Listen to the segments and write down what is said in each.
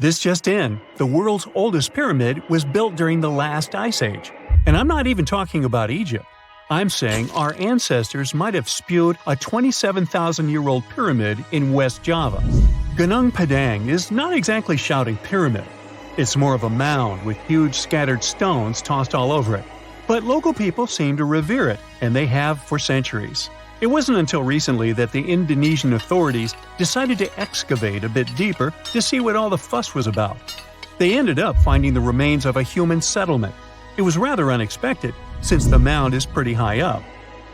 This just in, the world's oldest pyramid was built during the last ice age. And I'm not even talking about Egypt. I'm saying our ancestors might have spewed a 27,000-year-old pyramid in West Java. Gunung Padang is not exactly shouting pyramid. It's more of a mound with huge scattered stones tossed all over it. But local people seem to revere it, and they have for centuries. It wasn't until recently that the Indonesian authorities decided to excavate a bit deeper to see what all the fuss was about. They ended up finding the remains of a human settlement. It was rather unexpected, since the mound is pretty high up.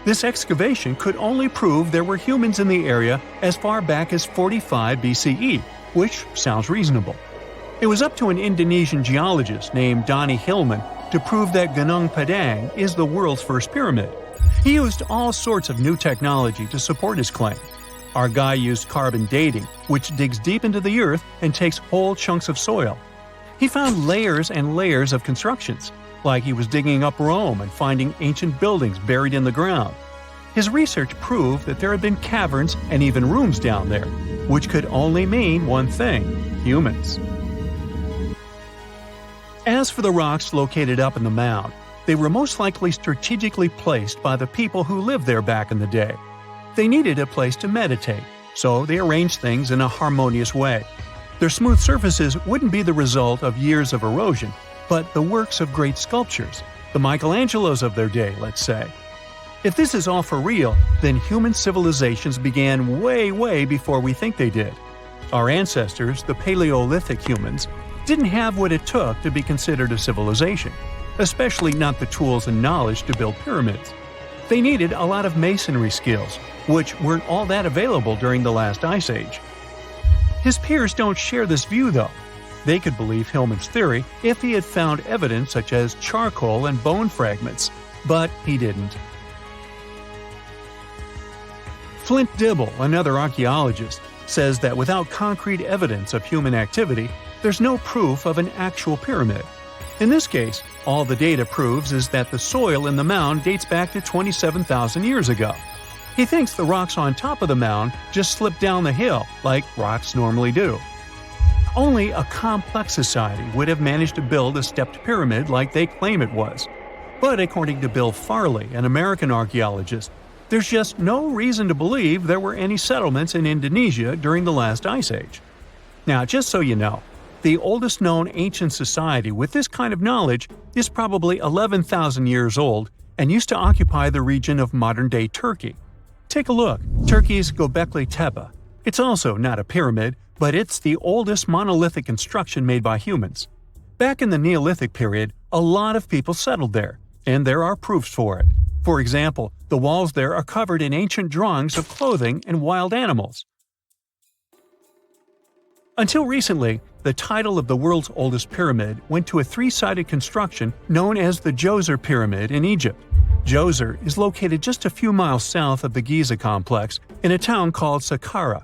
This excavation could only prove there were humans in the area as far back as 45 BCE, which sounds reasonable. It was up to an Indonesian geologist named Donny Hillman to prove that Gunung Padang is the world's first pyramid. He used all sorts of new technology to support his claim. Our guy used carbon dating, which digs deep into the earth and takes whole chunks of soil. He found layers and layers of constructions, like he was digging up Rome and finding ancient buildings buried in the ground. His research proved that there had been caverns and even rooms down there, which could only mean one thing: humans. As for the rocks located up in the mound, they were most likely strategically placed by the people who lived there back in the day. They needed a place to meditate, so they arranged things in a harmonious way. Their smooth surfaces wouldn't be the result of years of erosion, but the works of great sculptures, the Michelangelos of their day, let's say. If this is all for real, then human civilizations began way before we think they did. Our ancestors, the Paleolithic humans, didn't have what it took to be considered a civilization, especially not the tools and knowledge to build pyramids. They needed a lot of masonry skills, which weren't all that available during the last ice age. His peers don't share this view, though. They could believe Hillman's theory if he had found evidence such as charcoal and bone fragments, but he didn't. Flint Dibble, another archaeologist, says that without concrete evidence of human activity, there's no proof of an actual pyramid. In this case, all the data proves is that the soil in the mound dates back to 27,000 years ago. He thinks the rocks on top of the mound just slipped down the hill, like rocks normally do. Only a complex society would have managed to build a stepped pyramid like they claim it was. But according to Bill Farley, an American archaeologist, there's just no reason to believe there were any settlements in Indonesia during the last ice age. Now, just so you know, the oldest known ancient society with this kind of knowledge is probably 11,000 years old and used to occupy the region of modern-day Turkey. Take a look, Turkey's Göbekli Tepe. It's also not a pyramid, but it's the oldest monolithic construction made by humans. Back in the Neolithic period, a lot of people settled there, and there are proofs for it. For example, the walls there are covered in ancient drawings of clothing and wild animals. Until recently, the title of the world's oldest pyramid went to a three-sided construction known as the Djoser Pyramid in Egypt. Djoser is located just a few miles south of the Giza complex in a town called Saqqara.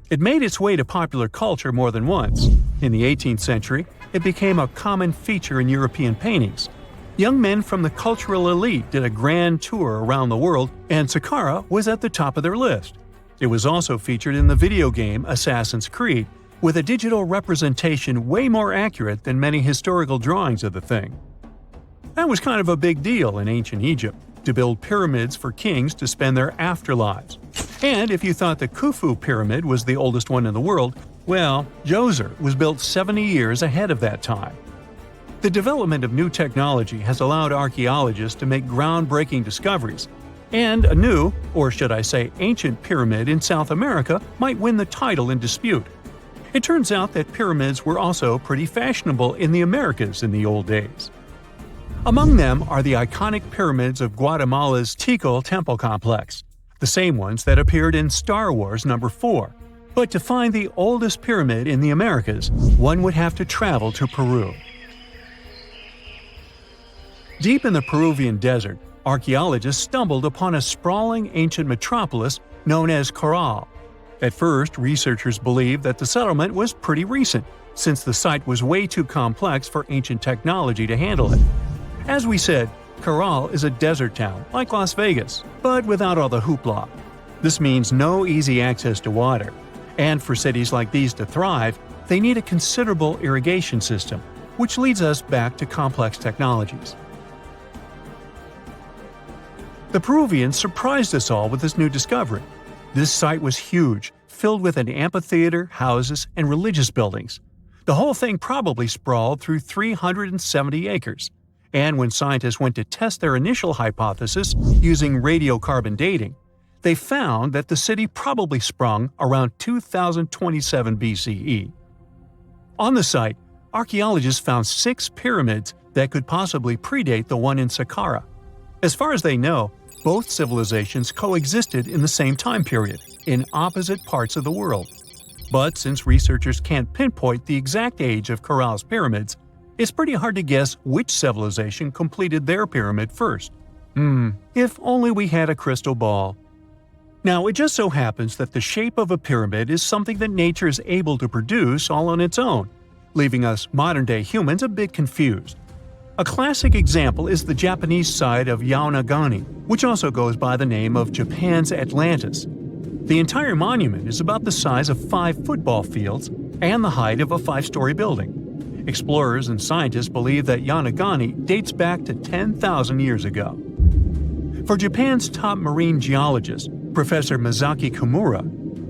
It made its way to popular culture more than once. In the 18th century, it became a common feature in European paintings. Young men from the cultural elite did a grand tour around the world, and Saqqara was at the top of their list. It was also featured in the video game Assassin's Creed, with a digital representation way more accurate than many historical drawings of the thing. That was kind of a big deal in ancient Egypt, to build pyramids for kings to spend their afterlives. And if you thought the Khufu pyramid was the oldest one in the world, well, Djoser was built 70 years ahead of that time. The development of new technology has allowed archaeologists to make groundbreaking discoveries, and a new, or should I say ancient pyramid in South America might win the title in dispute. It turns out that pyramids were also pretty fashionable in the Americas in the old days. Among them are the iconic pyramids of Guatemala's Tikal Temple complex, the same ones that appeared in Star Wars No. 4. But to find the oldest pyramid in the Americas, one would have to travel to Peru. Deep in the Peruvian desert, archaeologists stumbled upon a sprawling ancient metropolis known as Caral. At first, researchers believed that the settlement was pretty recent, since the site was way too complex for ancient technology to handle it. As we said, Caral is a desert town, like Las Vegas, but without all the hoopla. This means no easy access to water. And for cities like these to thrive, they need a considerable irrigation system, which leads us back to complex technologies. The Peruvians surprised us all with this new discovery. This site was huge, filled with an amphitheater, houses, and religious buildings. The whole thing probably sprawled through 370 acres. And when scientists went to test their initial hypothesis using radiocarbon dating, they found that the city probably sprung around 2027 BCE. On the site, archaeologists found 6 pyramids that could possibly predate the one in Saqqara. As far as they know, both civilizations coexisted in the same time period, in opposite parts of the world. But since researchers can't pinpoint the exact age of Corral's pyramids, it's pretty hard to guess which civilization completed their pyramid first. If only we had a crystal ball. Now, it just so happens that the shape of a pyramid is something that nature is able to produce all on its own, leaving us modern-day humans a bit confused. A classic example is the Japanese side of Yonaguni, which also goes by the name of Japan's Atlantis. The entire monument is about the size of 5 football fields and the height of a 5-story building. Explorers and scientists believe that Yonaguni dates back to 10,000 years ago. For Japan's top marine geologist, Professor Masaki Kimura,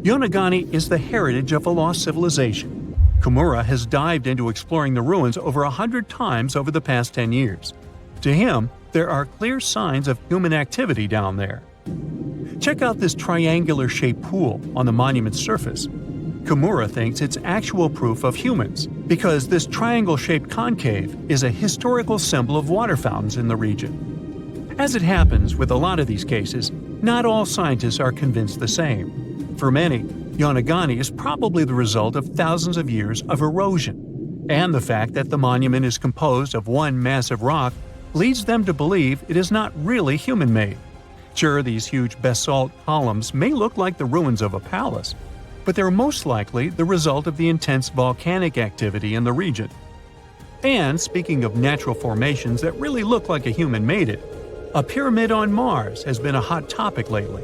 Yonaguni is the heritage of a lost civilization. Kimura has dived into exploring the ruins over 100 times over the past 10 years. To him, there are clear signs of human activity down there. Check out this triangular-shaped pool on the monument's surface. Kimura thinks it's actual proof of humans, because this triangle-shaped concave is a historical symbol of water fountains in the region. As it happens with a lot of these cases, not all scientists are convinced the same. For many, Yonaguni is probably the result of thousands of years of erosion, and the fact that the monument is composed of one massive rock leads them to believe it is not really human-made. Sure, these huge basalt columns may look like the ruins of a palace, but they're most likely the result of the intense volcanic activity in the region. And speaking of natural formations that really look like a human made it, a pyramid on Mars has been a hot topic lately.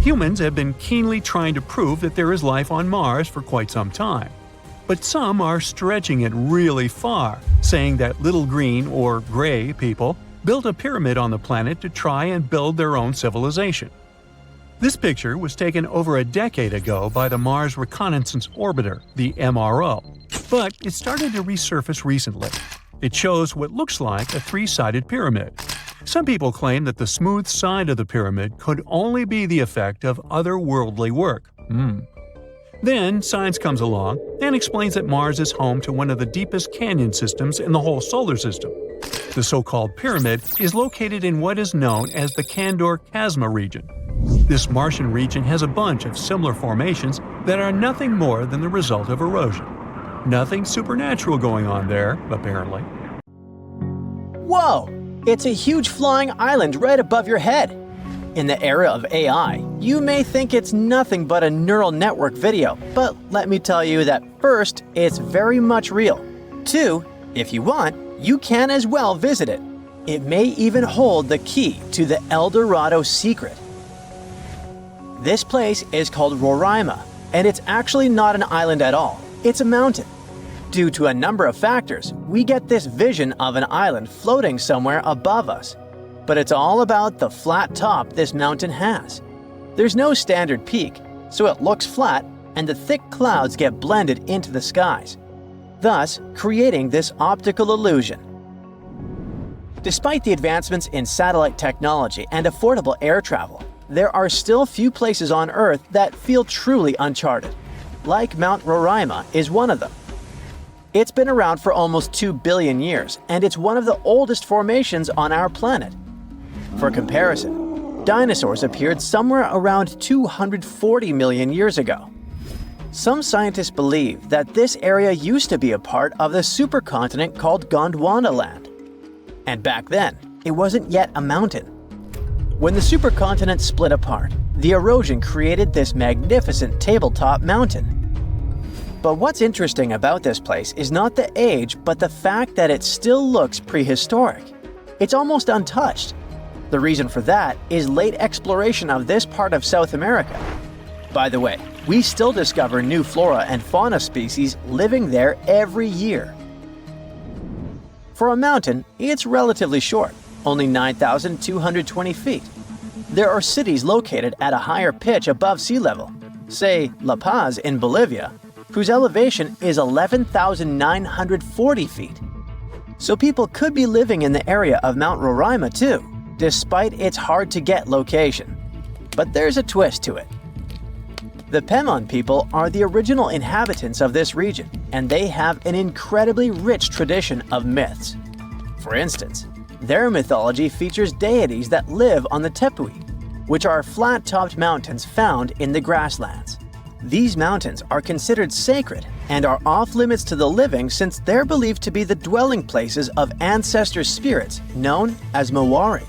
Humans have been keenly trying to prove that there is life on Mars for quite some time. But some are stretching it really far, saying that little green or gray people built a pyramid on the planet to try and build their own civilization. This picture was taken over a decade ago by the Mars Reconnaissance Orbiter, the MRO, but it started to resurface recently. It shows what looks like a 3-sided pyramid. Some people claim that the smooth side of the pyramid could only be the effect of otherworldly work. Then science comes along and explains that Mars is home to one of the deepest canyon systems in the whole solar system. The so-called pyramid is located in what is known as the Kandor Chasma region. This Martian region has a bunch of similar formations that are nothing more than the result of erosion. Nothing supernatural going on there, apparently. Whoa! It's a huge flying island right above your head. In the era of AI, you may think it's nothing but a neural network video, but let me tell you that first, it's very much real. 2, if you want, you can as well visit it. It may even hold the key to the El Dorado secret. This place is called Roraima, and it's actually not an island at all. It's a mountain. Due to a number of factors, we get this vision of an island floating somewhere above us. But it's all about the flat top this mountain has. There's no standard peak, so it looks flat and the thick clouds get blended into the skies, thus creating this optical illusion. Despite the advancements in satellite technology and affordable air travel, there are still few places on Earth that feel truly uncharted. Like Mount Roraima is one of them. It's been around for almost 2 billion years, and it's one of the oldest formations on our planet. For comparison, dinosaurs appeared somewhere around 240 million years ago. Some scientists believe that this area used to be a part of the supercontinent called Gondwanaland. And back then, it wasn't yet a mountain. When the supercontinent split apart, the erosion created this magnificent tabletop mountain. But what's interesting about this place is not the age, but the fact that it still looks prehistoric. It's almost untouched. The reason for that is late exploration of this part of South America. By the way, we still discover new flora and fauna species living there every year. For a mountain, it's relatively short, only 9,220 feet. There are cities located at a higher pitch above sea level, say La Paz in Bolivia, whose elevation is 11,940 feet. So people could be living in the area of Mount Roraima too, despite its hard-to-get location. But there's a twist to it. The Pemon people are the original inhabitants of this region, and they have an incredibly rich tradition of myths. For instance, their mythology features deities that live on the Tepe, which are flat-topped mountains found in the grasslands. These mountains are considered sacred and are off-limits to the living since they're believed to be the dwelling places of ancestor spirits known as Mawari.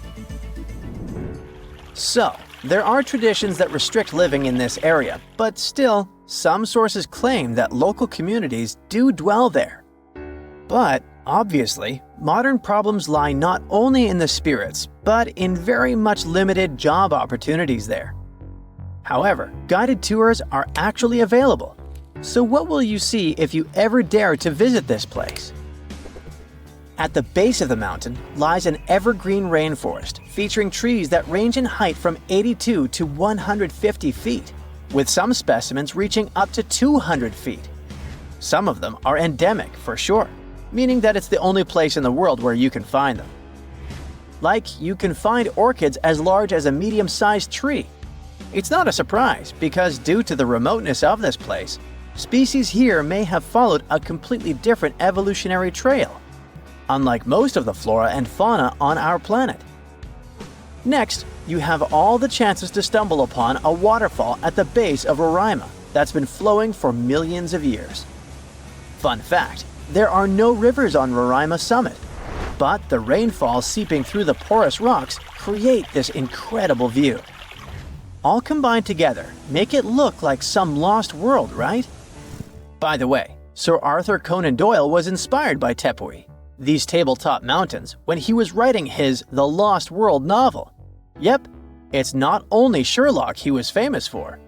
So, there are traditions that restrict living in this area, but still, some sources claim that local communities do dwell there. But, obviously, modern problems lie not only in the spirits, but in very much limited job opportunities there. However, guided tours are actually available. So what will you see if you ever dare to visit this place? At the base of the mountain lies an evergreen rainforest featuring trees that range in height from 82 to 150 feet, with some specimens reaching up to 200 feet. Some of them are endemic for sure, meaning that it's the only place in the world where you can find them. Like, you can find orchids as large as a medium-sized tree. It's not a surprise because due to the remoteness of this place, species here may have followed a completely different evolutionary trail, unlike most of the flora and fauna on our planet. Next, you have all the chances to stumble upon a waterfall at the base of Roraima that's been flowing for millions of years. Fun fact, there are no rivers on Roraima summit, but the rainfall seeping through the porous rocks create this incredible view. All combined together make it look like some lost world, right? By the way, Sir Arthur Conan Doyle was inspired by Tepe, these tabletop mountains, when he was writing his The Lost World novel. Yep, it's not only Sherlock he was famous for.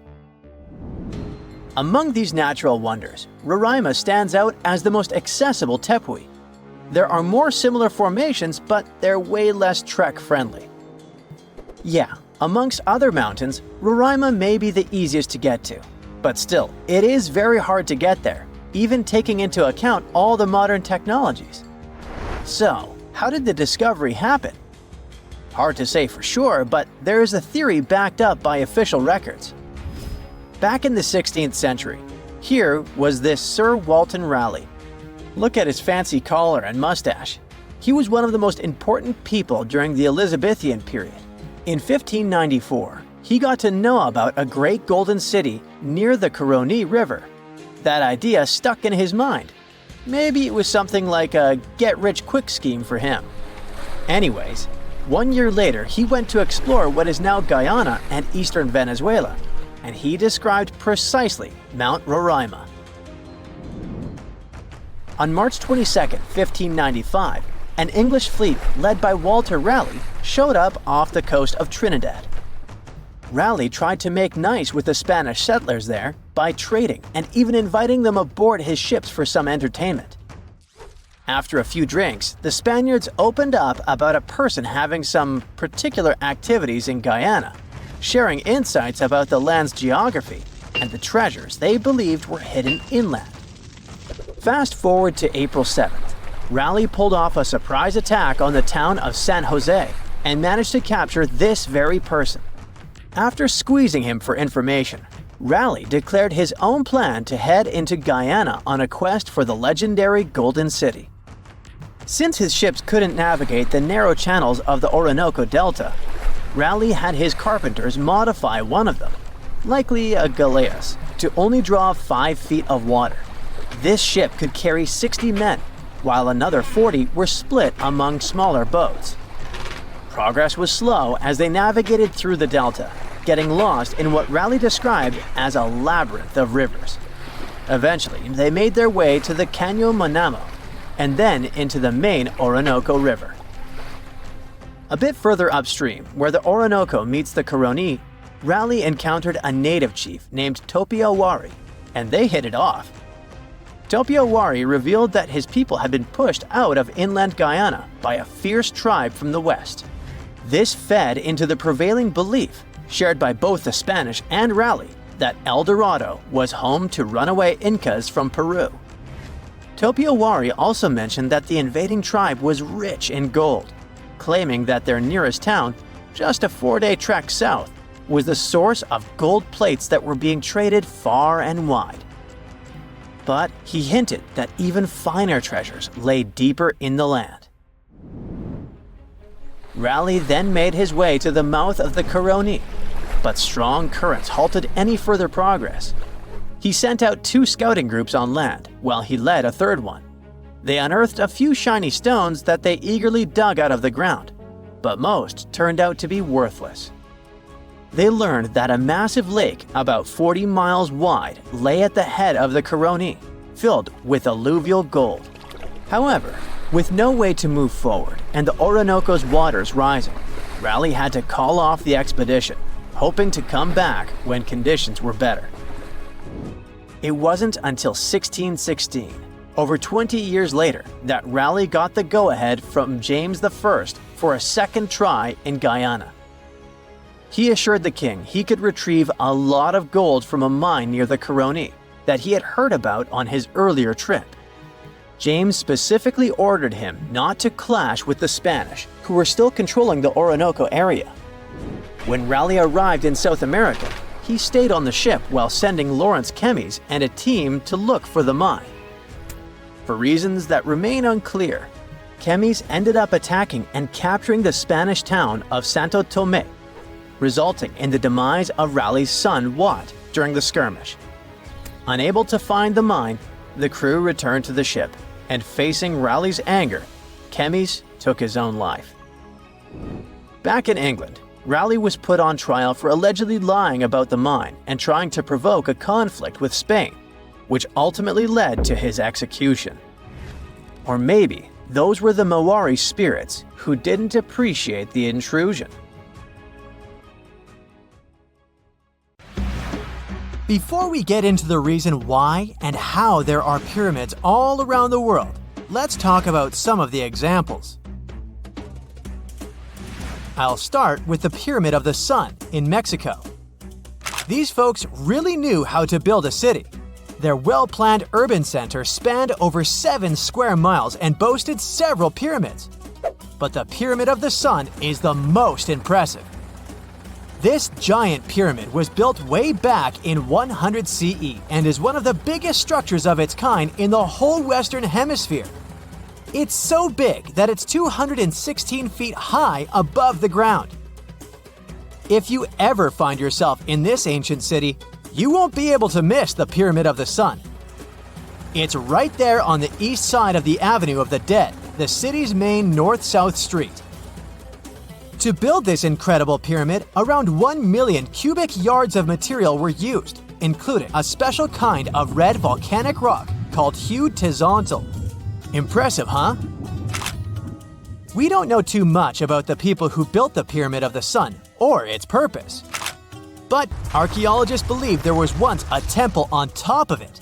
Among these natural wonders, Roraima stands out as the most accessible Tepe. There are more similar formations, but they're way less trek-friendly. Yeah, amongst other mountains, Roraima may be the easiest to get to, but still, it is very hard to get there, even taking into account all the modern technologies. So, how did the discovery happen? Hard to say for sure, but there is a theory backed up by official records. Back in the 16th century, here was this Sir Walter Raleigh. Look at his fancy collar and mustache. He was one of the most important people during the Elizabethan period. In 1594, he got to know about a great golden city near the Caroni River. That idea stuck in his mind. Maybe it was something like a get-rich-quick scheme for him. Anyways, 1 year later, he went to explore what is now Guyana and eastern Venezuela, and he described precisely Mount Roraima. On March 22, 1595, an English fleet led by Walter Raleigh showed up off the coast of Trinidad. Raleigh tried to make nice with the Spanish settlers there by trading and even inviting them aboard his ships for some entertainment. After a few drinks, the Spaniards opened up about a person having some particular activities in Guyana, sharing insights about the land's geography and the treasures they believed were hidden inland. Fast forward to April 7th, Raleigh pulled off a surprise attack on the town of San Jose and managed to capture this very person. After squeezing him for information, Raleigh declared his own plan to head into Guyana on a quest for the legendary Golden City. Since his ships couldn't navigate the narrow channels of the Orinoco Delta, Raleigh had his carpenters modify one of them, likely a galleass, to only draw 5 feet of water. This ship could carry 60 men, while another 40 were split among smaller boats. Progress was slow as they navigated through the delta, getting lost in what Raleigh described as a labyrinth of rivers. Eventually, they made their way to the Caño Manamo, and then into the main Orinoco River. A bit further upstream, where the Orinoco meets the Caroni, Raleigh encountered a native chief named Topiawari, and they hit it off. Topiawari revealed that his people had been pushed out of inland Guyana by a fierce tribe from the west. This fed into the prevailing belief, shared by both the Spanish and Raleigh, that El Dorado was home to runaway Incas from Peru. Topiawari also mentioned that the invading tribe was rich in gold, claiming that their nearest town, just a 4-day trek south, was the source of gold plates that were being traded far and wide. But he hinted that even finer treasures lay deeper in the land. Raleigh then made his way to the mouth of the Caroni, but strong currents halted any further progress. He sent out 2 scouting groups on land, while he led a third one. They unearthed a few shiny stones that they eagerly dug out of the ground, but most turned out to be worthless. They learned that a massive lake about 40 miles wide lay at the head of the Caroni, filled with alluvial gold. However, with no way to move forward and the Orinoco's waters rising, Raleigh had to call off the expedition, hoping to come back when conditions were better. It wasn't until 1616, over 20 years later, that Raleigh got the go-ahead from James I for a second try in Guyana. He assured the king he could retrieve a lot of gold from a mine near the Caroni that he had heard about on his earlier trip. James specifically ordered him not to clash with the Spanish, who were still controlling the Orinoco area. When Raleigh arrived in South America, he stayed on the ship while sending Lawrence Kemmys and a team to look for the mine. For reasons that remain unclear, Kemmys ended up attacking and capturing the Spanish town of Santo Tomé, resulting in the demise of Raleigh's son Wat during the skirmish. Unable to find the mine, the crew returned to the ship, and facing Raleigh's anger, Kemmys took his own life. Back in England, Raleigh was put on trial for allegedly lying about the mine and trying to provoke a conflict with Spain, which ultimately led to his execution. Or maybe those were the Maori spirits who didn't appreciate the intrusion. Before we get into the reason why and how there are pyramids all around the world, let's talk about some of the examples. I'll start with the Pyramid of the Sun in Mexico. These folks really knew how to build a city. Their well-planned urban center spanned over 7 square miles and boasted several pyramids. But the Pyramid of the Sun is the most impressive. This giant pyramid was built way back in 100 CE and is one of the biggest structures of its kind in the whole Western Hemisphere. It's so big that it's 216 feet high above the ground. If you ever find yourself in this ancient city, you won't be able to miss the Pyramid of the Sun. It's right there on the east side of the Avenue of the Dead, the city's main north-south street. To build this incredible pyramid, around 1 million cubic yards of material were used, including a special kind of red volcanic rock called hued tezontle. Impressive, huh? We don't know too much about the people who built the Pyramid of the Sun or its purpose. But archaeologists believe there was once a temple on top of it.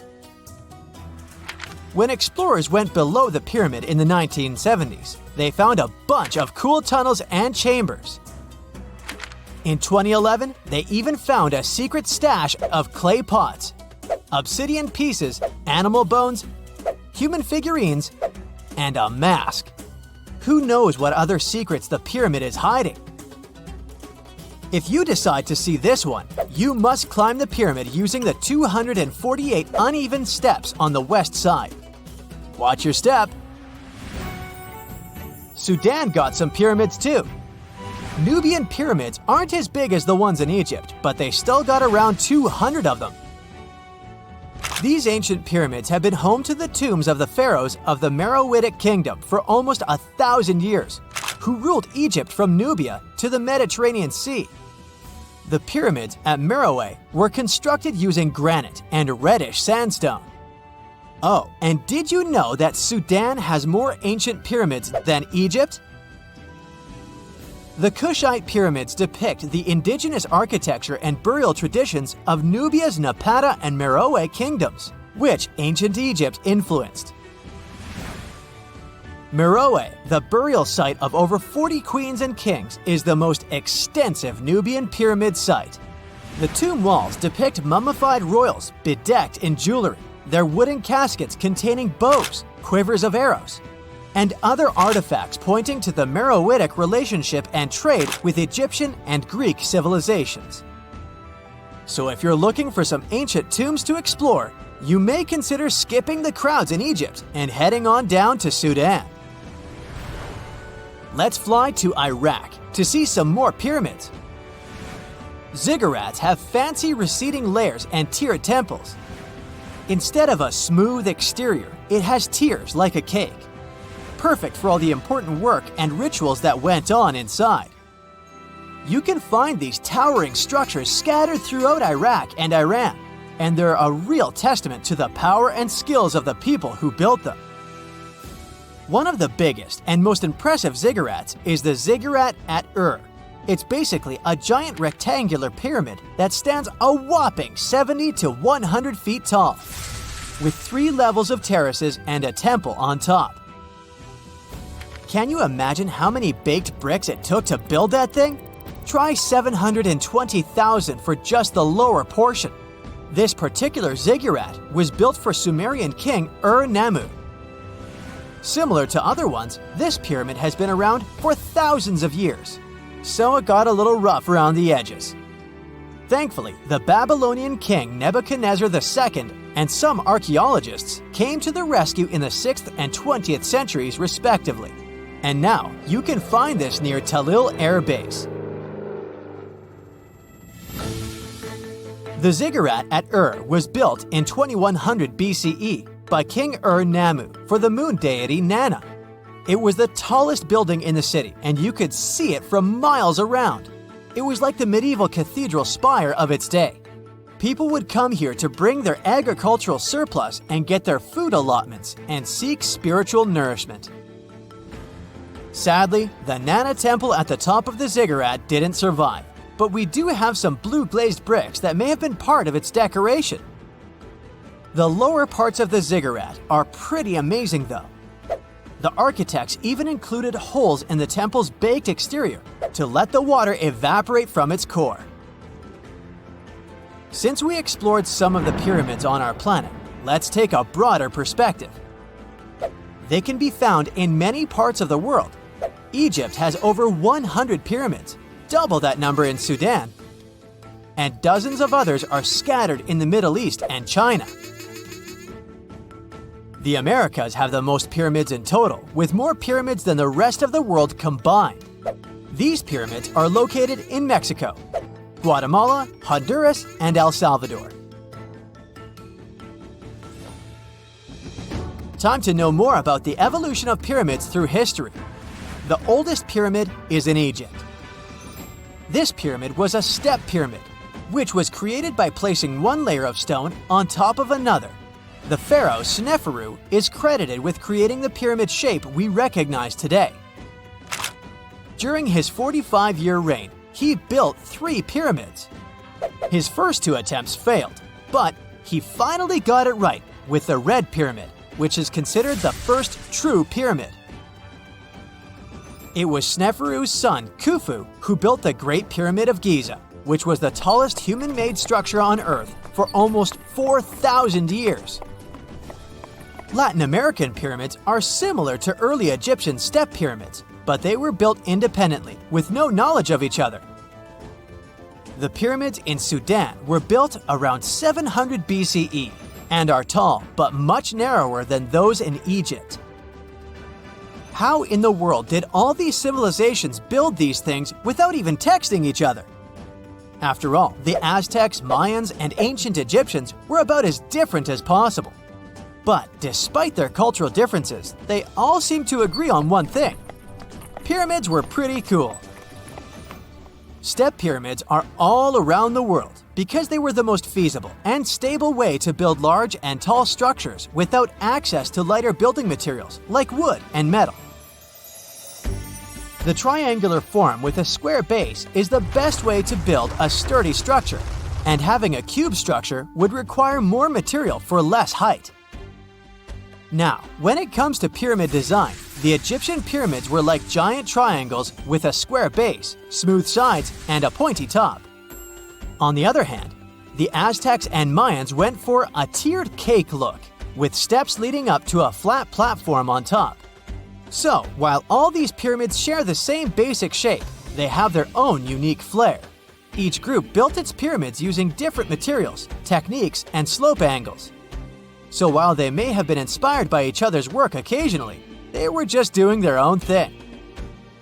When explorers went below the pyramid in the 1970s, they found a bunch of cool tunnels and chambers. In 2011, they even found a secret stash of clay pots, obsidian pieces, animal bones, human figurines, and a mask. Who knows what other secrets the pyramid is hiding? If you decide to see this one, you must climb the pyramid using the 248 uneven steps on the west side. Watch your step. Sudan got some pyramids too. Nubian pyramids aren't as big as the ones in Egypt, but they still got around 200 of them. These ancient pyramids have been home to the tombs of the pharaohs of the Meroitic Kingdom for almost 1,000 years, who ruled Egypt from Nubia to the Mediterranean Sea. The pyramids at Meroe were constructed using granite and reddish sandstone. Oh, and did you know that Sudan has more ancient pyramids than Egypt? The Kushite pyramids depict the indigenous architecture and burial traditions of Nubia's Napata and Meroe kingdoms, which ancient Egypt influenced. Meroe, the burial site of over 40 queens and kings, is the most extensive Nubian pyramid site. The tomb walls depict mummified royals bedecked in jewelry, their wooden caskets containing bows, quivers of arrows, and other artifacts pointing to the Meroitic relationship and trade with Egyptian and Greek civilizations. So if you're looking for some ancient tombs to explore, you may consider skipping the crowds in Egypt and heading on down to Sudan. Let's fly to Iraq to see some more pyramids. Ziggurats have fancy receding layers and tiered temples. Instead of a smooth exterior, it has tiers like a cake. Perfect for all the important work and rituals that went on inside. You can find these towering structures scattered throughout Iraq and Iran, and they're a real testament to the power and skills of the people who built them. One of the biggest and most impressive ziggurats is the ziggurat at Ur. It's basically a giant rectangular pyramid that stands a whopping 70 to 100 feet tall, with 3 levels of terraces and a temple on top. Can you imagine how many baked bricks it took to build that thing? Try 720,000 for just the lower portion. This particular ziggurat was built for Sumerian king Ur-Nammu. Similar to other ones, this pyramid has been around for thousands of years, so it got a little rough around the edges. Thankfully, the Babylonian king Nebuchadnezzar II and some archaeologists came to the rescue in the 6th and 20th centuries respectively, and now you can find this near Talil Air Base. The ziggurat at Ur was built in 2100 BCE by King Ur-Nammu for the moon deity Nana. It was the tallest building in the city, and you could see it from miles around. It was like the medieval cathedral spire of its day. People would come here to bring their agricultural surplus and get their food allotments and seek spiritual nourishment. Sadly, the Nana temple at the top of the ziggurat didn't survive, but we do have some blue glazed bricks that may have been part of its decoration. The lower parts of the ziggurat are pretty amazing though. The architects even included holes in the temple's baked exterior to let the water evaporate from its core. Since we explored some of the pyramids on our planet, let's take a broader perspective. They can be found in many parts of the world. Egypt has over 100 pyramids, double that number in Sudan, and dozens of others are scattered in the Middle East and China. The Americas have the most pyramids in total, with more pyramids than the rest of the world combined. These pyramids are located in Mexico, Guatemala, Honduras, and El Salvador. Time to know more about the evolution of pyramids through history. The oldest pyramid is in Egypt. This pyramid was a step pyramid, which was created by placing one layer of stone on top of another. The pharaoh Sneferu is credited with creating the pyramid shape we recognize today. During his 45-year reign, he built 3 pyramids. His first 2 attempts failed, but he finally got it right with the Red Pyramid, which is considered the first true pyramid. It was Sneferu's son, Khufu, who built the Great Pyramid of Giza, which was the tallest human-made structure on Earth for almost 4,000 years. Latin American pyramids are similar to early Egyptian step pyramids, but they were built independently, with no knowledge of each other. The pyramids in Sudan were built around 700 BCE and are tall, but much narrower than those in Egypt. How in the world did all these civilizations build these things without even texting each other? After all, the Aztecs, Mayans, and ancient Egyptians were about as different as possible. But despite their cultural differences, they all seem to agree on one thing. Pyramids were pretty cool. Step pyramids are all around the world because they were the most feasible and stable way to build large and tall structures without access to lighter building materials like wood and metal. The triangular form with a square base is the best way to build a sturdy structure, and having a cube structure would require more material for less height. Now, when it comes to pyramid design, the Egyptian pyramids were like giant triangles with a square base, smooth sides, and a pointy top. On the other hand, the Aztecs and Mayans went for a tiered cake look, with steps leading up to a flat platform on top. So, while all these pyramids share the same basic shape, they have their own unique flair. Each group built its pyramids using different materials, techniques, and slope angles. So while they may have been inspired by each other's work occasionally, they were just doing their own thing.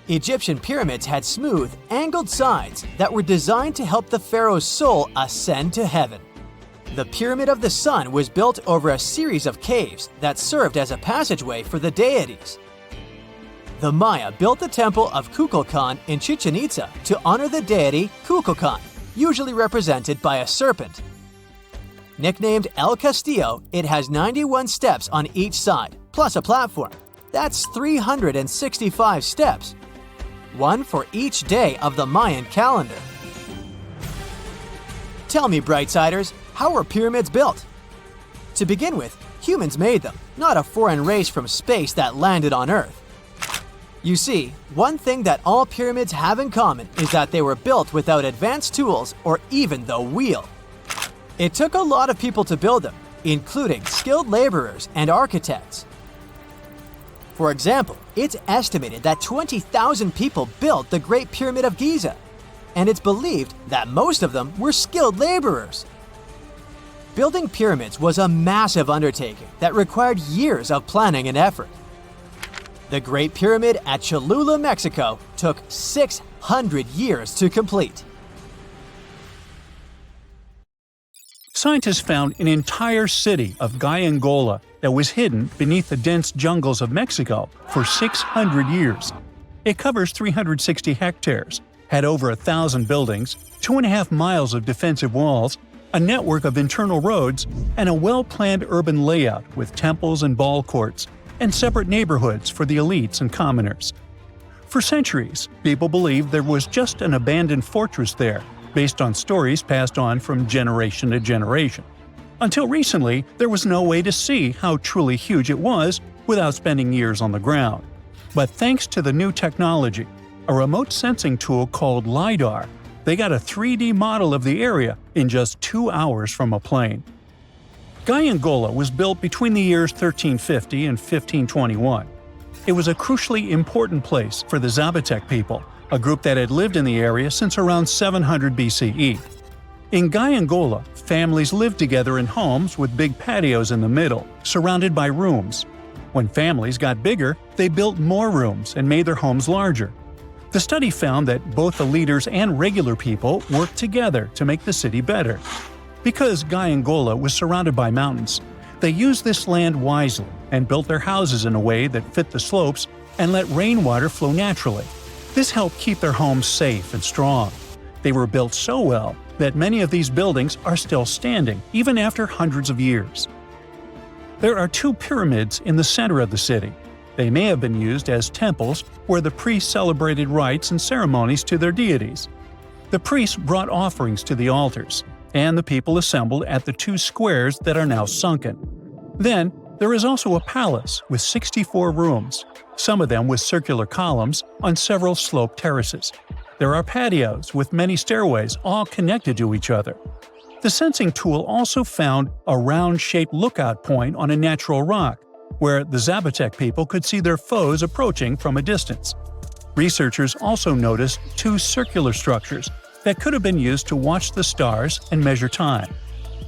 Egyptian pyramids had smooth, angled sides that were designed to help the pharaoh's soul ascend to heaven. The Pyramid of the Sun was built over a series of caves that served as a passageway for the deities. The Maya built the temple of Kukulkan in Chichen Itza to honor the deity Kukulkan, usually represented by a serpent. Nicknamed El Castillo, it has 91 steps on each side, plus a platform. That's 365 steps, one for each day of the Mayan calendar. Tell me, Brightsiders, how were pyramids built? To begin with, humans made them, not a foreign race from space that landed on Earth. You see, one thing that all pyramids have in common is that they were built without advanced tools or even the wheel. It took a lot of people to build them, including skilled laborers and architects. For example, it's estimated that 20,000 people built the Great Pyramid of Giza, and it's believed that most of them were skilled laborers. Building pyramids was a massive undertaking that required years of planning and effort. The Great Pyramid at Cholula, Mexico, took 600 years to complete. Scientists found an entire city of Guiengola that was hidden beneath the dense jungles of Mexico for 600 years. It covers 360 hectares, had over 1,000 buildings, 2.5 miles of defensive walls, a network of internal roads, and a well-planned urban layout with temples and ball courts, and separate neighborhoods for the elites and commoners. For centuries, people believed there was just an abandoned fortress there, based on stories passed on from generation to generation. Until recently, there was no way to see how truly huge it was without spending years on the ground. But thanks to the new technology, a remote sensing tool called LiDAR, they got a 3D model of the area in just 2 hours from a plane. Guiengola was built between the years 1350 and 1521. It was a crucially important place for the Zapotec people, a group that had lived in the area since around 700 BCE. In Guiengola, families lived together in homes with big patios in the middle, surrounded by rooms. When families got bigger, they built more rooms and made their homes larger. The study found that both the leaders and regular people worked together to make the city better. Because Guiengola was surrounded by mountains, they used this land wisely and built their houses in a way that fit the slopes and let rainwater flow naturally. This helped keep their homes safe and strong. They were built so well that many of these buildings are still standing, even after hundreds of years. There are 2 pyramids in the center of the city. They may have been used as temples where the priests celebrated rites and ceremonies to their deities. The priests brought offerings to the altars, and the people assembled at the 2 squares that are now sunken. Then, there is also a palace with 64 rooms, some of them with circular columns on several sloped terraces. There are patios with many stairways all connected to each other. The sensing tool also found a round-shaped lookout point on a natural rock, where the Zapotec people could see their foes approaching from a distance. Researchers also noticed 2 circular structures that could have been used to watch the stars and measure time.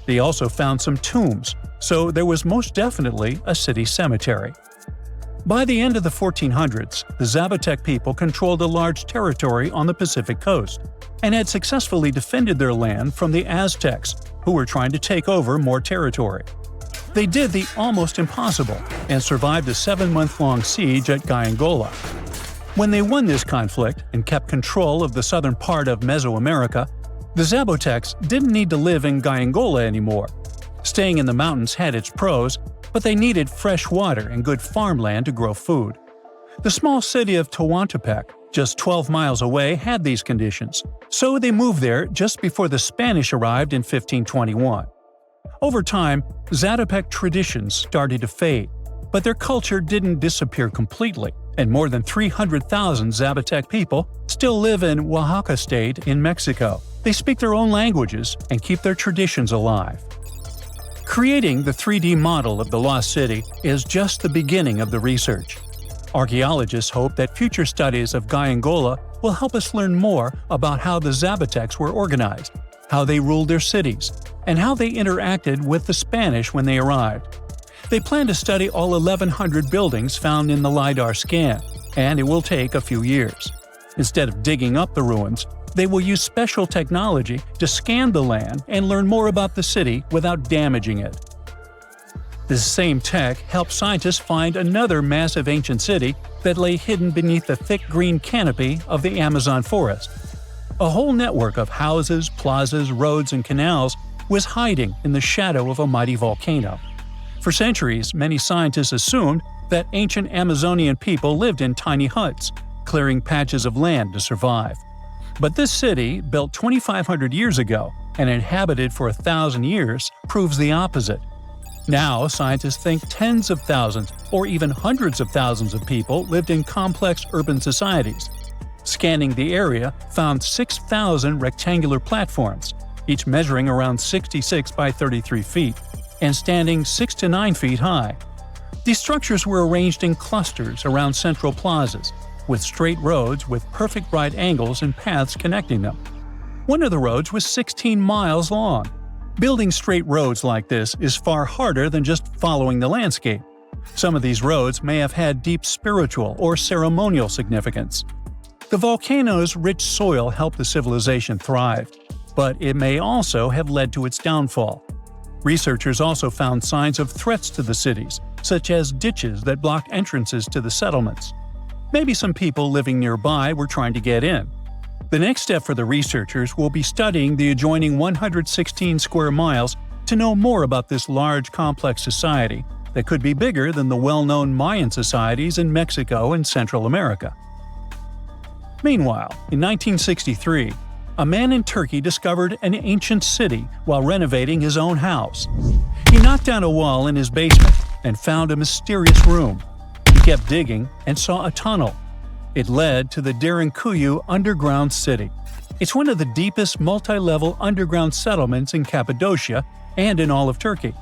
They also found some tombs, so there was most definitely a city cemetery. By the end of the 1400s, the Zapotec people controlled a large territory on the Pacific coast and had successfully defended their land from the Aztecs, who were trying to take over more territory. They did the almost impossible and survived a 7-month-long siege at Guiengola. When they won this conflict and kept control of the southern part of Mesoamerica, the Zapotecs didn't need to live in Guiengola anymore. Staying in the mountains had its pros, but they needed fresh water and good farmland to grow food. The small city of Tehuantepec, just 12 miles away, had these conditions, so they moved there just before the Spanish arrived in 1521. Over time, Zatopek traditions started to fade, but their culture didn't disappear completely, and more than 300,000 Zapotec people still live in Oaxaca state in Mexico. They speak their own languages and keep their traditions alive. Creating the 3D model of the lost city is just the beginning of the research. Archaeologists hope that future studies of Guiengola will help us learn more about how the Zapotecs were organized, how they ruled their cities, and how they interacted with the Spanish when they arrived. They plan to study all 1,100 buildings found in the LiDAR scan, and it will take a few years. Instead of digging up the ruins, they will use special technology to scan the land and learn more about the city without damaging it. This same tech helped scientists find another massive ancient city that lay hidden beneath the thick green canopy of the Amazon forest. A whole network of houses, plazas, roads, and canals was hiding in the shadow of a mighty volcano. For centuries, many scientists assumed that ancient Amazonian people lived in tiny huts, clearing patches of land to survive. But this city, built 2,500 years ago and inhabited for 1,000 years, proves the opposite. Now, scientists think tens of thousands or even hundreds of thousands of people lived in complex urban societies. Scanning the area found 6,000 rectangular platforms, each measuring around 66 by 33 feet, and standing 6 to 9 feet high. These structures were arranged in clusters around central plazas, with straight roads with perfect right angles and paths connecting them. One of the roads was 16 miles long. Building straight roads like this is far harder than just following the landscape. Some of these roads may have had deep spiritual or ceremonial significance. The volcano's rich soil helped the civilization thrive, but it may also have led to its downfall. Researchers also found signs of threats to the cities, such as ditches that blocked entrances to the settlements. Maybe some people living nearby were trying to get in. The next step for the researchers will be studying the adjoining 116 square miles to know more about this large, complex society that could be bigger than the well-known Mayan societies in Mexico and Central America. Meanwhile, in 1963, a man in Turkey discovered an ancient city while renovating his own house. He knocked down a wall in his basement and found a mysterious room. He kept digging and saw a tunnel. It led to the Derinkuyu underground city. It's one of the deepest multi-level underground settlements in Cappadocia and in all of Turkey.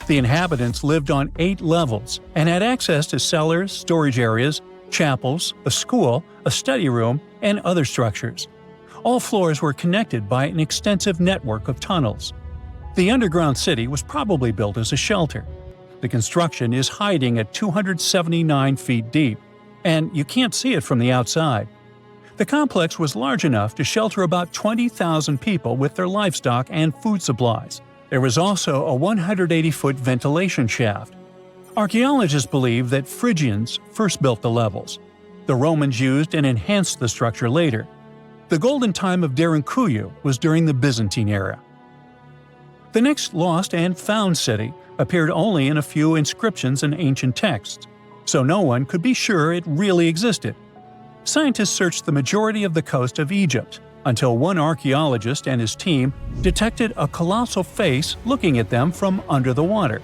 The inhabitants lived on 8 levels and had access to cellars, storage areas, chapels, a school, a study room, and other structures. All floors were connected by an extensive network of tunnels. The underground city was probably built as a shelter. The construction is hiding at 279 feet deep, and you can't see it from the outside. The complex was large enough to shelter about 20,000 people with their livestock and food supplies. There was also a 180-foot ventilation shaft. Archaeologists believe that Phrygians first built the levels. The Romans used and enhanced the structure later. The golden time of Derinkuyu was during the Byzantine era. The next lost and found city appeared only in a few inscriptions and ancient texts, so no one could be sure it really existed. Scientists searched the majority of the coast of Egypt until one archaeologist and his team detected a colossal face looking at them from under the water.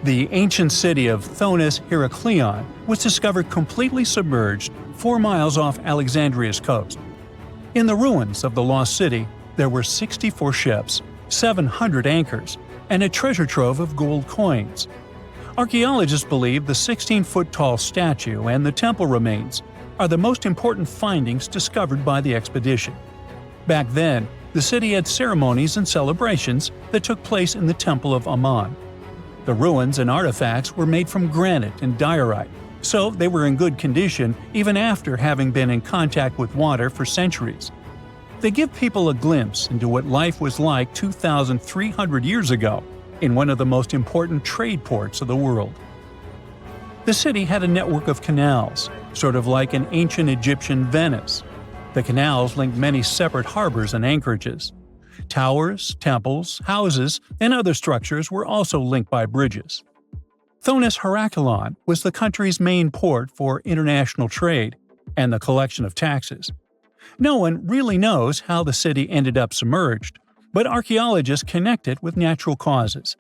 The ancient city of Thonis Heraklion was discovered completely submerged 4 miles off Alexandria's coast. In the ruins of the lost city, there were 64 ships, 700 anchors, and a treasure trove of gold coins. Archaeologists believe the 16-foot-tall statue and the temple remains are the most important findings discovered by the expedition. Back then, the city had ceremonies and celebrations that took place in the Temple of Ammon. The ruins and artifacts were made from granite and diorite, so they were in good condition even after having been in contact with water for centuries. They give people a glimpse into what life was like 2,300 years ago in one of the most important trade ports of the world. The city had a network of canals, sort of like an ancient Egyptian Venice. The canals linked many separate harbors and anchorages. Towers, temples, houses, and other structures were also linked by bridges. Thonis Heracleon was the country's main port for international trade and the collection of taxes. No one really knows how the city ended up submerged, but archaeologists connect it with natural causes.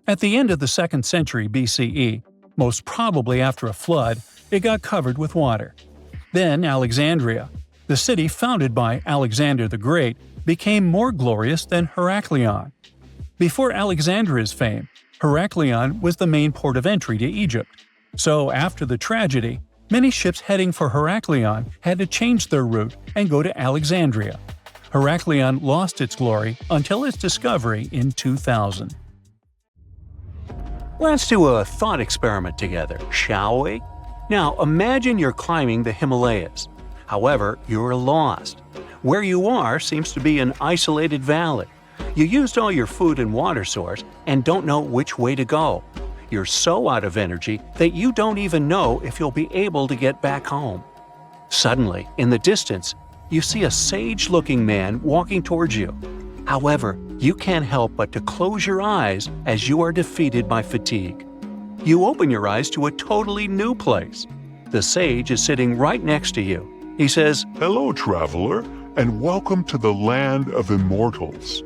At the end of the 2nd century BCE, most probably after a flood, it got covered with water. Then Alexandria, the city founded by Alexander the Great, became more glorious than Heracleion. Before Alexandria's fame, Heracleion was the main port of entry to Egypt. So after the tragedy, many ships heading for Heracleion had to change their route and go to Alexandria. Heracleion lost its glory until its discovery in 2000. Let's do a thought experiment together, shall we? Now imagine you're climbing the Himalayas. However, you're lost. Where you are seems to be an isolated valley. You used all your food and water source and don't know which way to go. You're so out of energy that you don't even know if you'll be able to get back home. Suddenly, in the distance, you see a sage-looking man walking towards you. However, you can't help but to close your eyes as you are defeated by fatigue. You open your eyes to a totally new place. The sage is sitting right next to you. He says, "Hello, traveler, and welcome to the land of immortals."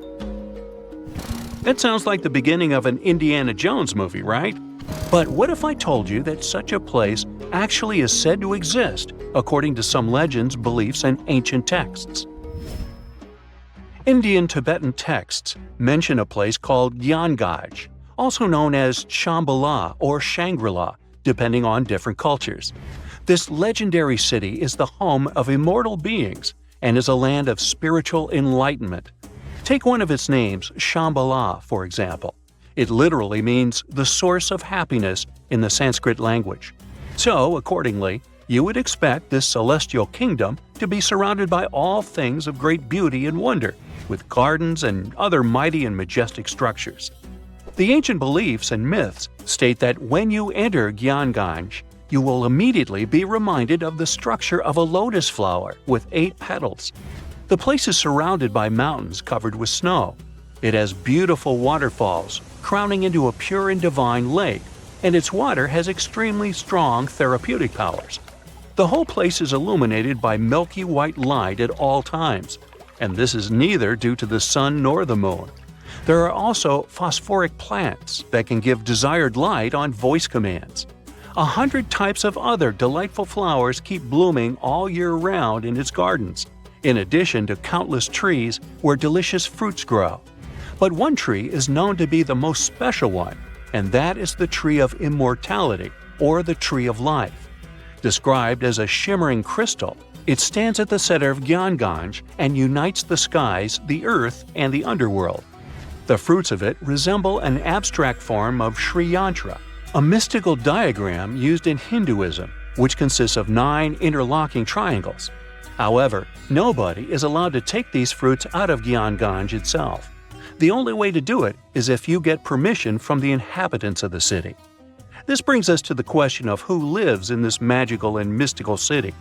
That sounds like the beginning of an Indiana Jones movie, right? But what if I told you that such a place actually is said to exist, according to some legends, beliefs, and ancient texts? Indian Tibetan texts mention a place called Gyeongaj, also known as Shambhala or Shangri-La, depending on different cultures. This legendary city is the home of immortal beings and is a land of spiritual enlightenment. Take one of its names, Shambhala, for example. It literally means the source of happiness in the Sanskrit language. So, accordingly, you would expect this celestial kingdom to be surrounded by all things of great beauty and wonder, with gardens and other mighty and majestic structures. The ancient beliefs and myths state that when you enter Gyeongaj, you will immediately be reminded of the structure of a lotus flower with 8 petals. The place is surrounded by mountains covered with snow. It has beautiful waterfalls, crowning into a pure and divine lake, and its water has extremely strong therapeutic powers. The whole place is illuminated by milky white light at all times, and this is neither due to the sun nor the moon. There are also phosphoric plants that can give desired light on voice commands. 100 types of other delightful flowers keep blooming all year round in its gardens, in addition to countless trees where delicious fruits grow. But one tree is known to be the most special one, and that is the tree of immortality, or the tree of life. Described as a shimmering crystal, it stands at the center of Gyeongaj and unites the skies, the earth, and the underworld. The fruits of it resemble an abstract form of Sri Yantra, a mystical diagram used in Hinduism, which consists of 9 interlocking triangles. However, nobody is allowed to take these fruits out of Gyeongaj itself. The only way to do it is if you get permission from the inhabitants of the city. This brings us to the question of who lives in this magical and mystical city.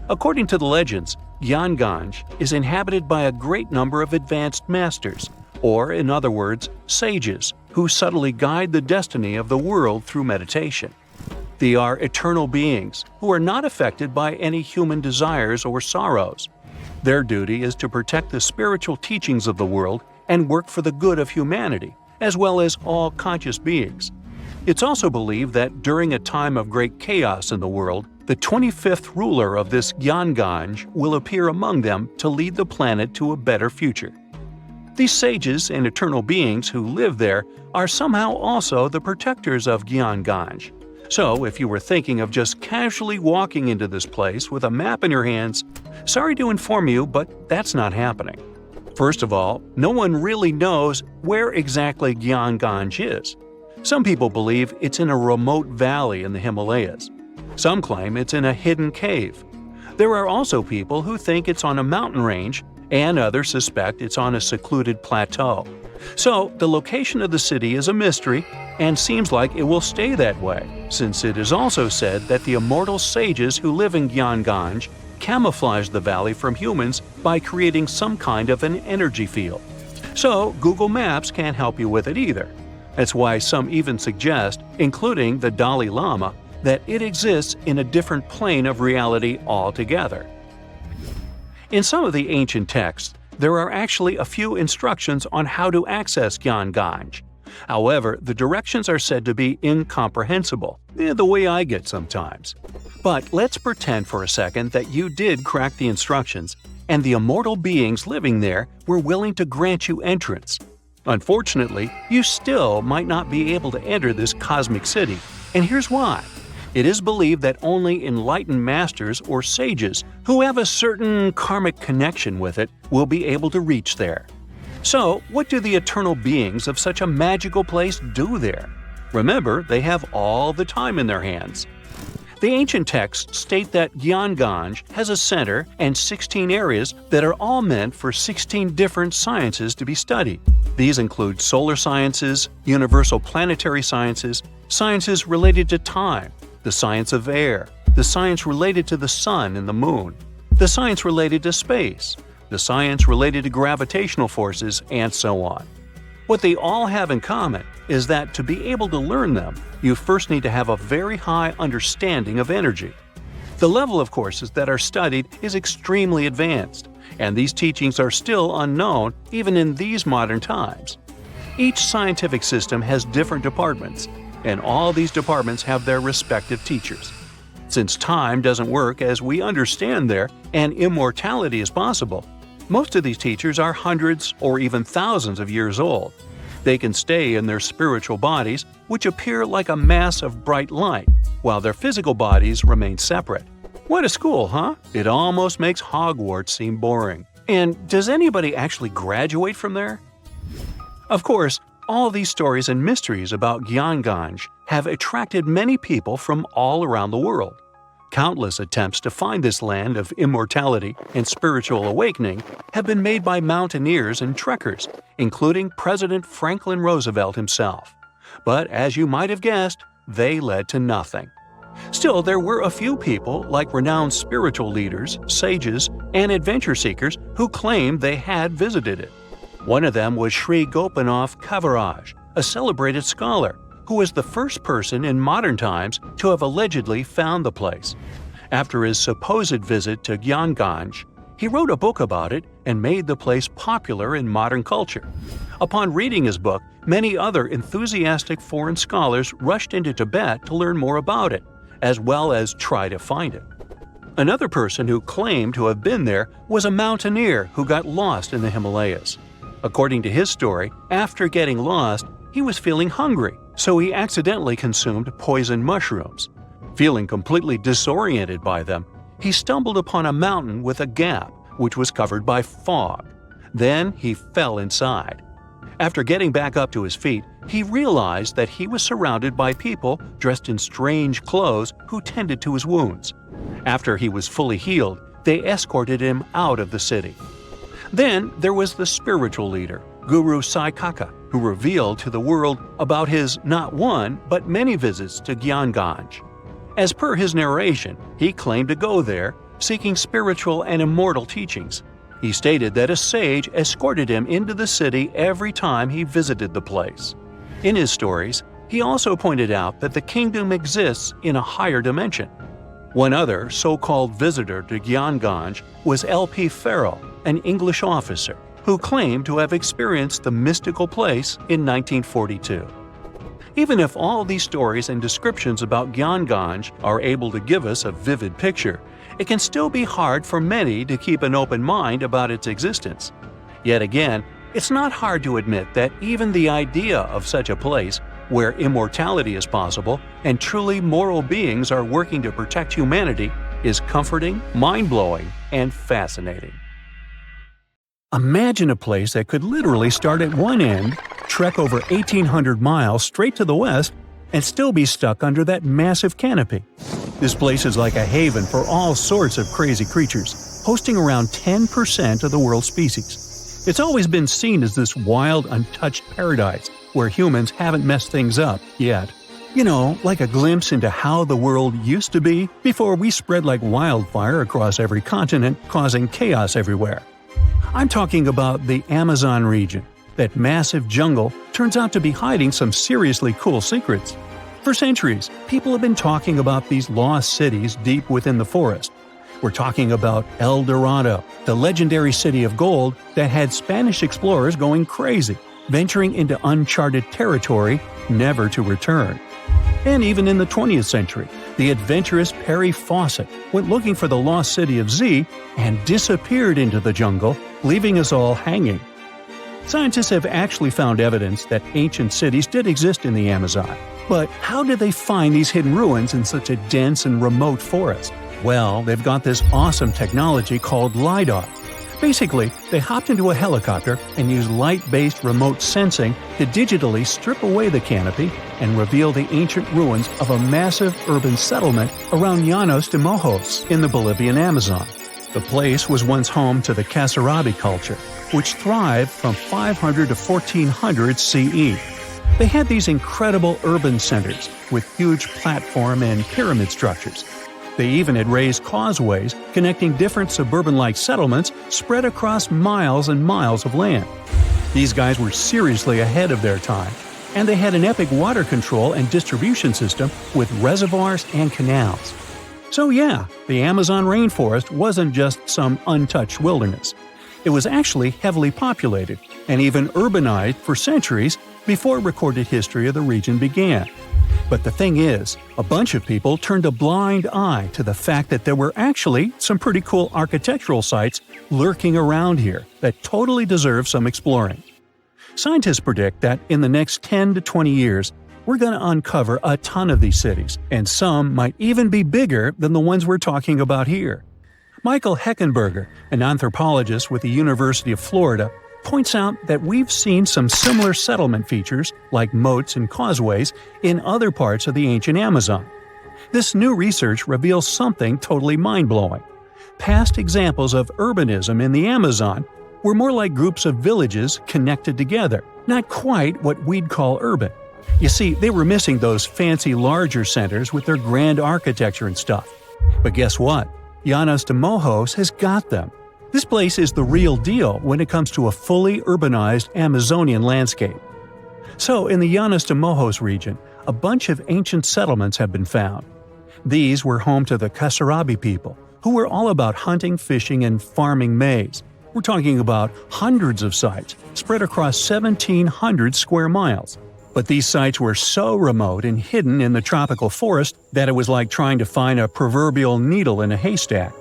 According to the legends, Gyeongaj is inhabited by a great number of advanced masters, or in other words, sages, who subtly guide the destiny of the world through meditation. They are eternal beings who are not affected by any human desires or sorrows. Their duty is to protect the spiritual teachings of the world and work for the good of humanity, as well as all conscious beings. It's also believed that during a time of great chaos in the world, the 25th ruler of this Gyeongaj will appear among them to lead the planet to a better future. These sages and eternal beings who live there are somehow also the protectors of Gyeongaj. So, if you were thinking of just casually walking into this place with a map in your hands, sorry to inform you, but that's not happening. First of all, no one really knows where exactly Gyeongaj is. Some people believe it's in a remote valley in the Himalayas. Some claim it's in a hidden cave. There are also people who think it's on a mountain range, and others suspect it's on a secluded plateau. So, the location of the city is a mystery, and seems like it will stay that way, since it is also said that the immortal sages who live in Gyeongaj camouflage the valley from humans by creating some kind of an energy field. So, Google Maps can't help you with it either. That's why some even suggest, including the Dalai Lama, that it exists in a different plane of reality altogether. In some of the ancient texts, there are actually a few instructions on how to access Gyeonggange. However, the directions are said to be incomprehensible, the way I get sometimes. But let's pretend for a second that you did crack the instructions, and the immortal beings living there were willing to grant you entrance. Unfortunately, you still might not be able to enter this cosmic city, and here's why. It is believed that only enlightened masters or sages who have a certain karmic connection with it will be able to reach there. So, what do the eternal beings of such a magical place do there? Remember, they have all the time in their hands. The ancient texts state that Gyeonggange has a center and 16 areas that are all meant for 16 different sciences to be studied. These include solar sciences, universal planetary sciences, sciences related to time, the science of air, the science related to the sun and the moon, the science related to space, the science related to gravitational forces, and so on. What they all have in common is that to be able to learn them, you first need to have a very high understanding of energy. The level of courses that are studied is extremely advanced, and these teachings are still unknown even in these modern times. Each scientific system has different departments, and all these departments have their respective teachers. Since time doesn't work as we understand there, and immortality is possible, most of these teachers are hundreds or even thousands of years old. They can stay in their spiritual bodies, which appear like a mass of bright light, while their physical bodies remain separate. What a school, huh? It almost makes Hogwarts seem boring. And does anybody actually graduate from there? Of course, all these stories and mysteries about Gyeonggange have attracted many people from all around the world. Countless attempts to find this land of immortality and spiritual awakening have been made by mountaineers and trekkers, including President Franklin Roosevelt himself. But as you might have guessed, they led to nothing. Still, there were a few people, like renowned spiritual leaders, sages, and adventure seekers, who claimed they had visited it. One of them was Sri Gopinath Kaviraj, a celebrated scholar, who was the first person in modern times to have allegedly found the place. After his supposed visit to Gyeonggange, he wrote a book about it and made the place popular in modern culture. Upon reading his book, many other enthusiastic foreign scholars rushed into Tibet to learn more about it, as well as try to find it. Another person who claimed to have been there was a mountaineer who got lost in the Himalayas. According to his story, after getting lost, he was feeling hungry, so he accidentally consumed poison mushrooms. Feeling completely disoriented by them, he stumbled upon a mountain with a gap, which was covered by fog. Then he fell inside. After getting back up to his feet, he realized that he was surrounded by people dressed in strange clothes who tended to his wounds. After he was fully healed, they escorted him out of the city. Then there was the spiritual leader, Guru Sai Kaka, who revealed to the world about his not one, but many visits to Gyeonggange. As per his narration, he claimed to go there, seeking spiritual and immortal teachings. He stated that a sage escorted him into the city every time he visited the place. In his stories, he also pointed out that the kingdom exists in a higher dimension. One other so-called visitor to Gyeonggange was L.P. Farrell, an English officer, who claimed to have experienced the mystical place in 1942. Even if all these stories and descriptions about Gyeonggange are able to give us a vivid picture, it can still be hard for many to keep an open mind about its existence. Yet again, it's not hard to admit that even the idea of such a place, where immortality is possible and truly moral beings are working to protect humanity, is comforting, mind-blowing, and fascinating. Imagine a place that could literally start at one end, trek over 1,800 miles straight to the west, and still be stuck under that massive canopy. This place is like a haven for all sorts of crazy creatures, hosting around 10% of the world's species. It's always been seen as this wild, untouched paradise where humans haven't messed things up yet. You know, like a glimpse into how the world used to be before we spread like wildfire across every continent, causing chaos everywhere. I'm talking about the Amazon region, that massive jungle turns out to be hiding some seriously cool secrets. For centuries, people have been talking about these lost cities deep within the forest. We're talking about El Dorado, the legendary city of gold that had Spanish explorers going crazy, venturing into uncharted territory, never to return. And even in the 20th century, the adventurous Percy Fawcett went looking for the lost city of Z and disappeared into the jungle, leaving us all hanging. Scientists have actually found evidence that ancient cities did exist in the Amazon. But how did they find these hidden ruins in such a dense and remote forest? Well, they've got this awesome technology called LiDAR. Basically, they hopped into a helicopter and used light-based remote sensing to digitally strip away the canopy and reveal the ancient ruins of a massive urban settlement around Llanos de Mojos in the Bolivian Amazon. The place was once home to the Casarabi culture, which thrived from 500 to 1400 CE. They had these incredible urban centers with huge platform and pyramid structures. They even had raised causeways connecting different suburban-like settlements spread across miles and miles of land. These guys were seriously ahead of their time, and they had an epic water control and distribution system with reservoirs and canals. So yeah, the Amazon rainforest wasn't just some untouched wilderness. It was actually heavily populated and even urbanized for centuries before recorded history of the region began. But the thing is, a bunch of people turned a blind eye to the fact that there were actually some pretty cool architectural sites lurking around here that totally deserve some exploring. Scientists predict that in the next 10 to 20 years, we're going to uncover a ton of these cities, and some might even be bigger than the ones we're talking about here. Michael Heckenberger, an anthropologist with the University of Florida, points out that we've seen some similar settlement features, like moats and causeways, in other parts of the ancient Amazon. This new research reveals something totally mind-blowing. Past examples of urbanism in the Amazon were more like groups of villages connected together, not quite what we'd call urban. You see, they were missing those fancy larger centers with their grand architecture and stuff. But guess what? Llanos de Mojos has got them. This place is the real deal when it comes to a fully urbanized Amazonian landscape. So, in the Llanos de Mojos region, a bunch of ancient settlements have been found. These were home to the Casarabi people, who were all about hunting, fishing, and farming maize. We're talking about hundreds of sites spread across 1,700 square miles. But these sites were so remote and hidden in the tropical forest that it was like trying to find a proverbial needle in a haystack.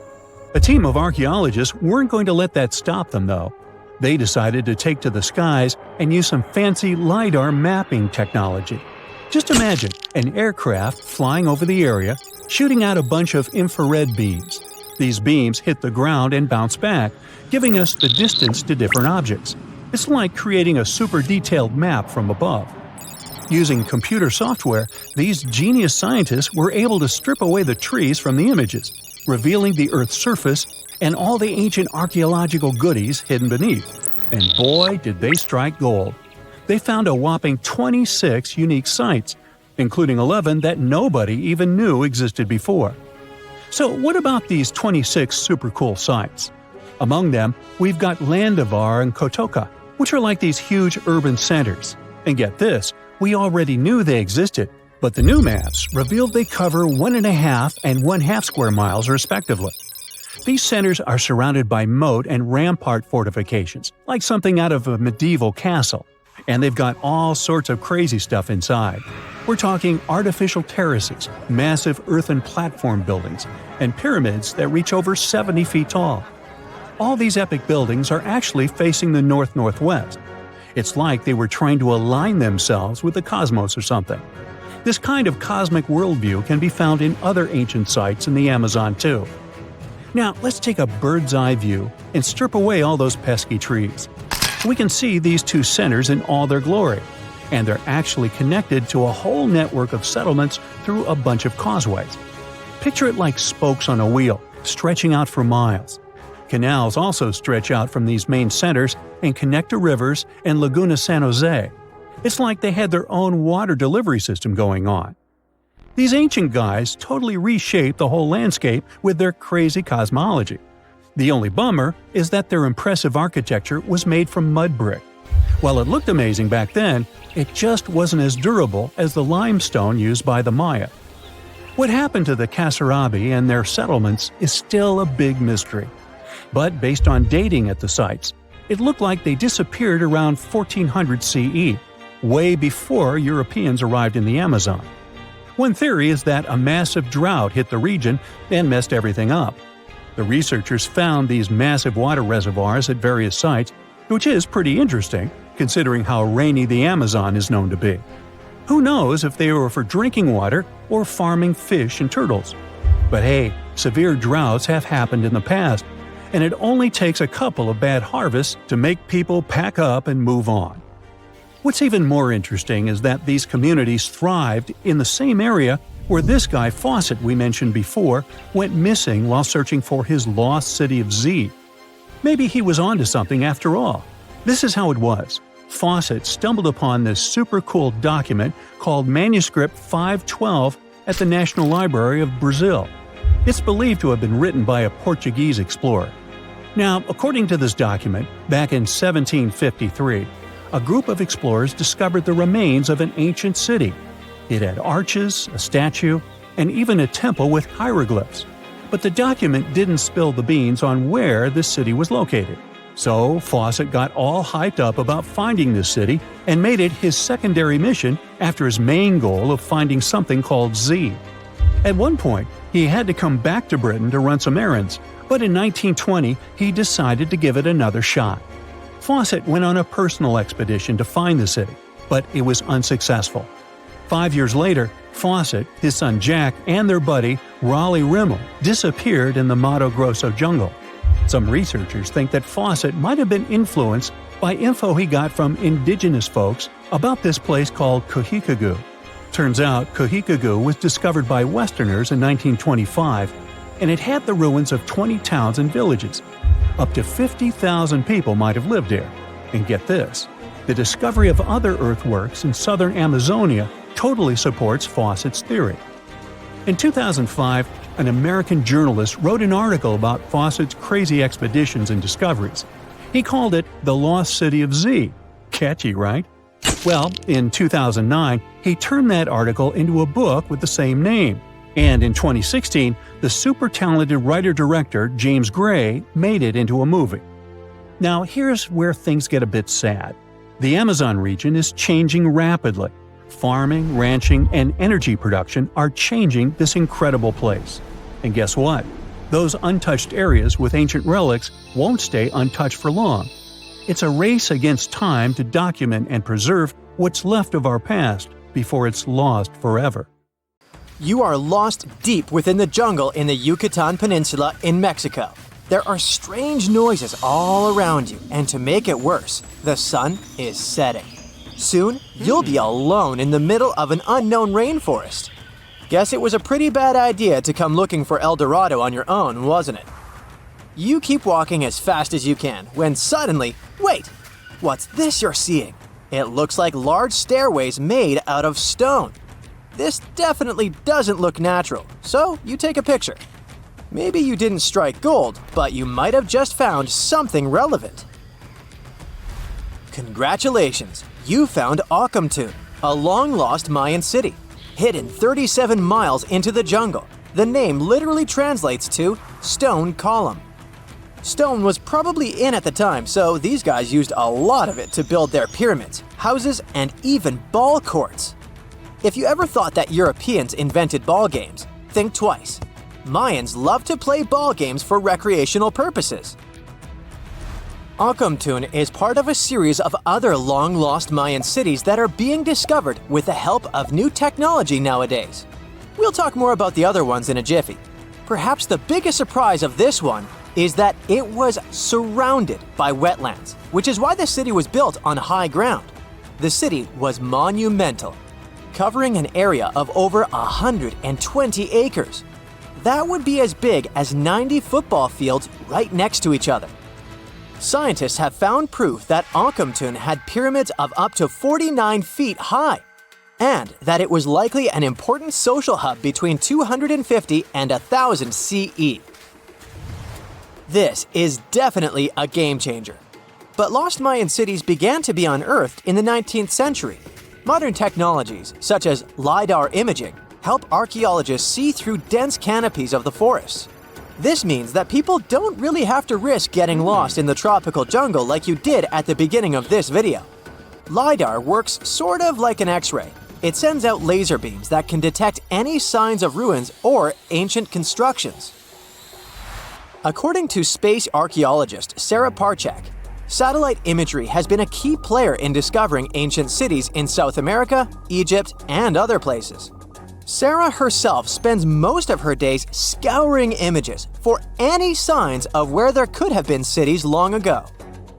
A team of archaeologists weren't going to let that stop them, though. They decided to take to the skies and use some fancy LiDAR mapping technology. Just imagine an aircraft flying over the area, shooting out a bunch of infrared beams. These beams hit the ground and bounce back, giving us the distance to different objects. It's like creating a super detailed map from above. Using computer software, these genius scientists were able to strip away the trees from the images, revealing the Earth's surface and all the ancient archaeological goodies hidden beneath. And boy, did they strike gold. They found a whopping 26 unique sites, including 11 that nobody even knew existed before. So what about these 26 super cool sites? Among them, we've got Landavar and Kotoka, which are like these huge urban centers. And get this, we already knew they existed, but the new maps revealed they cover 1.5 and 1/2 square miles respectively. These centers are surrounded by moat and rampart fortifications, like something out of a medieval castle. And they've got all sorts of crazy stuff inside. We're talking artificial terraces, massive earthen platform buildings, and pyramids that reach over 70 feet tall. All these epic buildings are actually facing the north-northwest. It's like they were trying to align themselves with the cosmos or something. This kind of cosmic worldview can be found in other ancient sites in the Amazon too. Now, let's take a bird's-eye view and strip away all those pesky trees. We can see these two centers in all their glory, and they're actually connected to a whole network of settlements through a bunch of causeways. Picture it like spokes on a wheel, stretching out for miles. Canals also stretch out from these main centers and connect to rivers and Laguna San Jose. It's like they had their own water delivery system going on. These ancient guys totally reshaped the whole landscape with their crazy cosmology. The only bummer is that their impressive architecture was made from mud brick, While it looked amazing back then, it just wasn't as durable as the limestone used by the Maya. What happened to the Casarabi and their settlements is still a big mystery. But based on dating at the sites, it looked like they disappeared around 1400 CE, way before Europeans arrived in the Amazon. One theory is that a massive drought hit the region and messed everything up. The researchers found these massive water reservoirs at various sites, which is pretty interesting, considering how rainy the Amazon is known to be. Who knows if they were for drinking water or farming fish and turtles? But hey, severe droughts have happened in the past, and it only takes a couple of bad harvests to make people pack up and move on. What's even more interesting is that these communities thrived in the same area where this guy Fawcett we mentioned before went missing while searching for his lost city of Z. Maybe he was onto something after all. This is how it was. Fawcett stumbled upon this super cool document called Manuscript 512 at the National Library of Brazil. It's believed to have been written by a Portuguese explorer. Now, according to this document, back in 1753, a group of explorers discovered the remains of an ancient city. It had arches, a statue, and even a temple with hieroglyphs. But the document didn't spill the beans on where this city was located. So Fawcett got all hyped up about finding this city and made it his secondary mission after his main goal of finding something called Z. At one point, he had to come back to Britain to run some errands, but in 1920 he decided to give it another shot. Fawcett went on a personal expedition to find the city, but it was unsuccessful. 5 years later, Fawcett, his son Jack, and their buddy Raleigh disappeared in the Mato Grosso jungle. Some researchers think that Fawcett might have been influenced by info he got from indigenous folks about this place called Guiengola. Turns out Guiengola was discovered by Westerners in 1925, and it had the ruins of 20 towns and villages. Up to 50,000 people might have lived there. And get this, the discovery of other earthworks in southern Amazonia totally supports Fawcett's theory. In 2005, an American journalist wrote an article about Fawcett's crazy expeditions and discoveries. He called it The Lost City of Z. Catchy, right? Well, in 2009, he turned that article into a book with the same name. And in 2016, the super talented writer-director James Gray made it into a movie. Now, here's where things get a bit sad. The Amazon region is changing rapidly. Farming, ranching, and energy production are changing this incredible place. And guess what? Those untouched areas with ancient relics won't stay untouched for long. It's a race against time to document and preserve what's left of our past before it's lost forever. You are lost deep within the jungle in the Yucatan Peninsula in Mexico. There are strange noises all around you, and to make it worse, the sun is setting. Soon, you'll be alone in the middle of an unknown rainforest. Guess it was a pretty bad idea to come looking for El Dorado on your own, wasn't it? You keep walking as fast as you can, when suddenly, wait! What's this you're seeing? It looks like large stairways made out of stone. This definitely doesn't look natural, so you take a picture. Maybe you didn't strike gold, but you might have just found something relevant. Congratulations! You found Okomtun, a long-lost Mayan city, hidden 37 miles into the jungle. The name literally translates to stone column. Stone was probably in at the time, so these guys used a lot of it to build their pyramids, houses, and even ball courts. If you ever thought that Europeans invented ball games, think twice. Mayans loved to play ball games for recreational purposes. Okomtun is part of a series of other long-lost Mayan cities that are being discovered with the help of new technology nowadays. We'll talk more about the other ones in a jiffy. Perhaps the biggest surprise of this one is that it was surrounded by wetlands, which is why the city was built on high ground. The city was monumental, covering an area of over 120 acres. That would be as big as 90 football fields right next to each other. Scientists have found proof that Okomtun had pyramids of up to 49 feet high, and that it was likely an important social hub between 250 and 1000 CE. This is definitely a game changer. But lost Mayan cities began to be unearthed in the 19th century. Modern technologies, such as LiDAR imaging, help archaeologists see through dense canopies of the forests. This means that people don't really have to risk getting lost in the tropical jungle like you did at the beginning of this video. LiDAR works sort of like an X-ray. It sends out laser beams that can detect any signs of ruins or ancient constructions. According to space archaeologist Sarah Parchak, satellite imagery has been a key player in discovering ancient cities in South America, Egypt, and other places. Sarah herself spends most of her days scouring images for any signs of where there could have been cities long ago.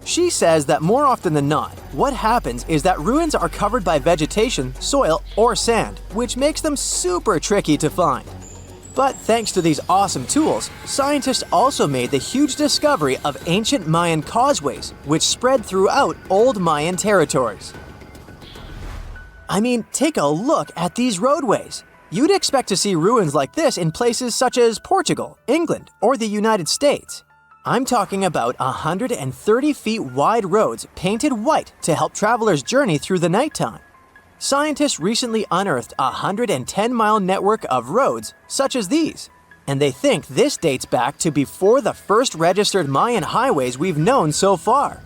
She says that more often than not, what happens is that ruins are covered by vegetation, soil, or sand, which makes them super tricky to find. But thanks to these awesome tools, scientists also made the huge discovery of ancient Mayan causeways, which spread throughout old Mayan territories. I mean, take a look at these roadways. You'd expect to see ruins like this in places such as Portugal, England, or the United States. I'm talking about 130 feet wide roads painted white to help travelers journey through the nighttime. Scientists recently unearthed a 110-mile network of roads such as these, and they think this dates back to before the first registered Mayan highways we've known so far.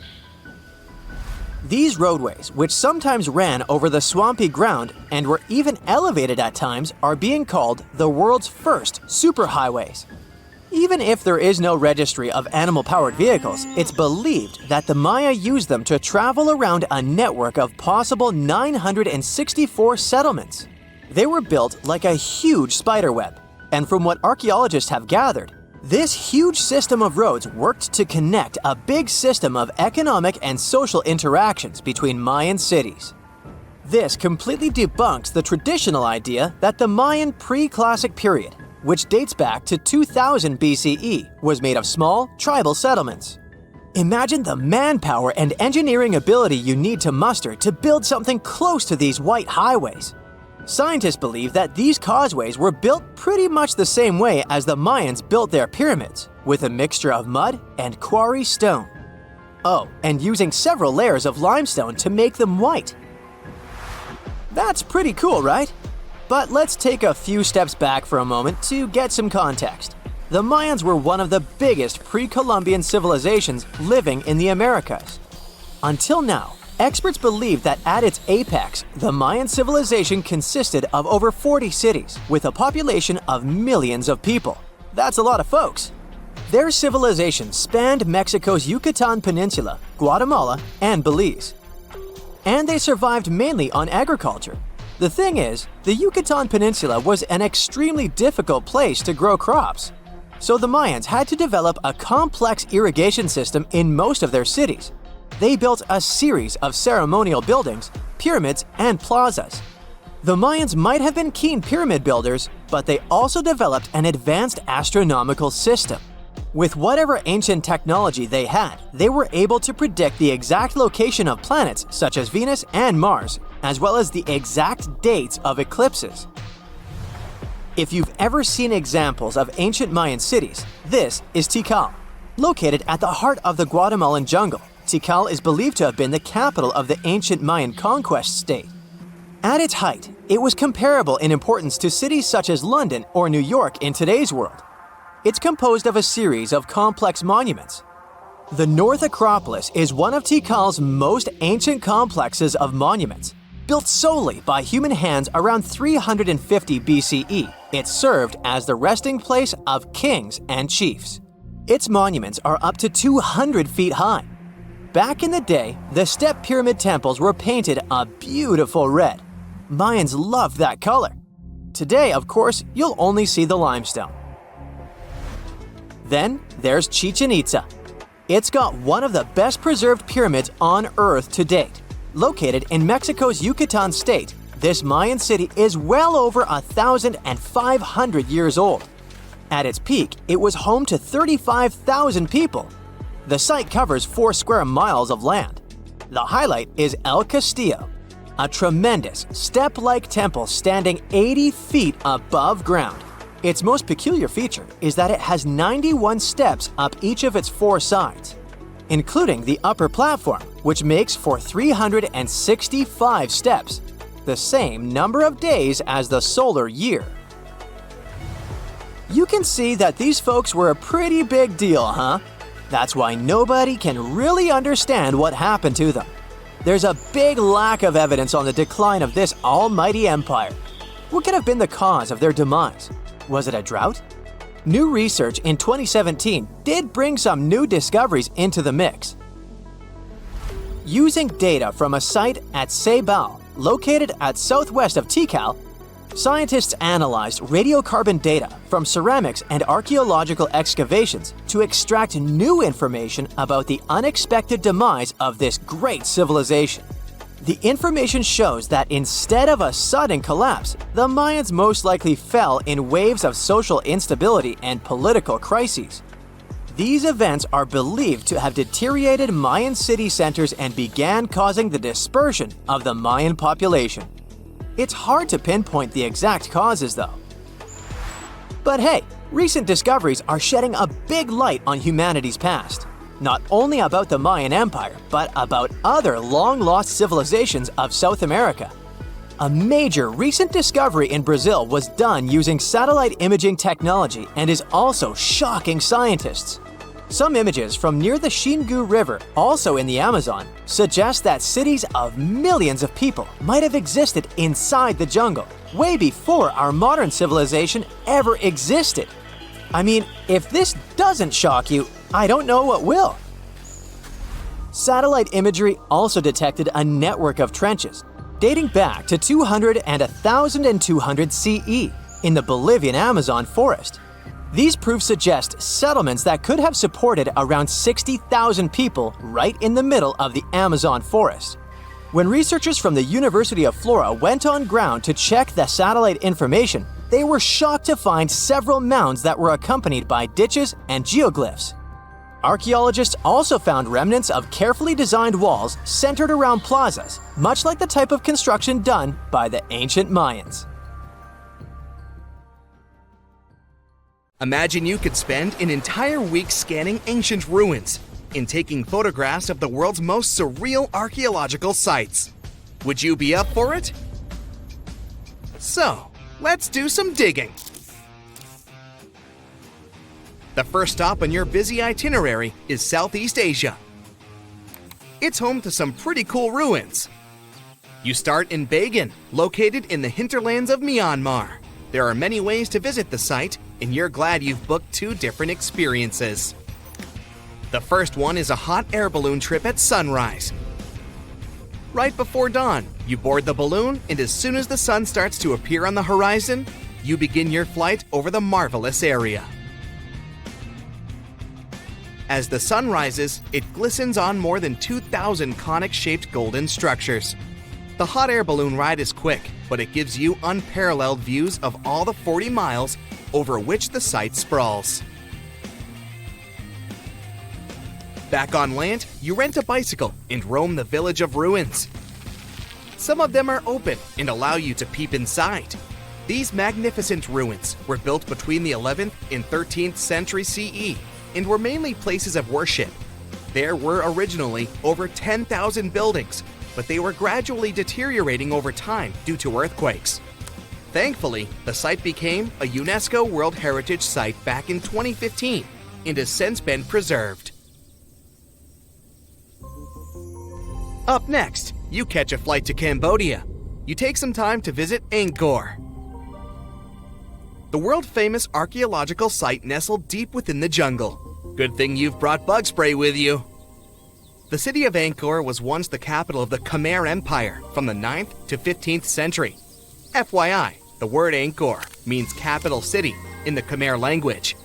These roadways, which sometimes ran over the swampy ground and were even elevated at times, are being called the world's first superhighways. Even if there is no registry of animal-powered vehicles, it's believed that the Maya used them to travel around a network of possible 964 settlements. They were built like a huge spiderweb, and from what archaeologists have gathered, this huge system of roads worked to connect a big system of economic and social interactions between Mayan cities. This completely debunks the traditional idea that the Mayan pre-classic period, which dates back to 2000 BCE, was made of small, tribal settlements. Imagine the manpower and engineering ability you need to muster to build something close to these white highways. Scientists believe that these causeways were built pretty much the same way as the Mayans built their pyramids, with a mixture of mud and quarry stone. Oh, and using several layers of limestone to make them white. That's pretty cool, right? But let's take a few steps back for a moment to get some context. The Mayans were one of the biggest pre-Columbian civilizations living in the Americas. Until now, experts believe that at its apex, the Mayan civilization consisted of over 40 cities with a population of millions of people. That's a lot of folks. Their civilization spanned Mexico's Yucatan Peninsula, Guatemala, and Belize. And they survived mainly on agriculture. The thing is, the Yucatan Peninsula was an extremely difficult place to grow crops. So the Mayans had to develop a complex irrigation system in most of their cities. They built a series of ceremonial buildings, pyramids, and plazas. The Mayans might have been keen pyramid builders, but they also developed an advanced astronomical system. With whatever ancient technology they had, they were able to predict the exact location of planets such as Venus and Mars, as well as the exact dates of eclipses. If you've ever seen examples of ancient Mayan cities, this is Tikal. Located at the heart of the Guatemalan jungle, Tikal is believed to have been the capital of the ancient Mayan conquest state. At its height, it was comparable in importance to cities such as London or New York in today's world. It's composed of a series of complex monuments. The North Acropolis is one of Tikal's most ancient complexes of monuments. Built solely by human hands around 350 BCE, it served as the resting place of kings and chiefs. Its monuments are up to 200 feet high. Back in the day, the step pyramid temples were painted a beautiful red. Mayans loved that color. Today, of course, you'll only see the limestone. Then there's Chichen Itza. It's got one of the best preserved pyramids on Earth to date. Located in Mexico's Yucatan state, this Mayan city is well over 1,500 years old. At its peak, it was home to 35,000 people. The site covers 4 square miles of land. The highlight is El Castillo, a tremendous step-like temple standing 80 feet above ground. Its most peculiar feature is that it has 91 steps up each of its 4 sides. including the upper platform, which makes for 365 steps, the same number of days as the solar year. You can see that these folks were a pretty big deal, huh? That's why nobody can really understand what happened to them. There's a big lack of evidence on the decline of this almighty empire. What could have been the cause of their demise? Was it a drought? New research in 2017 did bring some new discoveries into the mix. Using data from a site at Sebal, located at southwest of Tikal, scientists analyzed radiocarbon data from ceramics and archaeological excavations to extract new information about the unexpected demise of this great civilization. The information shows that instead of a sudden collapse, the Mayans most likely fell in waves of social instability and political crises. These events are believed to have deteriorated Mayan city centers and began causing the dispersion of the Mayan population. It's hard to pinpoint the exact causes, though. But hey, recent discoveries are shedding a big light on humanity's past. Not only about the Mayan Empire, but about other long-lost civilizations of South America. A major recent discovery in Brazil was done using satellite imaging technology and is also shocking scientists. Some images from near the Xingu River, also in the Amazon, suggest that cities of millions of people might have existed inside the jungle, way before our modern civilization ever existed. I mean, if this doesn't shock you, I don't know what will. Satellite imagery also detected a network of trenches dating back to 200 and 1200 CE in the Bolivian Amazon forest. These proofs suggest settlements that could have supported around 60,000 people right in the middle of the Amazon forest. When researchers from the University of Flora went on ground to check the satellite information, they were shocked to find several mounds that were accompanied by ditches and geoglyphs. Archaeologists also found remnants of carefully designed walls centered around plazas, much like the type of construction done by the ancient Mayans. Imagine you could spend an entire week scanning ancient ruins and taking photographs of the world's most surreal archaeological sites. Would you be up for it? So, let's do some digging. The first stop on your busy itinerary is Southeast Asia. It's home to some pretty cool ruins. You start in Bagan, located in the hinterlands of Myanmar. There are many ways to visit the site, and you're glad you've booked 2 different experiences. The first one is a hot air balloon trip at sunrise. Right before dawn, you board the balloon, and as soon as the sun starts to appear on the horizon, you begin your flight over the marvelous area. As the sun rises, it glistens on more than 2,000 conic-shaped golden structures. The hot air balloon ride is quick, but it gives you unparalleled views of all the 40 miles over which the site sprawls. Back on land, you rent a bicycle and roam the village of ruins. Some of them are open and allow you to peep inside. These magnificent ruins were built between the 11th and 13th century CE and were mainly places of worship. There were originally over 10,000 buildings, but they were gradually deteriorating over time due to earthquakes. Thankfully, the site became a UNESCO World Heritage Site back in 2015 and has since been preserved. Up next, you catch a flight to Cambodia. You take some time to visit Angkor, the world-famous archaeological site nestled deep within the jungle. Good thing you've brought bug spray with you. The city of Angkor was once the capital of the Khmer Empire from the 9th to 15th century. FYI, the word Angkor means capital city in the Khmer language.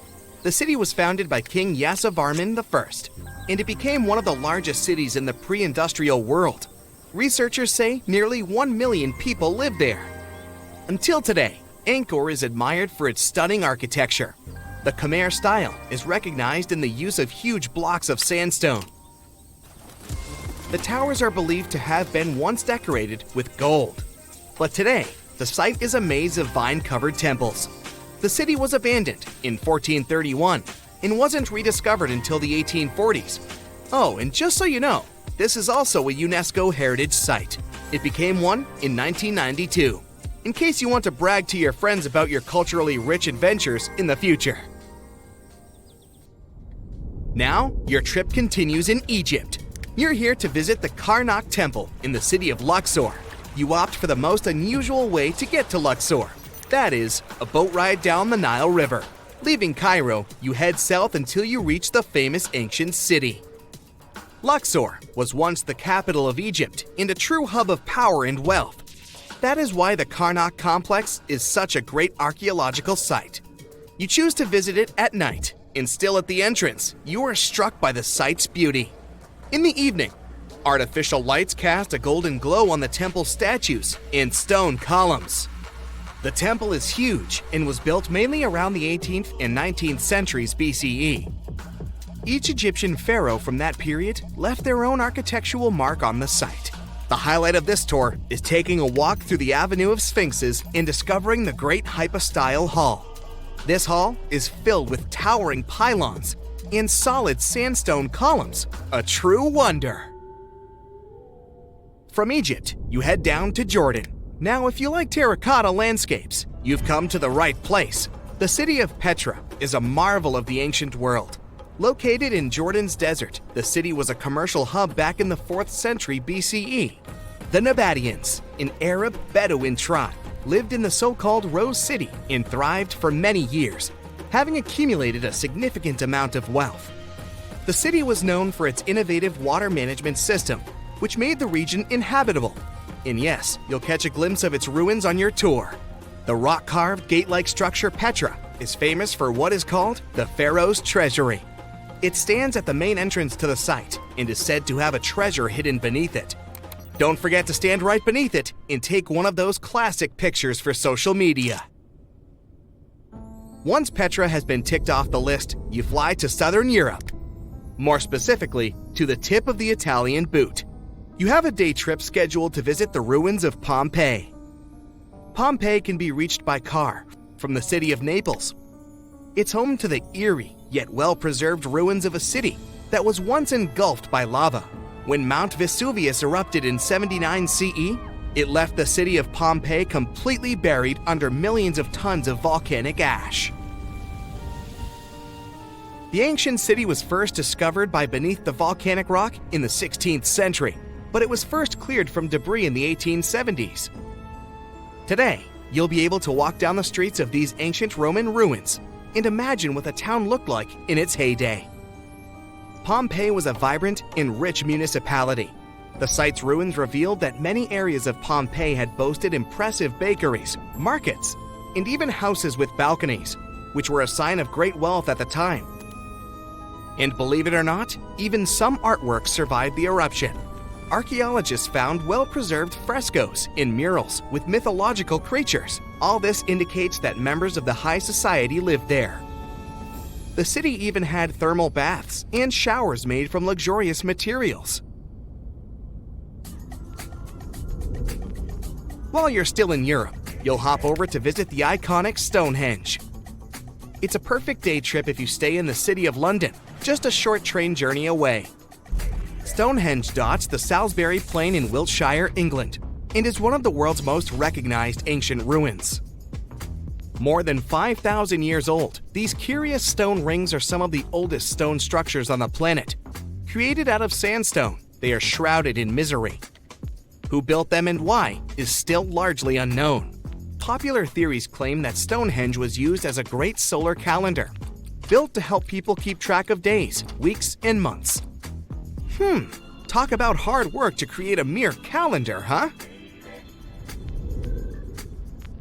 The city was founded by King Yasovarman I, and it became one of the largest cities in the pre-industrial world. Researchers say nearly 1 million people live there. Until today, Angkor is admired for its stunning architecture. The Khmer style is recognized in the use of huge blocks of sandstone. The towers are believed to have been once decorated with gold. But today, the site is a maze of vine-covered temples. The city was abandoned in 1431 and wasn't rediscovered until the 1840s. Oh, and just so you know, this is also a UNESCO Heritage Site. It became one in 1992, in case you want to brag to your friends about your culturally rich adventures in the future. Now, your trip continues in Egypt. You're here to visit the Karnak Temple in the city of Luxor. You opt for the most unusual way to get to Luxor. That is, a boat ride down the Nile River. Leaving Cairo, you head south until you reach the famous ancient city. Luxor was once the capital of Egypt and a true hub of power and wealth. That is why the Karnak complex is such a great archaeological site. You choose to visit it at night, and still at the entrance, you are struck by the site's beauty. In the evening, artificial lights cast a golden glow on the temple statues and stone columns. The temple is huge and was built mainly around the 18th and 19th centuries BCE. Each Egyptian pharaoh from that period left their own architectural mark on the site. The highlight of this tour is taking a walk through the Avenue of Sphinxes and discovering the Great Hypostyle Hall. This hall is filled with towering pylons and solid sandstone columns, a true wonder. From Egypt, you head down to Jordan. Now, if you like terracotta landscapes, you've come to the right place. The city of Petra is a marvel of the ancient world. Located in Jordan's desert, the city was a commercial hub back in the 4th century BCE. The Nabateans, an Arab Bedouin tribe, lived in the so-called Rose City and thrived for many years, having accumulated a significant amount of wealth. The city was known for its innovative water management system, which made the region inhabitable. And yes, you'll catch a glimpse of its ruins on your tour. The rock-carved gate-like structure Petra is famous for what is called the Pharaoh's Treasury. It stands at the main entrance to the site and is said to have a treasure hidden beneath it. Don't forget to stand right beneath it and take one of those classic pictures for social media. Once Petra has been ticked off the list, you fly to southern Europe. More specifically, to the tip of the Italian boot. You have a day trip scheduled to visit the ruins of Pompeii. Pompeii can be reached by car from the city of Naples. It's home to the eerie yet well-preserved ruins of a city that was once engulfed by lava. When Mount Vesuvius erupted in 79 CE, it left the city of Pompeii completely buried under millions of tons of volcanic ash. The ancient city was first discovered by beneath the volcanic rock in the 16th century, but it was first cleared from debris in the 1870s. Today, you'll be able to walk down the streets of these ancient Roman ruins and imagine what the town looked like in its heyday. Pompeii was a vibrant and rich municipality. The site's ruins revealed that many areas of Pompeii had boasted impressive bakeries, markets, and even houses with balconies, which were a sign of great wealth at the time. And believe it or not, even some artworks survived the eruption. Archaeologists found well-preserved frescoes and murals with mythological creatures. All this indicates that members of the high society lived there. The city even had thermal baths and showers made from luxurious materials. While you're still in Europe, you'll hop over to visit the iconic Stonehenge. It's a perfect day trip if you stay in the city of London, just a short train journey away. Stonehenge dots the Salisbury Plain in Wiltshire, England, and is one of the world's most recognized ancient ruins. More than 5,000 years old, these curious stone rings are some of the oldest stone structures on the planet. Created out of sandstone, they are shrouded in misery. Who built them and why is still largely unknown. Popular theories claim that Stonehenge was used as a great solar calendar, built to help people keep track of days, weeks, and months. Talk about hard work to create a mere calendar, huh?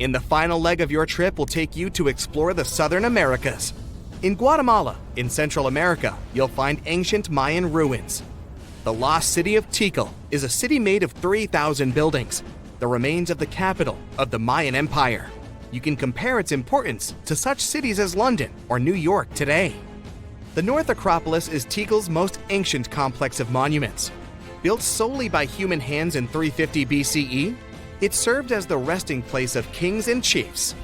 And the final leg of your trip will take you to explore the Southern Americas. In Guatemala, in Central America, you'll find ancient Mayan ruins. The lost city of Tikal is a city made of 3,000 buildings, the remains of the capital of the Mayan Empire. You can compare its importance to such cities as London or New York today. The North Acropolis is Tikal's most ancient complex of monuments. Built solely by human hands in 350 BCE, it served as the resting place of kings and chiefs.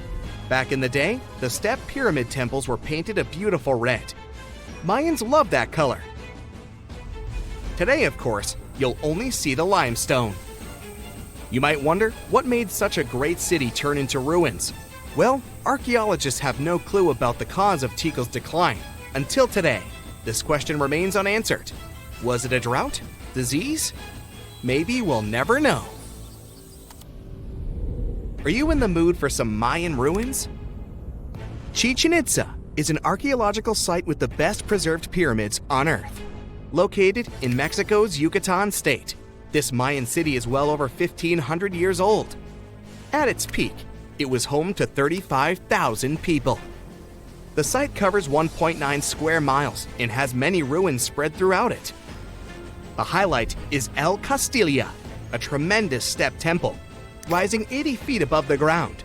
Back in the day, the step pyramid temples were painted a beautiful red. Mayans loved that color. Today, of course, you'll only see the limestone. You might wonder what made such a great city turn into ruins. Well, archaeologists have no clue about the cause of Tikal's decline. Until today, this question remains unanswered. Was it a drought? Disease? Maybe we'll never know. Are you in the mood for some Mayan ruins? Chichen Itza is an archaeological site with the best preserved pyramids on Earth. Located in Mexico's Yucatan state, this Mayan city is well over 1,500 years old. At its peak, it was home to 35,000 people. The site covers 1.9 square miles and has many ruins spread throughout it. The highlight is El Castilla, a tremendous step temple, rising 80 feet above the ground.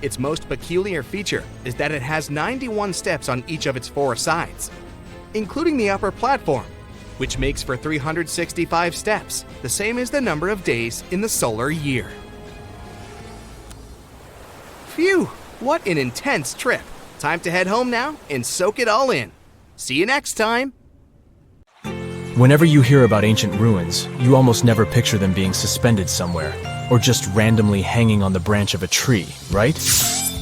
Its most peculiar feature is that it has 91 steps on each of its 4 sides, including the upper platform, which makes for 365 steps, the same as the number of days in the solar year. Phew, what an intense trip. Time to head home now and soak it all in. See you next time. Whenever you hear about ancient ruins, you almost never picture them being suspended somewhere, or just randomly hanging on the branch of a tree, right?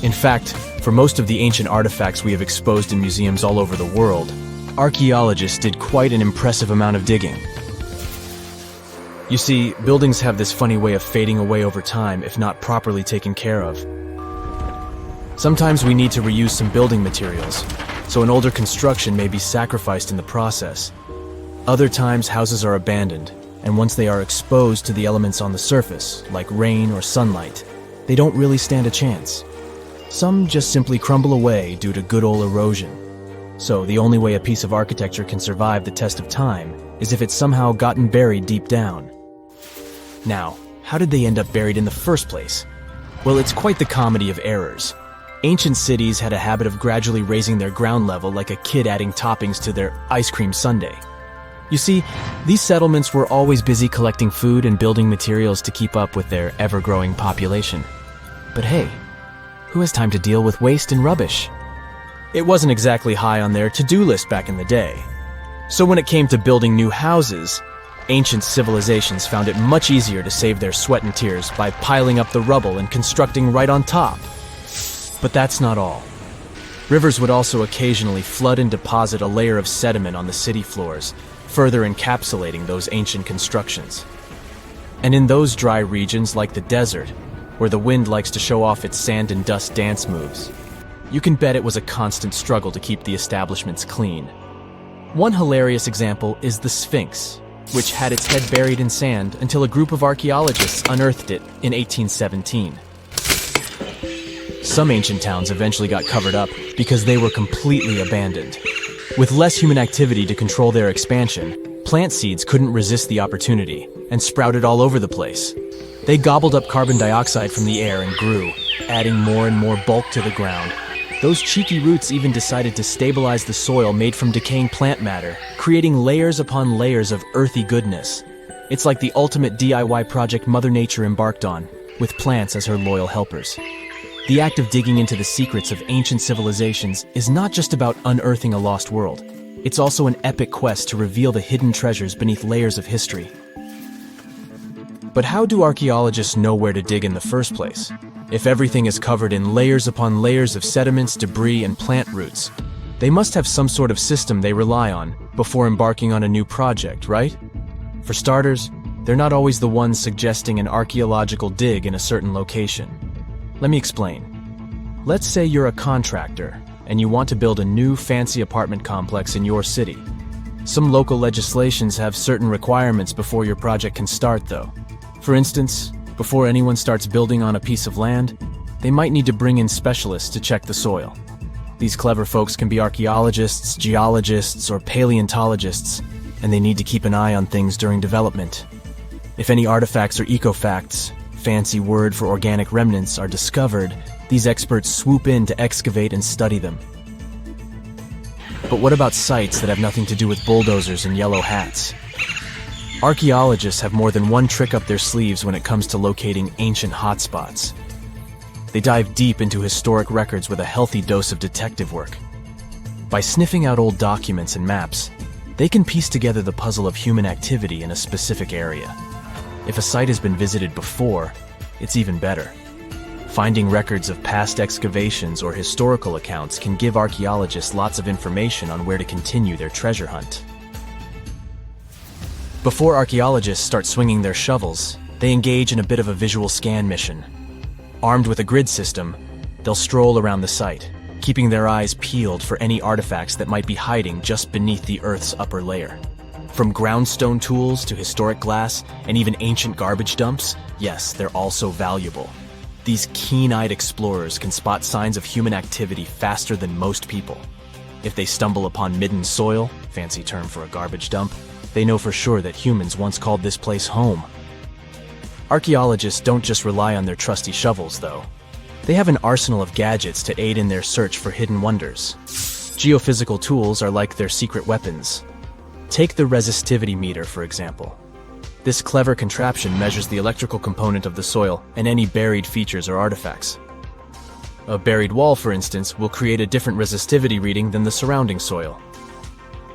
In fact, for most of the ancient artifacts we have exposed in museums all over the world, archaeologists did quite an impressive amount of digging. You see, buildings have this funny way of fading away over time if not properly taken care of. Sometimes we need to reuse some building materials, so an older construction may be sacrificed in the process. Other times houses are abandoned, and once they are exposed to the elements on the surface, like rain or sunlight, they don't really stand a chance. Some just simply crumble away due to good old erosion. So the only way a piece of architecture can survive the test of time is if it's somehow gotten buried deep down. Now, how did they end up buried in the first place? Well, it's quite the comedy of errors. Ancient cities had a habit of gradually raising their ground level like a kid adding toppings to their ice cream sundae. You see, these settlements were always busy collecting food and building materials to keep up with their ever-growing population. But hey, who has time to deal with waste and rubbish? It wasn't exactly high on their to-do list back in the day. So when it came to building new houses, ancient civilizations found it much easier to save their sweat and tears by piling up the rubble and constructing right on top. But that's not all. Rivers would also occasionally flood and deposit a layer of sediment on the city floors, further encapsulating those ancient constructions. And in those dry regions like the desert, where the wind likes to show off its sand and dust dance moves, you can bet it was a constant struggle to keep the establishments clean. One hilarious example is the Sphinx, which had its head buried in sand until a group of archaeologists unearthed it in 1817. Some ancient towns eventually got covered up because they were completely abandoned. With less human activity to control their expansion, plant seeds couldn't resist the opportunity and sprouted all over the place. They gobbled up carbon dioxide from the air and grew, adding more and more bulk to the ground. Those cheeky roots even decided to stabilize the soil made from decaying plant matter, creating layers upon layers of earthy goodness. It's like the ultimate DIY project Mother Nature embarked on, with plants as her loyal helpers. The act of digging into the secrets of ancient civilizations is not just about unearthing a lost world. It's also an epic quest to reveal the hidden treasures beneath layers of history. But how do archaeologists know where to dig in the first place? If everything is covered in layers upon layers of sediments, debris, and plant roots, they must have some sort of system they rely on before embarking on a new project, right? For starters, they're not always the ones suggesting an archaeological dig in a certain location. Let me explain. Let's say you're a contractor and you want to build a new fancy apartment complex in your city. Some local legislations have certain requirements before your project can start, though. For instance, before anyone starts building on a piece of land, they might need to bring in specialists to check the soil. These clever folks can be archaeologists, geologists, or paleontologists, and they need to keep an eye on things during development. If any artifacts or ecofacts, fancy word for organic remnants, are discovered, these experts swoop in to excavate and study them. But what about sites that have nothing to do with bulldozers and yellow hats? Archaeologists have more than one trick up their sleeves when it comes to locating ancient hotspots. They dive deep into historic records with a healthy dose of detective work. By sniffing out old documents and maps, They can piece together the puzzle of human activity in a specific area. If a site has been visited before, it's even better. Finding records of past excavations or historical accounts can give archaeologists lots of information on where to continue their treasure hunt. Before archaeologists start swinging their shovels, they engage in a bit of a visual scan mission. Armed with a grid system, they'll stroll around the site, keeping their eyes peeled for any artifacts that might be hiding just beneath the Earth's upper layer. From groundstone tools to historic glass and even ancient garbage dumps, yes, they're also valuable. These keen-eyed explorers can spot signs of human activity faster than most people. If they stumble upon midden soil, fancy term for a garbage dump, they know for sure that humans once called this place home. Archaeologists don't just rely on their trusty shovels, though. They have an arsenal of gadgets to aid in their search for hidden wonders. Geophysical tools are like their secret weapons. Take the resistivity meter, for example. This clever contraption measures the electrical component of the soil and any buried features or artifacts. A buried wall, for instance, will create a different resistivity reading than the surrounding soil.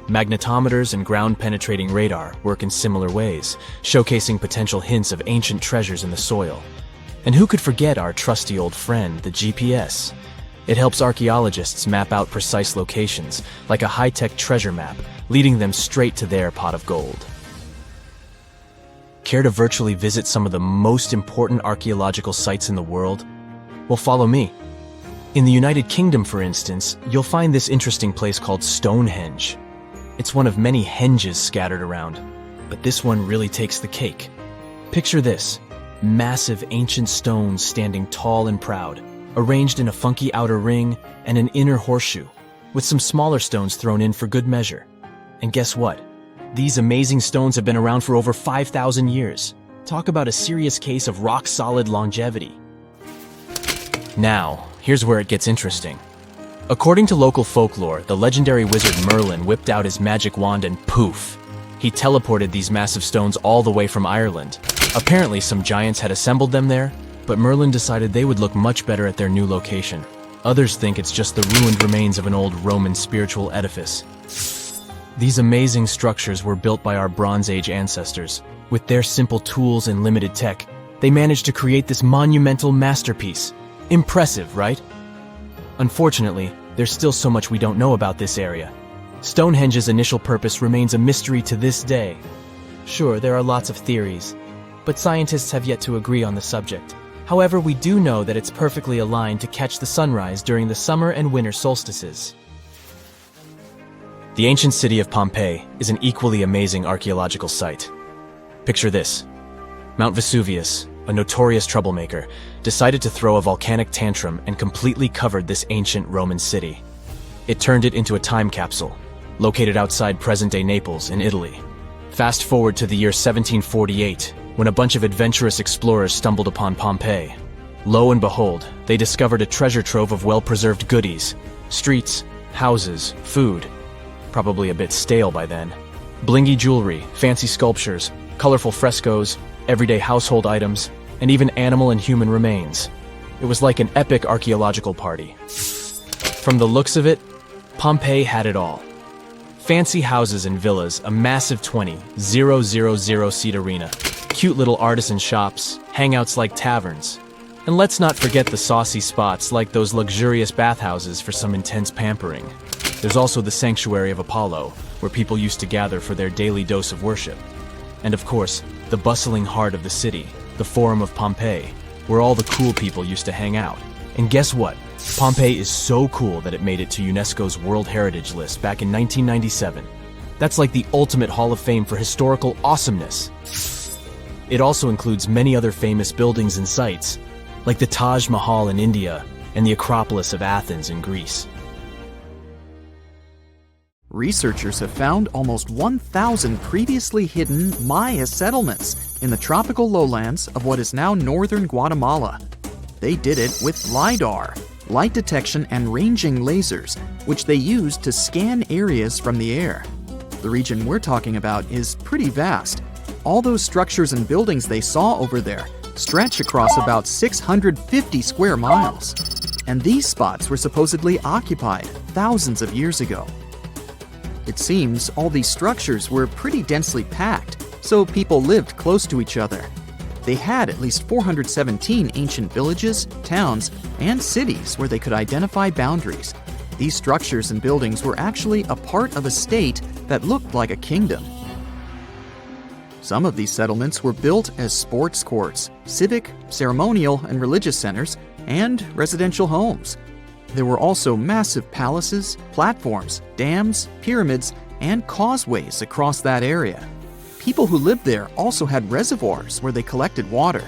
Magnetometers and ground-penetrating radar work in similar ways, showcasing potential hints of ancient treasures in the soil. And who could forget our trusty old friend, the GPS? It helps archaeologists map out precise locations, like a high-tech treasure map, leading them straight to their pot of gold. Care to virtually visit some of the most important archaeological sites in the world? Well, follow me. In the United Kingdom, for instance, you'll find this interesting place called Stonehenge. It's one of many henges scattered around, but this one really takes the cake. Picture this: massive ancient stones standing tall and proud, arranged in a funky outer ring and an inner horseshoe, with some smaller stones thrown in for good measure. And guess what? These amazing stones have been around for over 5,000 years. Talk about a serious case of rock-solid longevity. Now, here's where it gets interesting. According to local folklore, the legendary wizard Merlin whipped out his magic wand and poof! He teleported these massive stones all the way from Ireland. Apparently, some giants had assembled them there, but Merlin decided they would look much better at their new location. Others think it's just the ruined remains of an old Roman spiritual edifice. These amazing structures were built by our Bronze Age ancestors. With their simple tools and limited tech, they managed to create this monumental masterpiece. Impressive, right? Unfortunately, there's still so much we don't know about this area. Stonehenge's initial purpose remains a mystery to this day. Sure, there are lots of theories, but scientists have yet to agree on the subject. However, we do know that it's perfectly aligned to catch the sunrise during the summer and winter solstices. The ancient city of Pompeii is an equally amazing archaeological site. Picture this: Mount Vesuvius, a notorious troublemaker, decided to throw a volcanic tantrum and completely covered this ancient Roman city. It turned it into a time capsule, located outside present-day Naples in Italy. Fast forward to the year 1748, when a bunch of adventurous explorers stumbled upon Pompeii. Lo and behold, they discovered a treasure trove of well-preserved goodies: streets, houses, food. Probably a bit stale by then. Blingy jewelry, fancy sculptures, colorful frescoes, everyday household items, and even animal and human remains. It was like an epic archaeological party. From the looks of it, Pompeii had it all. Fancy houses and villas, a massive 20,000-seat arena, cute little artisan shops, hangouts like taverns. And let's not forget the saucy spots like those luxurious bathhouses for some intense pampering. There's also the sanctuary of Apollo, where people used to gather for their daily dose of worship. And of course, the bustling heart of the city, the Forum of Pompeii, where all the cool people used to hang out. And guess what? Pompeii is so cool that it made it to UNESCO's World Heritage List back in 1997. That's like the ultimate Hall of Fame for historical awesomeness. It also includes many other famous buildings and sites, like the Taj Mahal in India and the Acropolis of Athens in Greece. Researchers have found almost 1,000 previously hidden Maya settlements in the tropical lowlands of what is now northern Guatemala. They did it with LiDAR, light detection and ranging lasers, which they used to scan areas from the air. The region we're talking about is pretty vast. All those structures and buildings they saw over there stretch across about 650 square miles. And these spots were supposedly occupied thousands of years ago. It seems all these structures were pretty densely packed, so people lived close to each other. They had at least 417 ancient villages, towns, and cities where they could identify boundaries. These structures and buildings were actually a part of a state that looked like a kingdom. Some of these settlements were built as sports courts, civic, ceremonial, and religious centers, and residential homes. There were also massive palaces, platforms, dams, pyramids, and causeways across that area. People who lived there also had reservoirs where they collected water.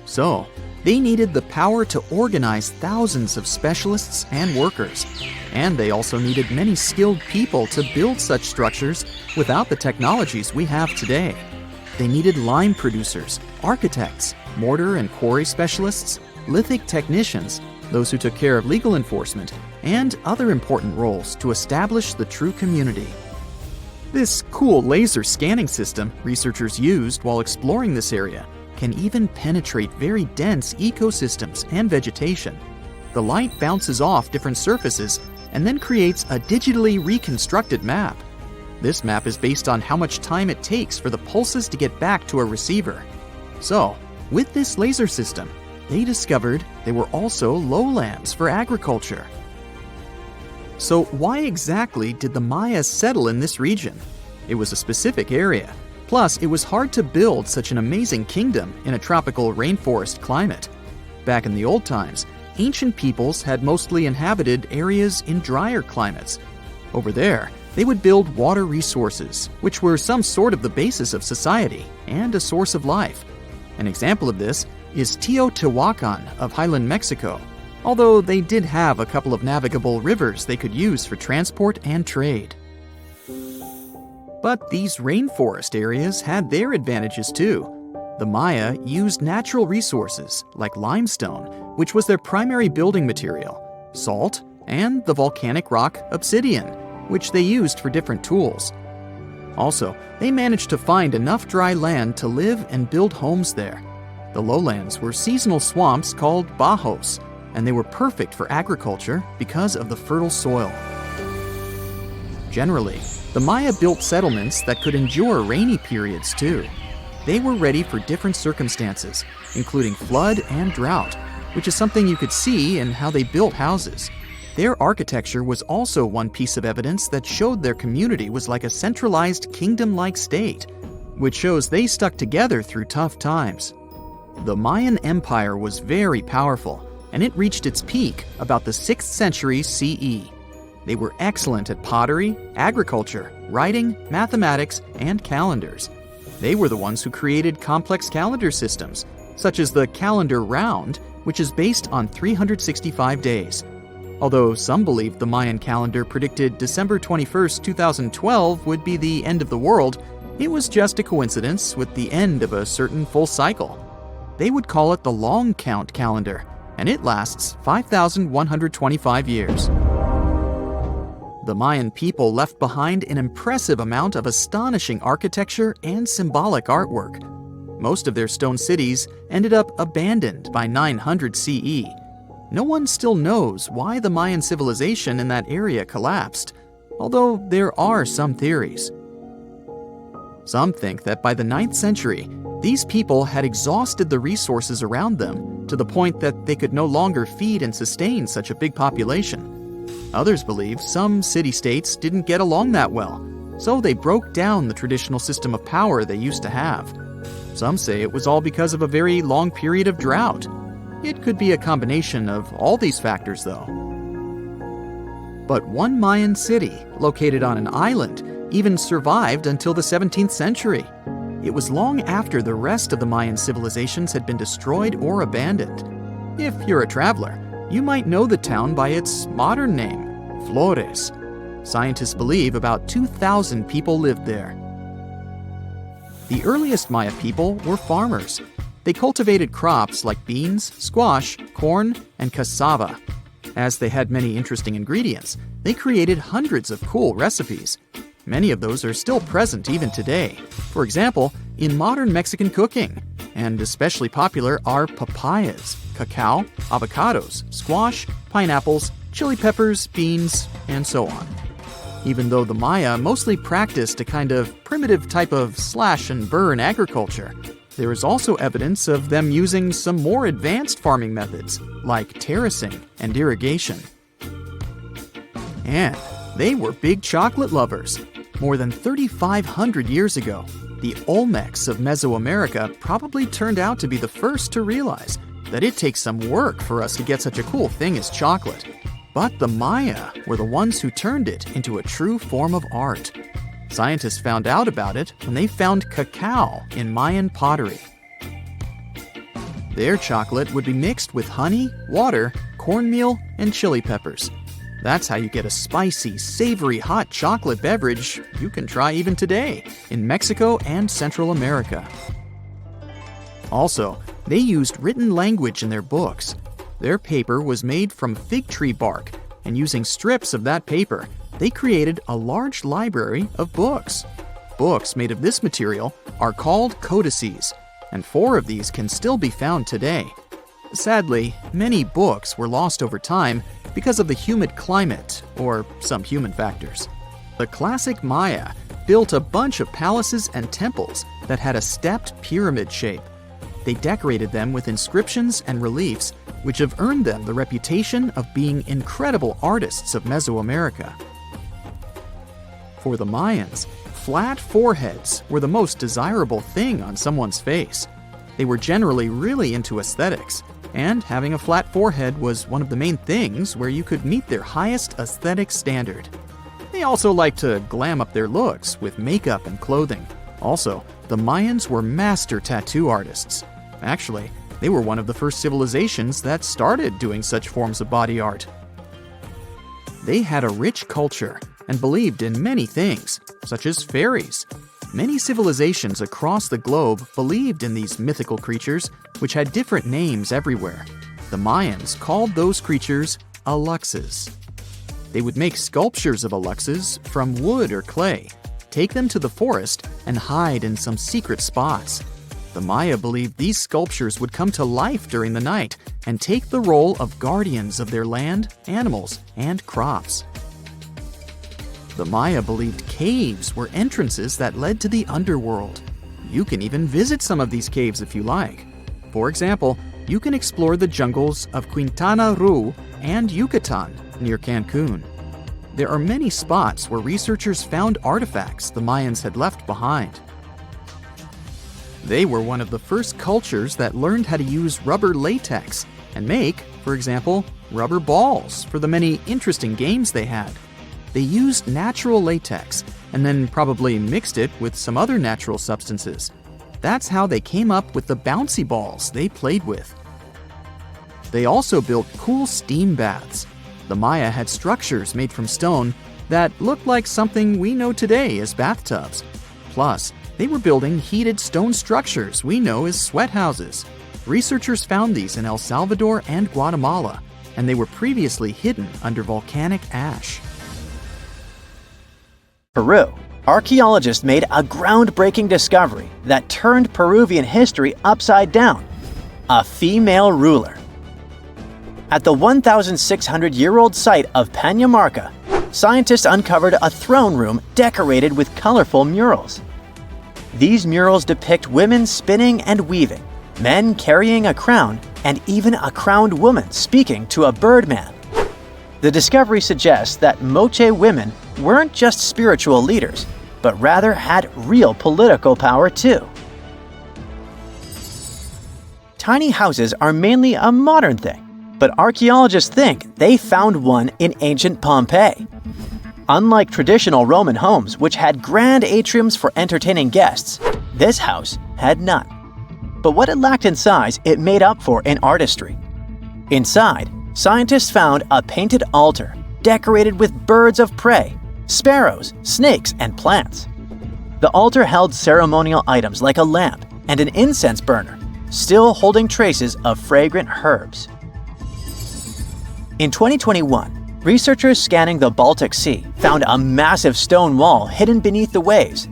So, they needed the power to organize thousands of specialists and workers. And they also needed many skilled people to build such structures without the technologies we have today. They needed lime producers, architects, mortar and quarry specialists, lithic technicians, those who took care of legal enforcement, and other important roles to establish the true community. This cool laser scanning system researchers used while exploring this area can even penetrate very dense ecosystems and vegetation. The light bounces off different surfaces and then creates a digitally reconstructed map. This map is based on how much time it takes for the pulses to get back to a receiver. So, with this laser system, they discovered there were also lowlands for agriculture. So why exactly did the Maya settle in this region? It was a specific area. Plus, it was hard to build such an amazing kingdom in a tropical rainforest climate. Back in the old times, ancient peoples had mostly inhabited areas in drier climates. Over there, they would build water resources, which were some sort of the basis of society and a source of life. An example of this is Teotihuacan of Highland Mexico, although they did have a couple of navigable rivers they could use for transport and trade. But these rainforest areas had their advantages too. The Maya used natural resources like limestone, which was their primary building material, salt, and the volcanic rock obsidian, which they used for different tools. Also, they managed to find enough dry land to live and build homes there. The lowlands were seasonal swamps called bajos, and they were perfect for agriculture because of the fertile soil. Generally, the Maya built settlements that could endure rainy periods too. They were ready for different circumstances, including flood and drought, which is something you could see in how they built houses. Their architecture was also one piece of evidence that showed their community was like a centralized kingdom-like state, which shows they stuck together through tough times. The Mayan Empire was very powerful, and it reached its peak about the 6th century CE. They were excellent at pottery, agriculture, writing, mathematics, and calendars. They were the ones who created complex calendar systems, such as the calendar round, which is based on 365 days. Although some believe the Mayan calendar predicted December 21st, 2012 would be the end of the world, it was just a coincidence with the end of a certain full cycle. They would call it the long count calendar, and it lasts 5,125 years. The Mayan people left behind an impressive amount of astonishing architecture and symbolic artwork. Most of their stone cities ended up abandoned by 900 CE. No one still knows why the Mayan civilization in that area collapsed, although there are some theories. Some think that by the 9th century, these people had exhausted the resources around them to the point that they could no longer feed and sustain such a big population. Others believe some city-states didn't get along that well, so they broke down the traditional system of power they used to have. Some say it was all because of a very long period of drought. It could be a combination of all these factors, though. But one Mayan city, located on an island, even survived until the 17th century. It was long after the rest of the Mayan civilizations had been destroyed or abandoned. If you're a traveler, you might know the town by its modern name, Flores. Scientists believe about 2,000 people lived there. The earliest Maya people were farmers. They cultivated crops like beans, squash, corn, and cassava. As they had many interesting ingredients, they created hundreds of cool recipes. Many of those are still present even today. For example, in modern Mexican cooking. And especially popular are papayas, cacao, avocados, squash, pineapples, chili peppers, beans, and so on. even though the Maya mostly practiced a kind of primitive type of slash-and-burn agriculture. There is also evidence of them using some more advanced farming methods, like terracing and irrigation. And they were big chocolate lovers. More than 3,500 years ago, the Olmecs of Mesoamerica probably turned out to be the first to realize that it takes some work for us to get such a cool thing as chocolate. But the Maya were the ones who turned it into a true form of art. Scientists found out about it when they found cacao in Mayan pottery. Their chocolate would be mixed with honey, water, cornmeal, and chili peppers. That's how you get a spicy, savory hot chocolate beverage you can try even today in Mexico and Central America. Also, they used written language in their books. Their paper was made from fig tree bark, and using strips of that paper, they created a large library of books. Books made of this material are called codices, and 4 of these can still be found today. Sadly, many books were lost over time because of the humid climate or some human factors. The classic Maya built a bunch of palaces and temples that had a stepped pyramid shape. They decorated them with inscriptions and reliefs, which have earned them the reputation of being incredible artists of Mesoamerica. For the Mayans, flat foreheads were the most desirable thing on someone's face. They were generally really into aesthetics, and having a flat forehead was one of the main things where you could meet their highest aesthetic standard. They also liked to glam up their looks with makeup and clothing. Also, the Mayans were master tattoo artists. Actually, they were one of the first civilizations that started doing such forms of body art. They had a rich culture and believed in many things, such as fairies. Many civilizations across the globe believed in these mythical creatures, which had different names everywhere. The Mayans called those creatures aluxes. They would make sculptures of aluxes from wood or clay, take them to the forest, and hide in some secret spots. The Maya believed these sculptures would come to life during the night and take the role of guardians of their land, animals, and crops. The Maya believed caves were entrances that led to the underworld. You can even visit some of these caves if you like. For example, you can explore the jungles of Quintana Roo and Yucatan near Cancun. There are many spots where researchers found artifacts the Mayans had left behind. They were one of the first cultures that learned how to use rubber latex and make, for example, rubber balls for the many interesting games they had. They used natural latex and then probably mixed it with some other natural substances. That's how they came up with the bouncy balls they played with. They also built cool steam baths. The Maya had structures made from stone that looked like something we know today as bathtubs. Plus, they were building heated stone structures we know as sweat houses. Researchers found these in El Salvador and Guatemala, and they were previously hidden under volcanic ash. Peru. Archaeologists made a groundbreaking discovery that turned Peruvian history upside down: a female ruler. At the 1,600-year-old site of Pañamarca, scientists uncovered a throne room decorated with colorful murals. These murals depict women spinning and weaving, men carrying a crown, and even a crowned woman speaking to a birdman. The discovery suggests that Moche women weren't just spiritual leaders, but rather had real political power too. Tiny houses are mainly a modern thing, but archaeologists think they found one in ancient Pompeii. Unlike traditional Roman homes, which had grand atriums for entertaining guests, this house had none. But what it lacked in size, it made up for in artistry. Inside, scientists found a painted altar decorated with birds of prey, sparrows, snakes, and plants. The altar held ceremonial items like a lamp and an incense burner, still holding traces of fragrant herbs. In 2021, researchers scanning the Baltic Sea found a massive stone wall hidden beneath the waves.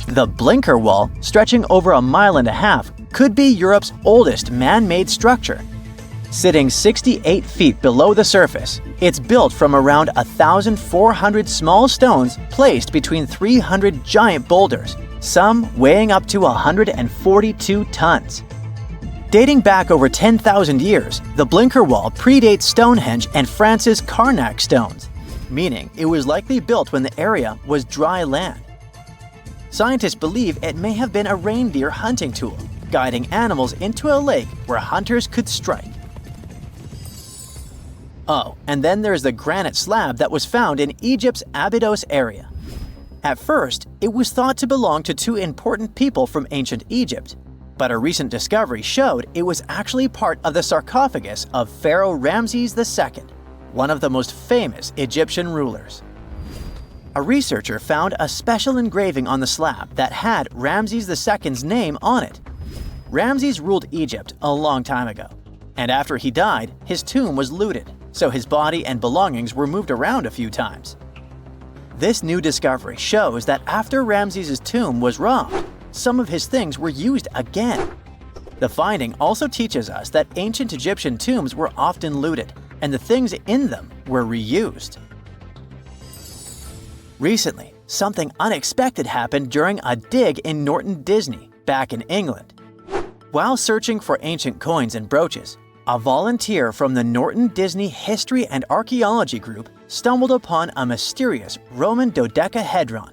The Blinker Wall, stretching over 1.5 miles, could be Europe's oldest man-made structure. Sitting 68 feet below the surface, it's built from around 1,400 small stones placed between 300 giant boulders, some weighing up to 142 tons. Dating back over 10,000 years, the Blinker Wall predates Stonehenge and France's Karnak stones, meaning it was likely built when the area was dry land. Scientists believe it may have been a reindeer hunting tool, guiding animals into a lake where hunters could strike. Oh, and then there's the granite slab that was found in Egypt's Abydos area. At first, it was thought to belong to two important people from ancient Egypt, but a recent discovery showed it was actually part of the sarcophagus of Pharaoh Ramses II, one of the most famous Egyptian rulers. A researcher found a special engraving on the slab that had Ramses II's name on it. Ramses ruled Egypt a long time ago, and after he died, his tomb was looted, so his body and belongings were moved around a few times. This new discovery shows that after Ramses' tomb was robbed, some of his things were used again. The finding also teaches us that ancient Egyptian tombs were often looted, and the things in them were reused. Recently, something unexpected happened during a dig in Norton Disney, back in England. While searching for ancient coins and brooches, a volunteer from the Norton Disney History and Archaeology group stumbled upon a mysterious Roman dodecahedron.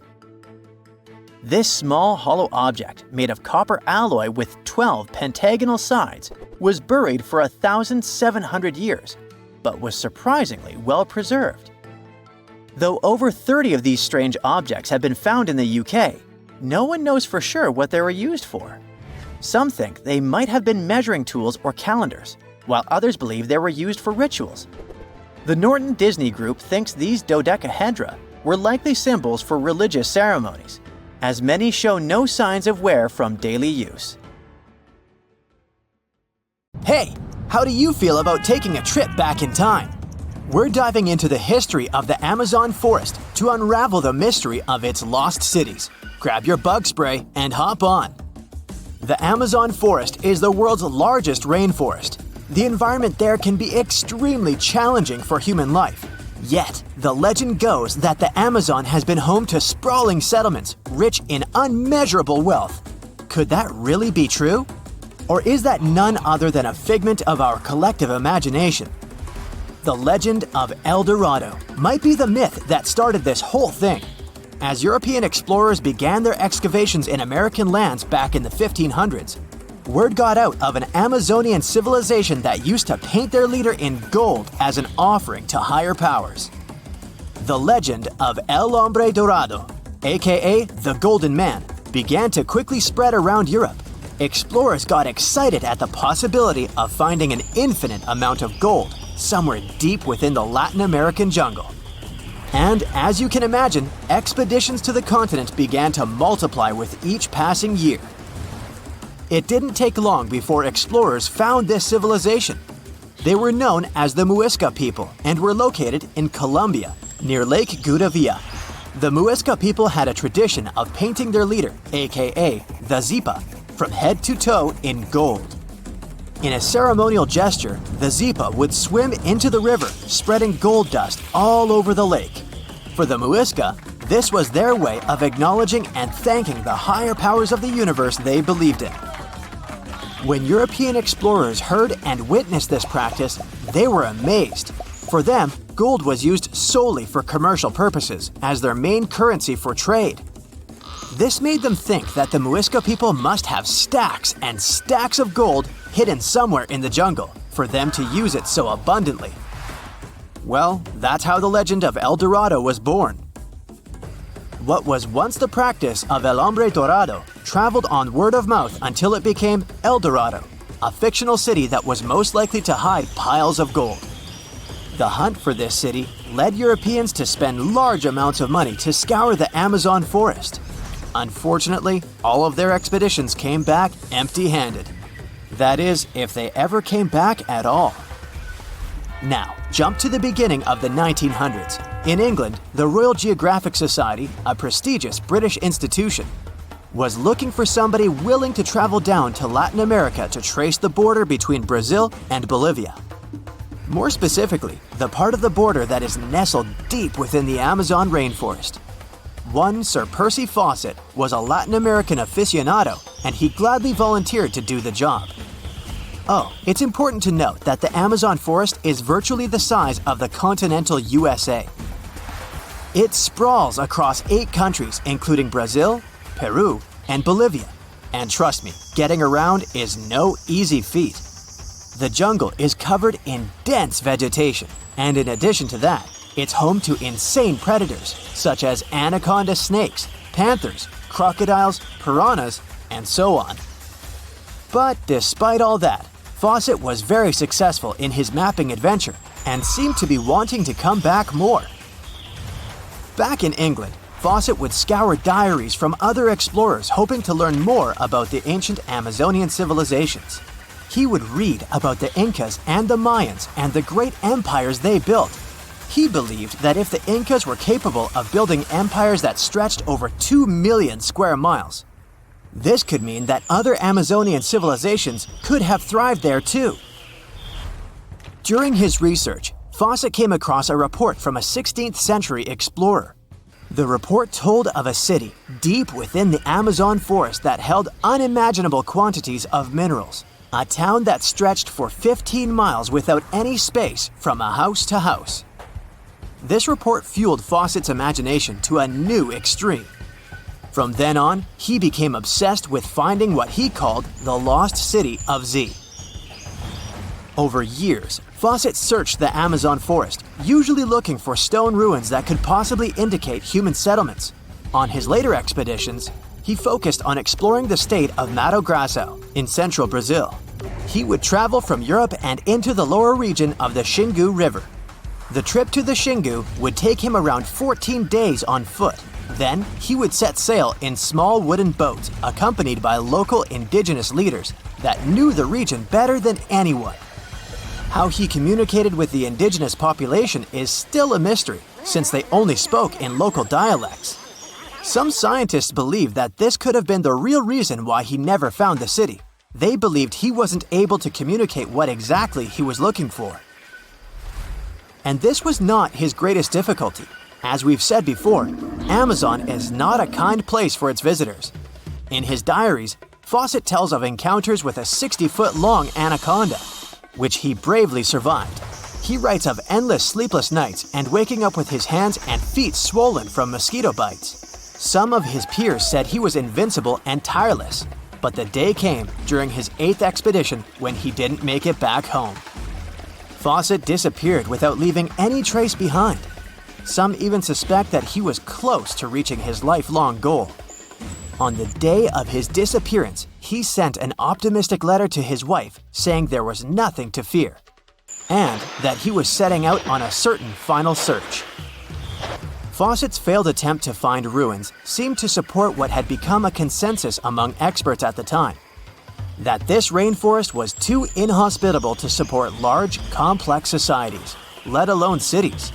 This small hollow object, made of copper alloy with 12 pentagonal sides, was buried for 1,700 years, but was surprisingly well preserved. Though over 30 of these strange objects have been found in the UK, no one knows for sure what they were used for. Some think they might have been measuring tools or calendars, while others believe they were used for rituals. The Norton Disney Group thinks these dodecahedra were likely symbols for religious ceremonies, as many show no signs of wear from daily use. Hey, how do you feel about taking a trip back in time? We're diving into the history of the Amazon forest to unravel the mystery of its lost cities. Grab your bug spray and hop on. The Amazon forest is the world's largest rainforest. The environment there can be extremely challenging for human life. Yet, the legend goes that the Amazon has been home to sprawling settlements rich in unmeasurable wealth. Could that really be true? Or is that none other than a figment of our collective imagination? The legend of El Dorado might be the myth that started this whole thing. As European explorers began their excavations in American lands back in the 1500s, word got out of an Amazonian civilization that used to paint their leader in gold as an offering to higher powers. The legend of El Hombre Dorado, aka the Golden Man, began to quickly spread around Europe. Explorers got excited at the possibility of finding an infinite amount of gold somewhere deep within the Latin American jungle. And as you can imagine, expeditions to the continent began to multiply with each passing year. It didn't take long before explorers found this civilization. They were known as the Muisca people and were located in Colombia, near Lake Gudavia. The Muisca people had a tradition of painting their leader, aka the Zipa, from head to toe in gold. In a ceremonial gesture, the Zipa would swim into the river, spreading gold dust all over the lake. For the Muisca, this was their way of acknowledging and thanking the higher powers of the universe they believed in. When European explorers heard and witnessed this practice, they were amazed. For them, gold was used solely for commercial purposes as their main currency for trade. This made them think that the Muisca people must have stacks and stacks of gold hidden somewhere in the jungle for them to use it so abundantly. Well, that's how the legend of El Dorado was born. What was once the practice of El Hombre Dorado traveled on word of mouth until it became El Dorado, a fictional city that was most likely to hide piles of gold. The hunt for this city led Europeans to spend large amounts of money to scour the Amazon forest. Unfortunately, all of their expeditions came back empty-handed. That is, if they ever came back at all. Now, jump to the beginning of the 1900s. In England, the Royal Geographic Society, a prestigious British institution, was looking for somebody willing to travel down to Latin America to trace the border between Brazil and Bolivia. More specifically, the part of the border that is nestled deep within the Amazon rainforest. One Sir Percy Fawcett was a Latin American aficionado, and he gladly volunteered to do the job. Oh, it's important to note that the Amazon forest is virtually the size of the continental USA. It sprawls across 8 countries, including Brazil, Peru, and Bolivia. And trust me, getting around is no easy feat. The jungle is covered in dense vegetation, and in addition to that, it's home to insane predators such as anaconda snakes, panthers, crocodiles, piranhas, and so on. But despite all that, Fawcett was very successful in his mapping adventure and seemed to be wanting to come back more. Back in England, Fawcett would scour diaries from other explorers hoping to learn more about the ancient Amazonian civilizations. He would read about the Incas and the Mayans and the great empires they built. He believed that if the Incas were capable of building empires that stretched over 2 million square miles, this could mean that other Amazonian civilizations could have thrived there too. During his research, Fawcett came across a report from a 16th century explorer. The report told of a city deep within the Amazon forest that held unimaginable quantities of minerals. A town that stretched for 15 miles without any space from a house to house. This report fueled Fawcett's imagination to a new extreme. From then on, he became obsessed with finding what he called the lost city of Z. Over years, Fawcett searched the Amazon forest, usually looking for stone ruins that could possibly indicate human settlements. On his later expeditions, he focused on exploring the state of Mato Grosso in central Brazil. He would travel from Europe and into the lower region of the Xingu River. The trip to the Xingu would take him around 14 days on foot. Then, he would set sail in small wooden boats accompanied by local indigenous leaders that knew the region better than anyone. How he communicated with the indigenous population is still a mystery, since they only spoke in local dialects. Some scientists believe that this could have been the real reason why he never found the city. They believed he wasn't able to communicate what exactly he was looking for. And this was not his greatest difficulty. As we've said before, Amazon is not a kind place for its visitors. In his diaries, Fawcett tells of encounters with a 60-foot-long anaconda, which he bravely survived. He writes of endless sleepless nights and waking up with his hands and feet swollen from mosquito bites. Some of his peers said he was invincible and tireless, but the day came during his 8th expedition when he didn't make it back home. Fawcett disappeared without leaving any trace behind. Some even suspect that he was close to reaching his lifelong goal. On the day of his disappearance, he sent an optimistic letter to his wife saying there was nothing to fear, and that he was setting out on a certain final search. Fawcett's failed attempt to find ruins seemed to support what had become a consensus among experts at the time, that this rainforest was too inhospitable to support large, complex societies, let alone cities.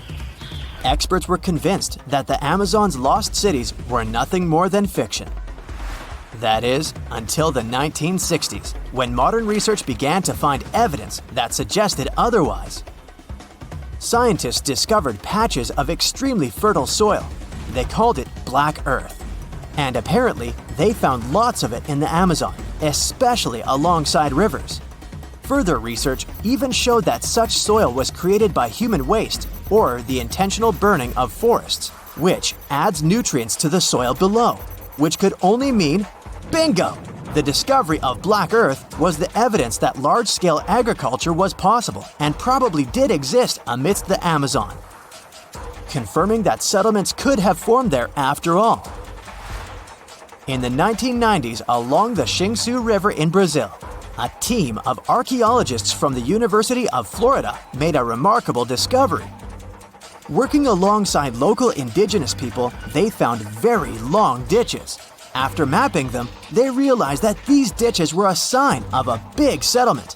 Experts were convinced that the Amazon's lost cities were nothing more than fiction. That is, until the 1960s, when modern research began to find evidence that suggested otherwise. Scientists discovered patches of extremely fertile soil. They called it Black Earth. And apparently, they found lots of it in the Amazon, especially alongside rivers. Further research even showed that such soil was created by human waste or the intentional burning of forests, which adds nutrients to the soil below, which could only mean bingo! The discovery of Black Earth was the evidence that large-scale agriculture was possible and probably did exist amidst the Amazon, confirming that settlements could have formed there after all. In the 1990s, along the Xingu River in Brazil, a team of archaeologists from the University of Florida made a remarkable discovery. Working alongside local indigenous people, they found very long ditches. After mapping them, they realized that these ditches were a sign of a big settlement.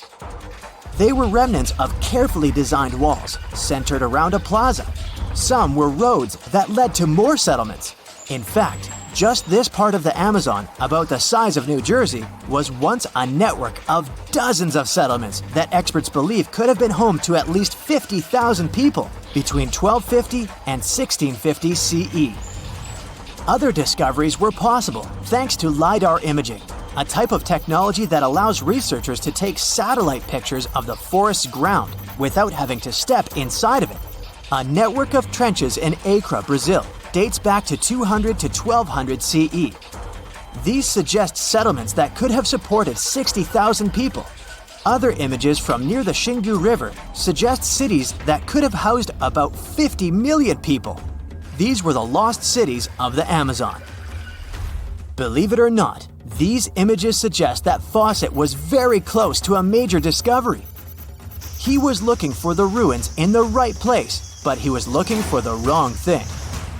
They were remnants of carefully designed walls centered around a plaza. Some were roads that led to more settlements, In fact, just this part of the Amazon, about the size of New Jersey, was once a network of dozens of settlements that experts believe could have been home to at least 50,000 people between 1250 and 1650 CE. Other discoveries were possible thanks to LiDAR imaging, a type of technology that allows researchers to take satellite pictures of the forest's ground without having to step inside of it. A network of trenches in Acre, Brazil, dates back to 200 to 1200 CE. These suggest settlements that could have supported 60,000 people. Other images from near the Xingu River suggest cities that could have housed about 50 million people. These were the lost cities of the Amazon. Believe it or not, these images suggest that Fawcett was very close to a major discovery. He was looking for the ruins in the right place, but he was looking for the wrong thing.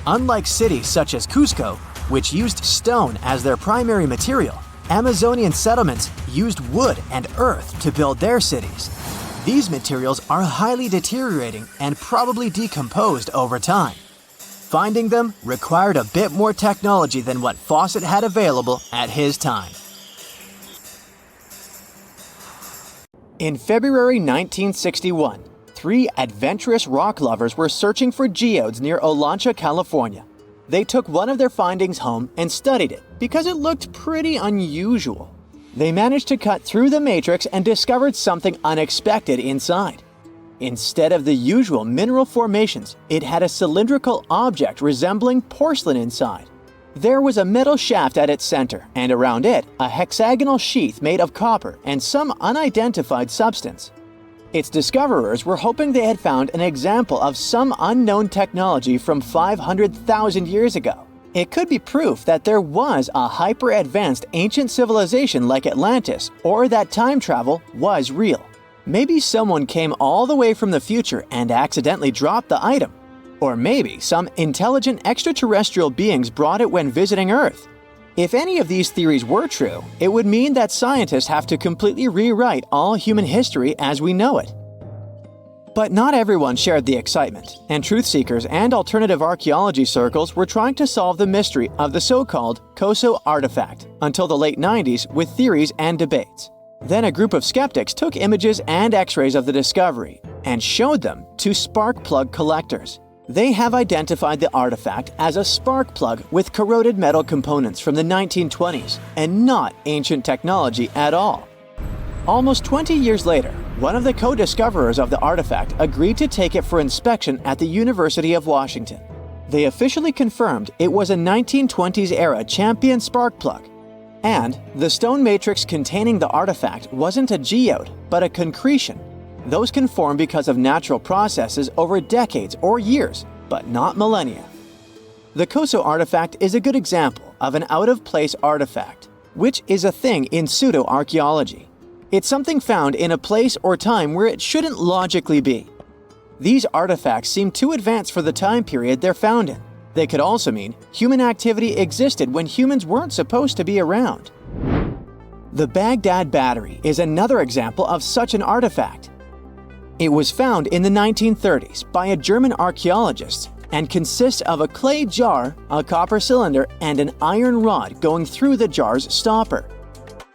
Unlike cities such as Cusco, which used stone as their primary material, Amazonian settlements used wood and earth to build their cities. These materials are highly deteriorating and probably decomposed over time. Finding them required a bit more technology than what Fawcett had available at his time. In February 1961, 3 adventurous rock lovers were searching for geodes near Olancha, California. They took one of their findings home and studied it because it looked pretty unusual. They managed to cut through the matrix and discovered something unexpected inside. Instead of the usual mineral formations, it had a cylindrical object resembling porcelain inside. There was a metal shaft at its center, and around it, a hexagonal sheath made of copper and some unidentified substance. Its discoverers were hoping they had found an example of some unknown technology from 500,000 years ago. It could be proof that there was a hyper-advanced ancient civilization like Atlantis, or that time travel was real. Maybe someone came all the way from the future and accidentally dropped the item. Or maybe some intelligent extraterrestrial beings brought it when visiting Earth. If any of these theories were true, it would mean that scientists have to completely rewrite all human history as we know it. But not everyone shared the excitement, and truth seekers and alternative archaeology circles were trying to solve the mystery of the so-called Koso artifact until the late 90s with theories and debates. Then a group of skeptics took images and x-rays of the discovery and showed them to spark plug collectors. They have identified the artifact as a spark plug with corroded metal components from the 1920s and not ancient technology at all. Almost 20 years later, one of the co-discoverers of the artifact agreed to take it for inspection at the University of Washington. They officially confirmed it was a 1920s-era champion spark plug. And the stone matrix containing the artifact wasn't a geode, but a concretion. Those can form because of natural processes over decades or years, but not millennia. The Koso artifact is a good example of an out-of-place artifact, which is a thing in pseudo-archaeology. It's something found in a place or time where it shouldn't logically be. These artifacts seem too advanced for the time period they're found in. They could also mean human activity existed when humans weren't supposed to be around. The Baghdad Battery is another example of such an artifact. It was found in the 1930s by a German archaeologist and consists of a clay jar, a copper cylinder, and an iron rod going through the jar's stopper.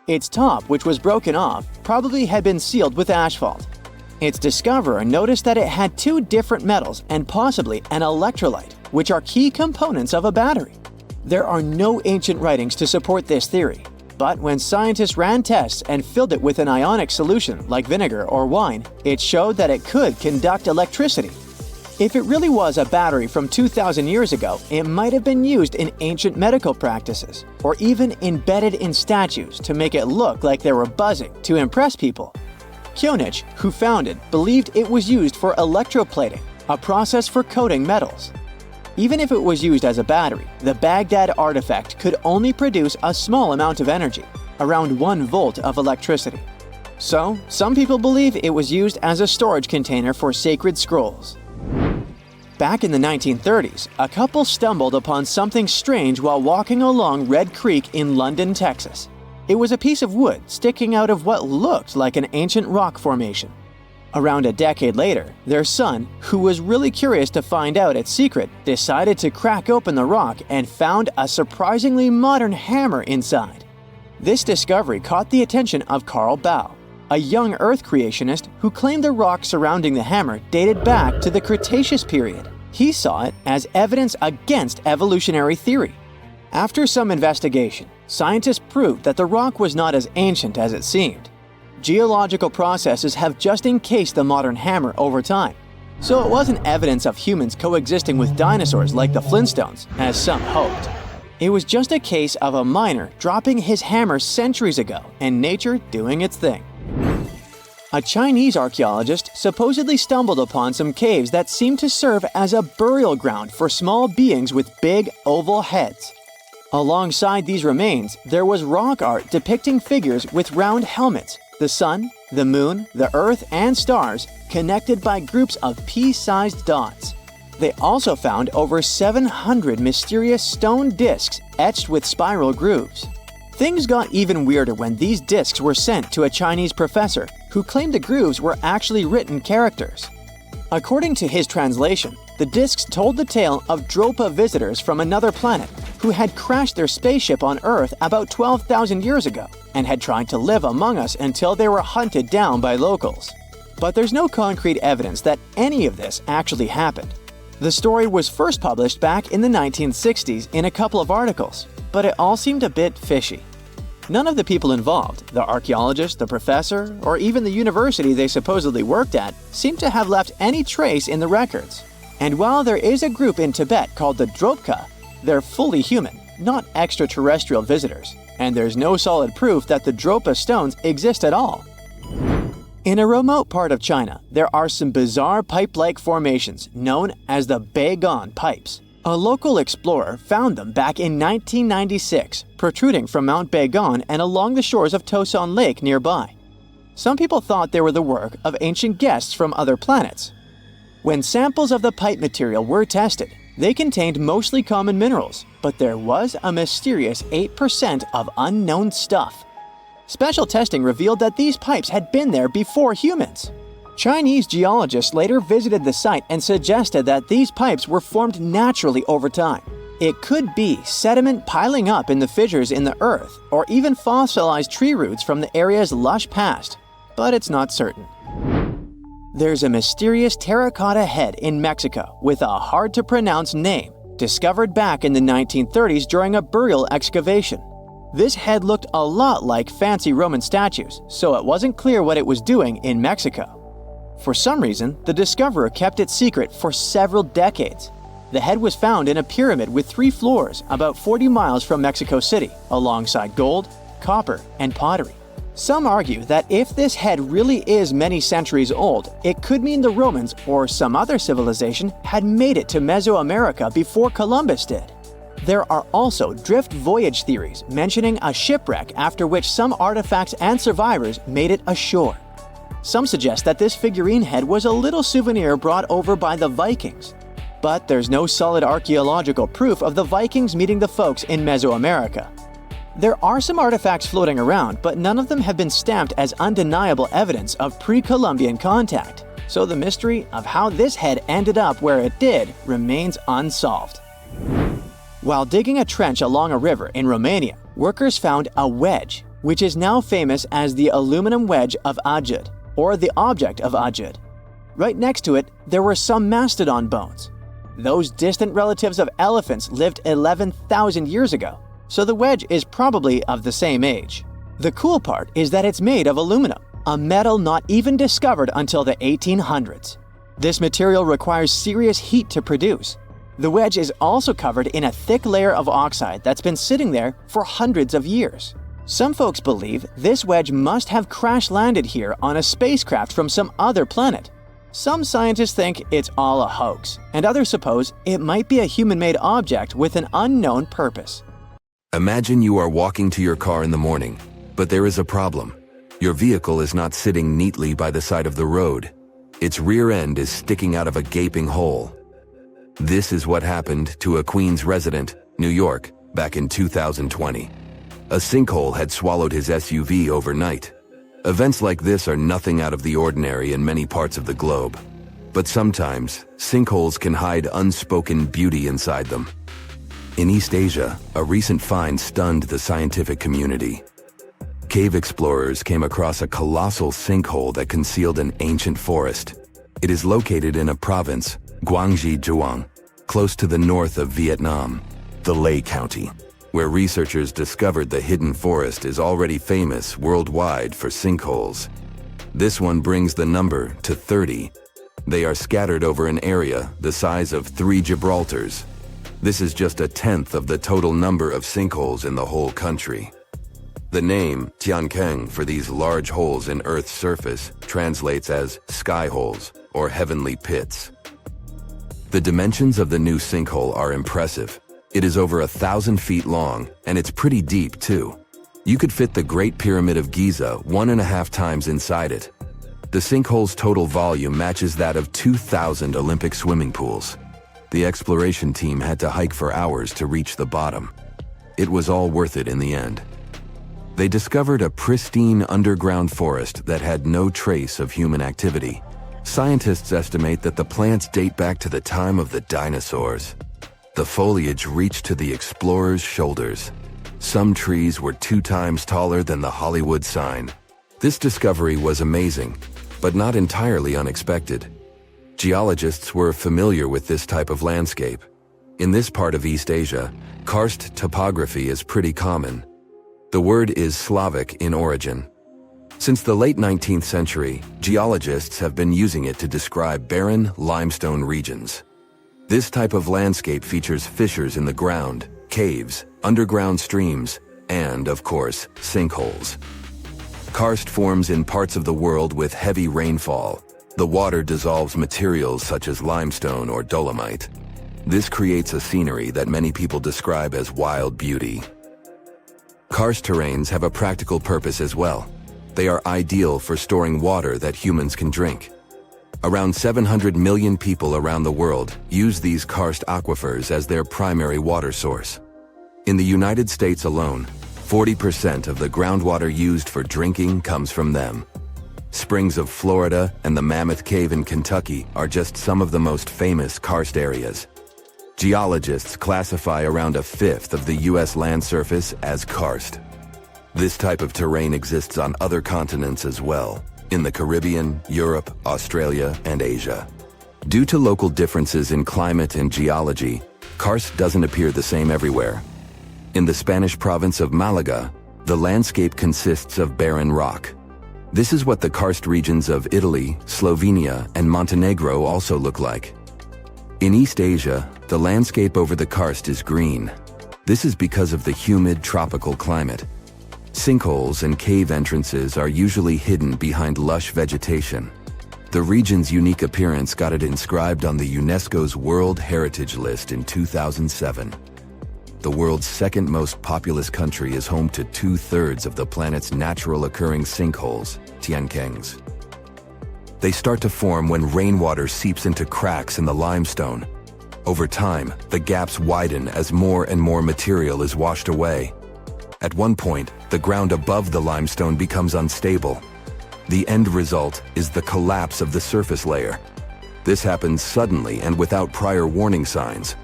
Its top, which was broken off, probably had been sealed with asphalt. Its discoverer noticed that it had 2 different metals and possibly an electrolyte, which are key components of a battery. There are no ancient writings to support this theory, but when scientists ran tests and filled it with an ionic solution like vinegar or wine, it showed that it could conduct electricity. If it really was a battery from 2,000 years ago, it might have been used in ancient medical practices, or even embedded in statues to make it look like they were buzzing to impress people. Kionich, who found it, believed it was used for electroplating, a process for coating metals. Even if it was used as a battery, the Baghdad artifact could only produce a small amount of energy, around 1 volt of electricity. So, some people believe it was used as a storage container for sacred scrolls. Back in the 1930s, a couple stumbled upon something strange while walking along Red Creek in London, Texas. It was a piece of wood sticking out of what looked like an ancient rock formation. Around a decade later, their son, who was really curious to find out its secret, decided to crack open the rock and found a surprisingly modern hammer inside. This discovery caught the attention of Carl Bau, a young Earth creationist who claimed the rock surrounding the hammer dated back to the Cretaceous period. He saw it as evidence against evolutionary theory. After some investigation, scientists proved that the rock was not as ancient as it seemed. Geological processes have just encased the modern hammer over time, so it wasn't evidence of humans coexisting with dinosaurs like the Flintstones, as some hoped. It was just a case of a miner dropping his hammer centuries ago and nature doing its thing. A Chinese archaeologist supposedly stumbled upon some caves that seemed to serve as a burial ground for small beings with big, oval heads. Alongside these remains, there was rock art depicting figures with round helmets, the sun, the moon, the earth, and stars connected by groups of pea-sized dots. They also found over 700 mysterious stone discs etched with spiral grooves. Things got even weirder when these discs were sent to a Chinese professor who claimed the grooves were actually written characters. According to his translation, the discs told the tale of Dropa visitors from another planet who had crashed their spaceship on Earth about 12,000 years ago and had tried to live among us until they were hunted down by locals. But there's no concrete evidence that any of this actually happened. The story was first published back in the 1960s in a couple of articles, but it all seemed a bit fishy. None of the people involved, the archaeologist, the professor, or even the university they supposedly worked at, seemed to have left any trace in the records. And while there is a group in Tibet called the Dropka, they're fully human, not extraterrestrial visitors, and there's no solid proof that the Dropa Stones exist at all. In a remote part of China, there are some bizarre pipe-like formations known as the Beigan Pipes. A local explorer found them back in 1996, protruding from Mount Beigan and along the shores of Tosan Lake nearby. Some people thought they were the work of ancient guests from other planets. When samples of the pipe material were tested, they contained mostly common minerals, but there was a mysterious 8% of unknown stuff. Special testing revealed that these pipes had been there before humans. Chinese geologists later visited the site and suggested that these pipes were formed naturally over time. It could be sediment piling up in the fissures in the earth, or even fossilized tree roots from the area's lush past, but it's not certain. There's a mysterious terracotta head in Mexico with a hard-to-pronounce name, discovered back in the 1930s during a burial excavation. This head looked a lot like fancy Roman statues, so it wasn't clear what it was doing in Mexico. For some reason, the discoverer kept it secret for several decades. The head was found in a pyramid with 3 floors about 40 miles from Mexico City, alongside gold, copper, and pottery. Some argue that if this head really is many centuries old, it could mean the Romans or some other civilization had made it to Mesoamerica before Columbus did. There are also drift voyage theories mentioning a shipwreck after which some artifacts and survivors made it ashore. Some suggest that this figurine head was a little souvenir brought over by the Vikings. But there's no solid archaeological proof of the Vikings meeting the folks in Mesoamerica. There are some artifacts floating around, but none of them have been stamped as undeniable evidence of pre-Columbian contact. So the mystery of how this head ended up where it did remains unsolved. While digging a trench along a river in Romania, workers found a wedge, which is now famous as the aluminum wedge of Ajud, or the object of Ajud. Right next to it, there were some mastodon bones. Those distant relatives of elephants lived 11,000 years ago, so the wedge is probably of the same age. The cool part is that it's made of aluminum, a metal not even discovered until the 1800s. This material requires serious heat to produce. The wedge is also covered in a thick layer of oxide that's been sitting there for hundreds of years. Some folks believe this wedge must have crash-landed here on a spacecraft from some other planet. Some scientists think it's all a hoax, and others suppose it might be a human-made object with an unknown purpose. Imagine you are walking to your car in the morning, but there is a problem. Your vehicle is not sitting neatly by the side of the road. Its rear end is sticking out of a gaping hole. This is what happened to a Queens resident, New York, back in 2020. A sinkhole had swallowed his SUV overnight. Events like this are nothing out of the ordinary in many parts of the globe. But sometimes, sinkholes can hide unspoken beauty inside them. In East Asia, a recent find stunned the scientific community. Cave explorers came across a colossal sinkhole that concealed an ancient forest. It is located in a province, Guangxi Zhuang, close to the north of Vietnam, the Lê County, where researchers discovered the hidden forest is already famous worldwide for sinkholes. This one brings the number to 30. They are scattered over an area the size of 3 Gibraltars. This is just a tenth of the total number of sinkholes in the whole country. The name Tiankeng for these large holes in Earth's surface translates as sky holes or heavenly pits. The dimensions of the new sinkhole are impressive. It is over 1,000 feet long, and it's pretty deep too. You could fit the Great Pyramid of Giza 1.5 times inside it. The sinkhole's total volume matches that of 2,000 Olympic swimming pools. The exploration team had to hike for hours to reach the bottom. It was all worth it in the end. They discovered a pristine underground forest that had no trace of human activity. Scientists estimate that the plants date back to the time of the dinosaurs. The foliage reached to the explorers' shoulders. Some trees were 2 times taller than the Hollywood sign. This discovery was amazing, but not entirely unexpected. Geologists were familiar with this type of landscape. In this part of East Asia, karst topography is pretty common. The word is Slavic in origin. Since the late 19th century, geologists have been using it to describe barren limestone regions. This type of landscape features fissures in the ground, caves, underground streams, and, of course, sinkholes. Karst forms in parts of the world with heavy rainfall. The water dissolves materials such as limestone or dolomite. This creates a scenery that many people describe as wild beauty. Karst terrains have a practical purpose as well. They are ideal for storing water that humans can drink. Around 700 million people around the world use these karst aquifers as their primary water source. In the United States alone, 40% of the groundwater used for drinking comes from them. Springs of Florida and the Mammoth Cave in Kentucky are just some of the most famous karst areas. Geologists classify around 1/5 of the U.S. land surface as karst. This type of terrain exists on other continents as well, in the Caribbean, Europe, Australia, and Asia. Due to local differences in climate and geology, karst doesn't appear the same everywhere. In the Spanish province of Malaga, the landscape consists of barren rock. This is what the karst regions of Italy, Slovenia, and Montenegro also look like. In East Asia, the landscape over the karst is green. This is because of the humid tropical climate. Sinkholes and cave entrances are usually hidden behind lush vegetation. The region's unique appearance got it inscribed on the UNESCO's World Heritage List in 2007. The world's second most populous country is home to 2/3 of the planet's natural occurring sinkholes, Tiankengs. They start to form when rainwater seeps into cracks in the limestone. Over time, the gaps widen as more and more material is washed away. At one point, the ground above the limestone becomes unstable. The end result is the collapse of the surface layer. This happens suddenly and without prior warning signs.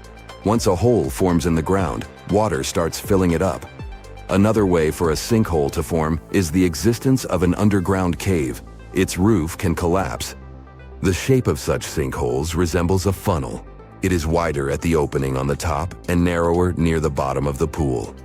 Once a hole forms in the ground, water starts filling it up. Another way for a sinkhole to form is the existence of an underground cave. Its roof can collapse. The shape of such sinkholes resembles a funnel. It is wider at the opening on the top and narrower near the bottom of the pool.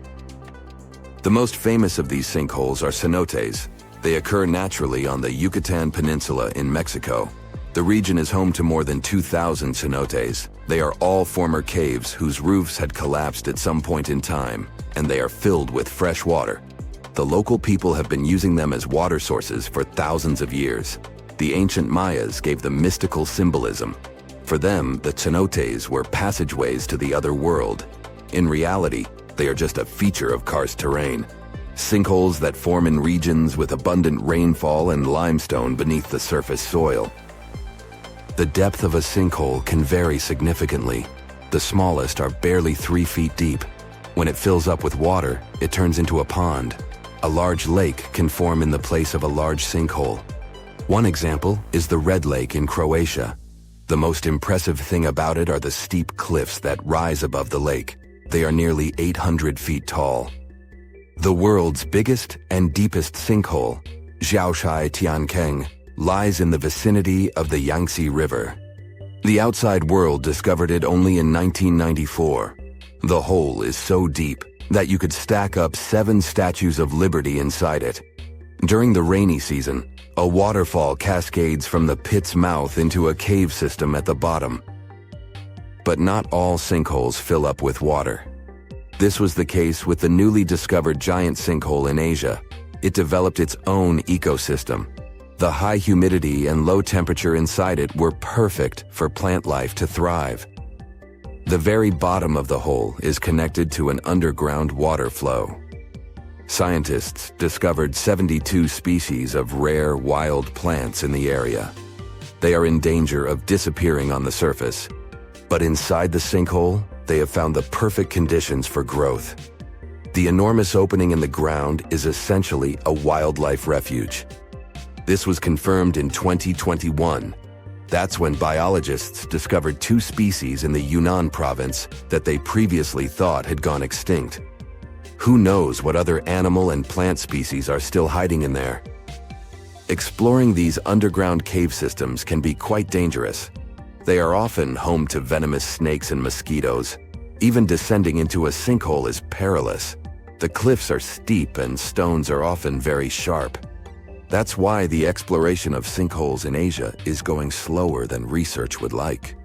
The most famous of these sinkholes are cenotes. They occur naturally on the Yucatan Peninsula in Mexico. The region is home to more than 2,000 cenotes. They are all former caves whose roofs had collapsed at some point in time, and they are filled with fresh water. The local people have been using them as water sources for thousands of years. The ancient Mayas gave them mystical symbolism. For them, the cenotes were passageways to the other world. In reality, they are just a feature of karst terrain. Sinkholes that form in regions with abundant rainfall and limestone beneath the surface soil. The depth of a sinkhole can vary significantly. The smallest are barely 3 feet deep. When it fills up with water, it turns into a pond. a large lake can form in the place of a large sinkhole. One example is the Red Lake in Croatia. The most impressive thing about it are the steep cliffs that rise above the lake. They are nearly 800 feet tall. The world's biggest and deepest sinkhole, Xiaoshai Tiankeng, lies in the vicinity of the Yangtze River. The outside world discovered it only in 1994. The hole is so deep that you could stack up 7 statues of liberty inside it. During the rainy season, a waterfall cascades from the pit's mouth into a cave system at the bottom. But not all sinkholes fill up with water. This was the case with the newly discovered giant sinkhole in Asia. It developed its own ecosystem. The high humidity and low temperature inside it were perfect for plant life to thrive. The very bottom of the hole is connected to an underground water flow. Scientists discovered 72 species of rare wild plants in the area. They are in danger of disappearing on the surface, but inside the sinkhole, they have found the perfect conditions for growth. The enormous opening in the ground is essentially a wildlife refuge. This was confirmed in 2021. That's when biologists discovered 2 species in the Yunnan province that they previously thought had gone extinct. Who knows what other animal and plant species are still hiding in there? Exploring these underground cave systems can be quite dangerous. They are often home to venomous snakes and mosquitoes. Even descending into a sinkhole is perilous. The cliffs are steep and stones are often very sharp. That's why the exploration of sinkholes in Asia is going slower than research would like.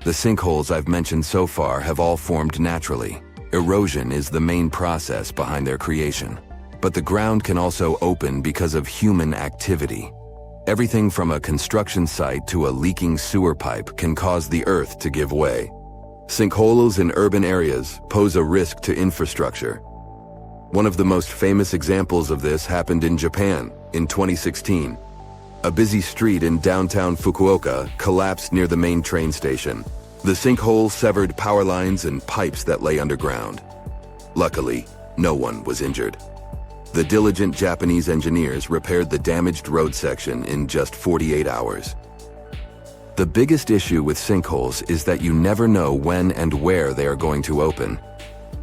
The sinkholes I've mentioned so far have all formed naturally. Erosion is the main process behind their creation. But the ground can also open because of human activity. Everything from a construction site to a leaking sewer pipe can cause the earth to give way. Sinkholes in urban areas pose a risk to infrastructure. One of the most famous examples of this happened in Japan in 2016. A busy street in downtown Fukuoka collapsed near the main train station. The sinkhole severed power lines and pipes that lay underground. Luckily, no one was injured. The diligent Japanese engineers repaired the damaged road section in just 48 hours. The biggest issue with sinkholes is that you never know when and where they are going to open.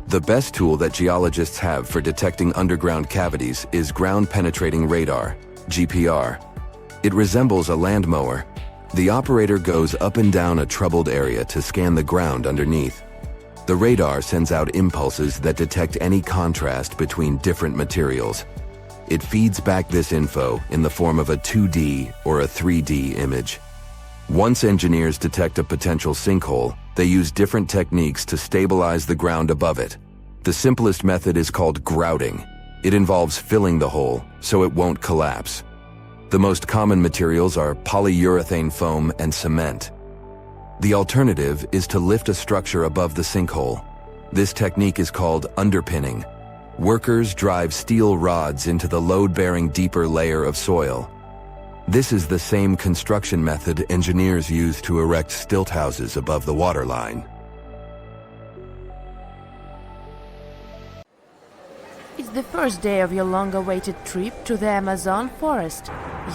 The best tool that geologists have for detecting underground cavities is ground-penetrating radar, GPR. It resembles a land mower. The operator goes up and down a troubled area to scan the ground underneath. The radar sends out impulses that detect any contrast between different materials. It feeds back this info in the form of a 2D or a 3D image. Once engineers detect a potential sinkhole, they use different techniques to stabilize the ground above it. The simplest method is called grouting. It involves filling the hole so it won't collapse. The most common materials are polyurethane foam and cement. The alternative is to lift a structure above the sinkhole. This technique is called underpinning. Workers drive steel rods into the load-bearing deeper layer of soil. This is the same construction method engineers use to erect stilt houses above the waterline. It's the first day of your long-awaited trip to the Amazon forest.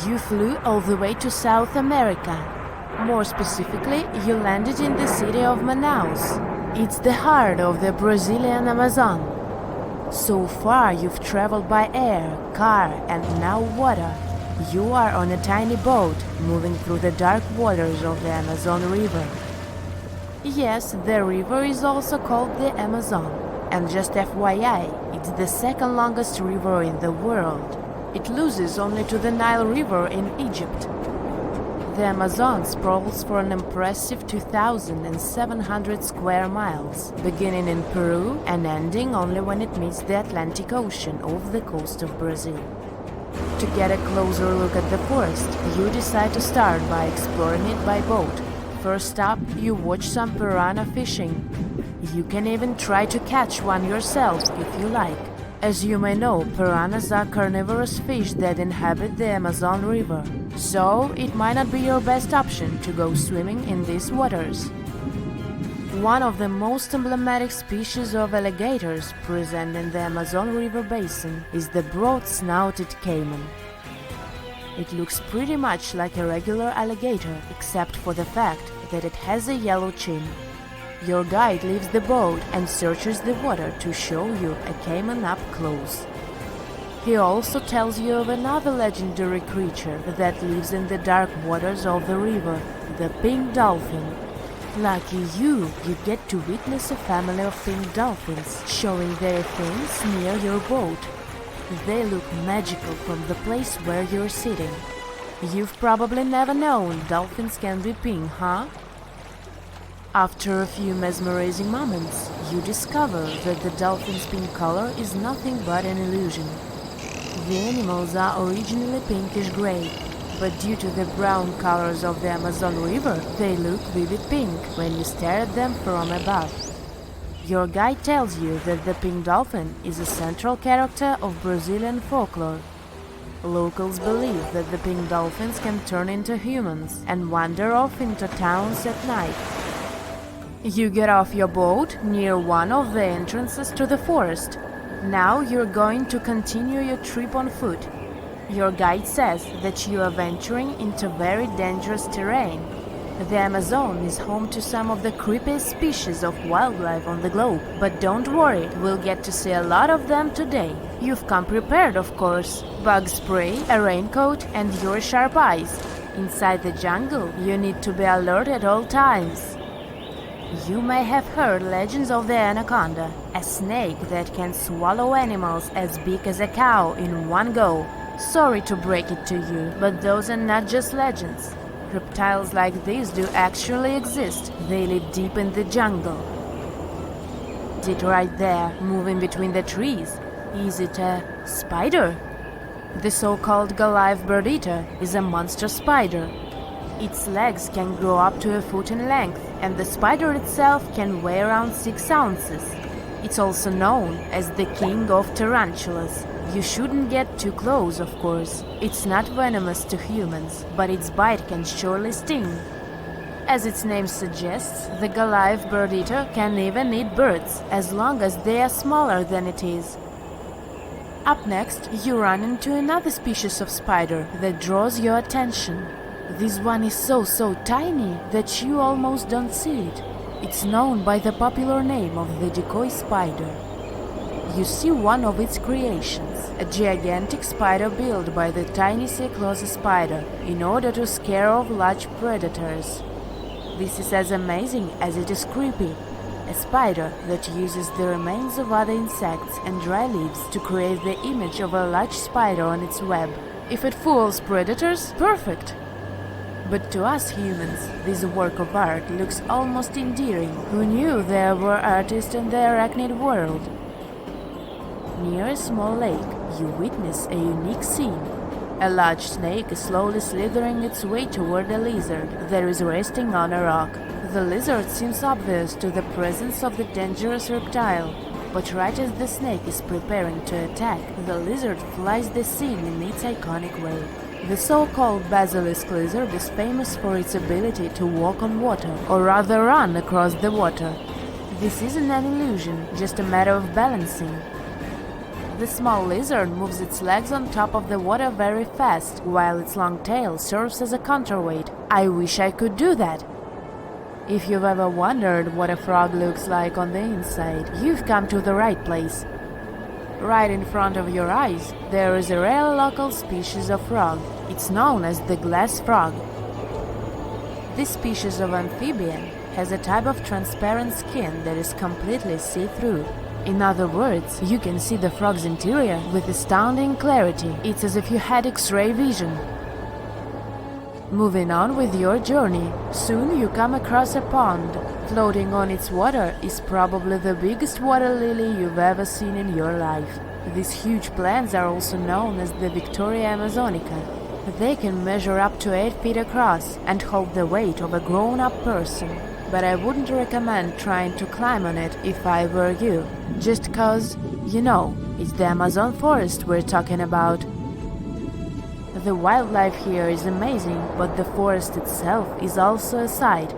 You flew all the way to South America. More specifically, you landed in the city of Manaus. It's the heart of the Brazilian Amazon. So far, you've traveled by air, car, and now water. You are on a tiny boat, moving through the dark waters of the Amazon River. Yes, the river is also called the Amazon. And just FYI, it's the second longest river in the world. It loses only to the Nile River in Egypt. The Amazon sprawls for an impressive 2,700 square miles, beginning in Peru and ending only when it meets the Atlantic Ocean off the coast of Brazil. To get a closer look at the forest, you decide to start by exploring it by boat. First up, you watch some piranha fishing. You can even try to catch one yourself if you like. As you may know, piranhas are carnivorous fish that inhabit the Amazon River, so it might not be your best option to go swimming in these waters. One of the most emblematic species of alligators present in the Amazon River basin is the broad-snouted caiman. It looks pretty much like a regular alligator, except for the fact that it has a yellow chin. Your guide leaves the boat and searches the water to show you a caiman up close. He also tells you of another legendary creature that lives in the dark waters of the river, the pink dolphin. Lucky you get to witness a family of pink dolphins showing their fins near your boat. They look magical from the place where you're sitting. You've probably never known dolphins can be pink, huh? After a few mesmerizing moments, you discover that the dolphin's pink color is nothing but an illusion. The animals are originally pinkish-gray, but due to the brown colors of the Amazon River, they look vivid pink when you stare at them from above. Your guide tells you that the pink dolphin is a central character of Brazilian folklore. Locals believe that the pink dolphins can turn into humans and wander off into towns at night. You get off your boat near one of the entrances to the forest. Now you're going to continue your trip on foot. Your guide says that you are venturing into very dangerous terrain. The Amazon is home to some of the creepiest species of wildlife on the globe, but don't worry, we'll get to see a lot of them today. You've come prepared, of course. Bug spray, a raincoat, and your sharp eyes. Inside the jungle, you need to be alert at all times. You may have heard legends of the anaconda, a snake that can swallow animals as big as a cow in one go. Sorry to break it to you, but those are not just legends. Reptiles like these do actually exist. They live deep in the jungle. It right there, moving between the trees. Is it a spider? The so-called Goliath bird-eater is a monster spider. Its legs can grow up to a foot in length, and the spider itself can weigh around 6 ounces. It's also known as the king of tarantulas. You shouldn't get too close, of course. It's not venomous to humans, but its bite can surely sting. As its name suggests, the Goliath bird-eater can even eat birds, as long as they are smaller than it is. Up next, you run into another species of spider that draws your attention. This one is so tiny that you almost don't see it. It's known by the popular name of the decoy spider. You see one of its creations, a gigantic spider built by the tiny Cyclosa spider in order to scare off large predators. This is as amazing as it is creepy. A spider that uses the remains of other insects and dry leaves to create the image of a large spider on its web. If it fools predators, perfect! But to us humans, this work of art looks almost endearing. Who knew there were artists in the arachnid world? Near a small lake, you witness a unique scene. A large snake is slowly slithering its way toward a lizard that is resting on a rock. The lizard seems obvious to the presence of the dangerous reptile, but right as the snake is preparing to attack, the lizard flies the scene in its iconic way. The so-called basilisk lizard is famous for its ability to walk on water, or rather run across the water. This isn't an illusion, just a matter of balancing. The small lizard moves its legs on top of the water very fast, while its long tail serves as a counterweight. I wish I could do that. If you've ever wondered what a frog looks like on the inside, you've come to the right place. Right in front of your eyes, there is a rare local species of frog. It's known as the glass frog. This species of amphibian has a type of transparent skin that is completely see-through. In other words, you can see the frog's interior with astounding clarity. It's as if you had X-ray vision. Moving on with your journey, soon you come across a pond. Floating on its water is probably the biggest water lily you've ever seen in your life. These huge plants are also known as the Victoria Amazonica. They can measure up to 8 feet across and hold the weight of a grown-up person. But I wouldn't recommend trying to climb on it if I were you. Just cause, you know, it's the Amazon forest we're talking about. The wildlife here is amazing, but the forest itself is also a sight.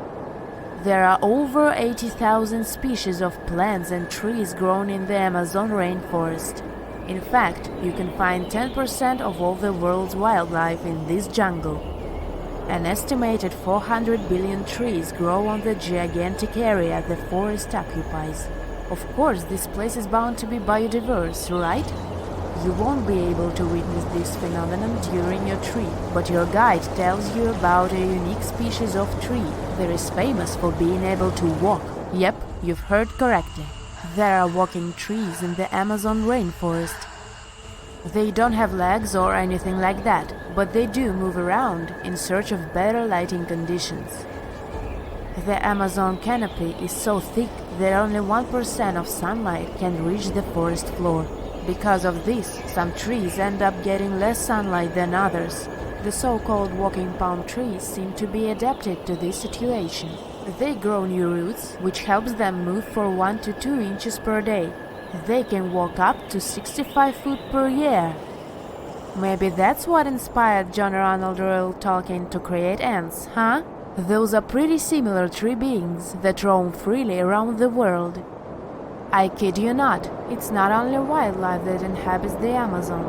There are over 80,000 species of plants and trees grown in the Amazon rainforest. In fact, you can find 10% of all the world's wildlife in this jungle. An estimated 400 billion trees grow on the gigantic area the forest occupies. Of course, this place is bound to be biodiverse, right? You won't be able to witness this phenomenon during your trip, but your guide tells you about a unique species of tree that is famous for being able to walk. Yep, you've heard correctly. There are walking trees in the Amazon rainforest. They don't have legs or anything like that, but they do move around in search of better lighting conditions. The Amazon canopy is so thick that only 1% of sunlight can reach the forest floor. Because of this, some trees end up getting less sunlight than others. The so-called walking palm trees seem to be adapted to this situation. They grow new roots, which helps them move for 1 to 2 inches per day. They can walk up to 65 feet per year. Maybe that's what inspired John Ronald Reuel Tolkien to create ants, huh? Those are pretty similar tree beings that roam freely around the world. I kid you not, it's not only wildlife that inhabits the Amazon.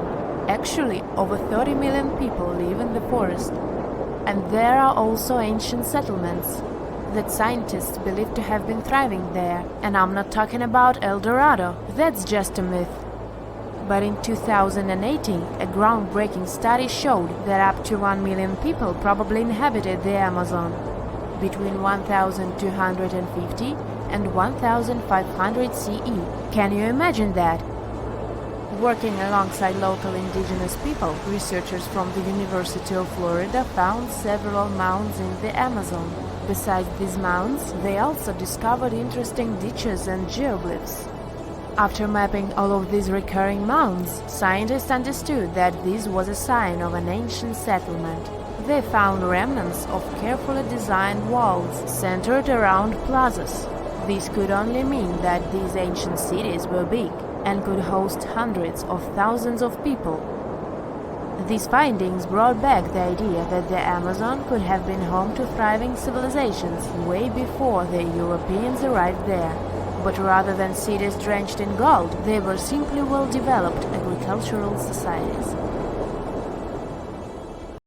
Actually, over 30 million people live in the forest. And there are also ancient settlements that scientists believe to have been thriving there. And I'm not talking about El Dorado, that's just a myth. But in 2018, a groundbreaking study showed that up to 1 million people probably inhabited the Amazon between 1250 and 1500 CE. Can you imagine that? Working alongside local indigenous people, researchers from the University of Florida found several mounds in the Amazon. Besides these mounds, they also discovered interesting ditches and geoglyphs. After mapping all of these recurring mounds, scientists understood that this was a sign of an ancient settlement. They found remnants of carefully designed walls centered around plazas. This could only mean that these ancient cities were big and could host hundreds of thousands of people. These findings brought back the idea that the Amazon could have been home to thriving civilizations way before the Europeans arrived there. But rather than cities drenched in gold, they were simply well-developed agricultural societies.